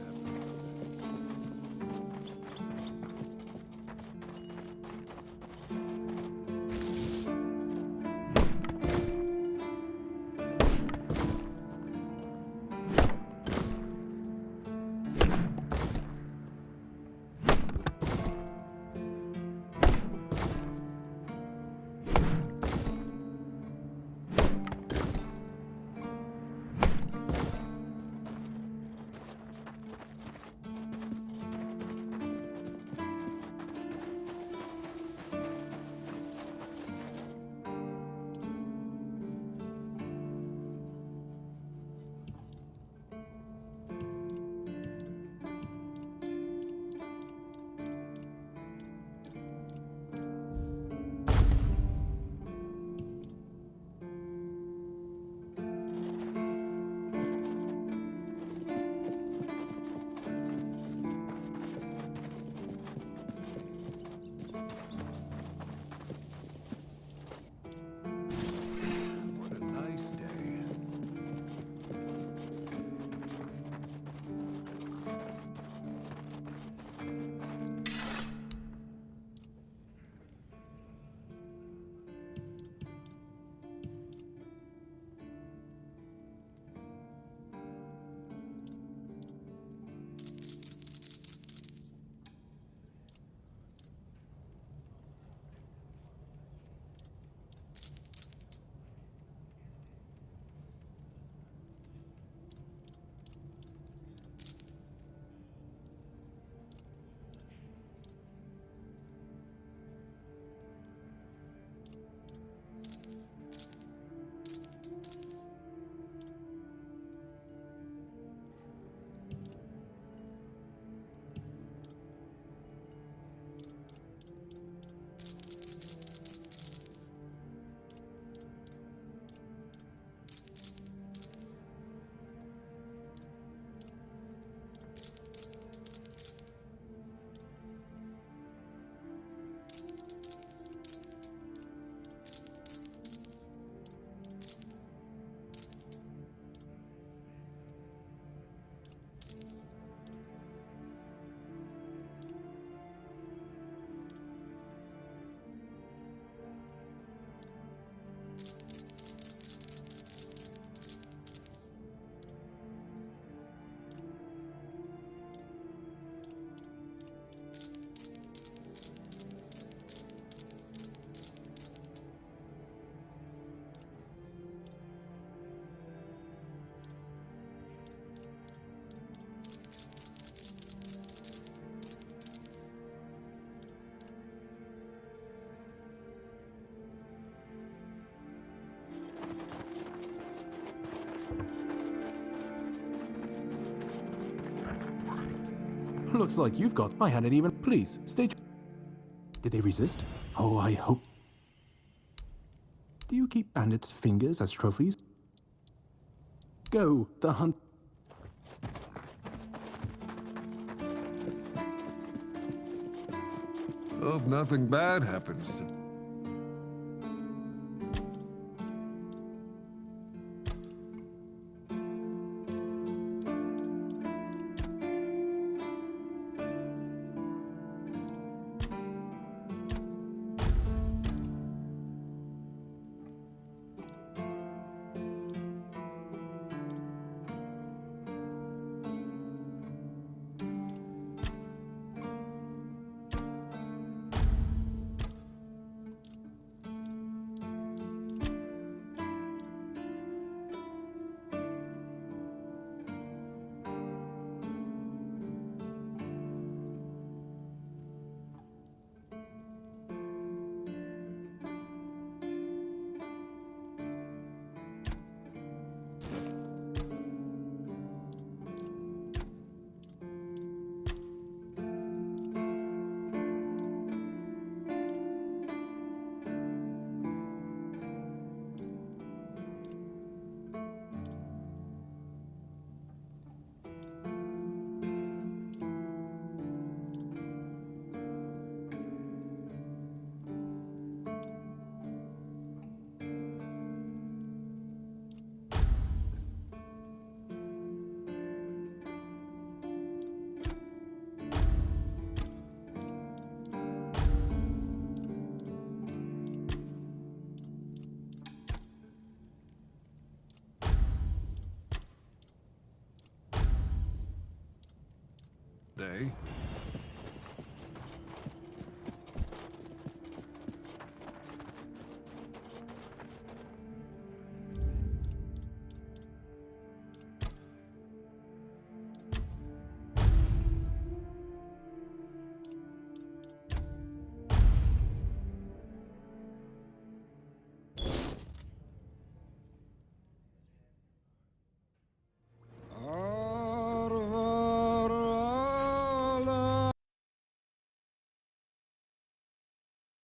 Looks like you've got... I hadn't even... Please, stay... Did they resist? Oh, I hope... Do you keep bandits' fingers as trophies? Go, the hunt... Hope nothing bad happens to... day.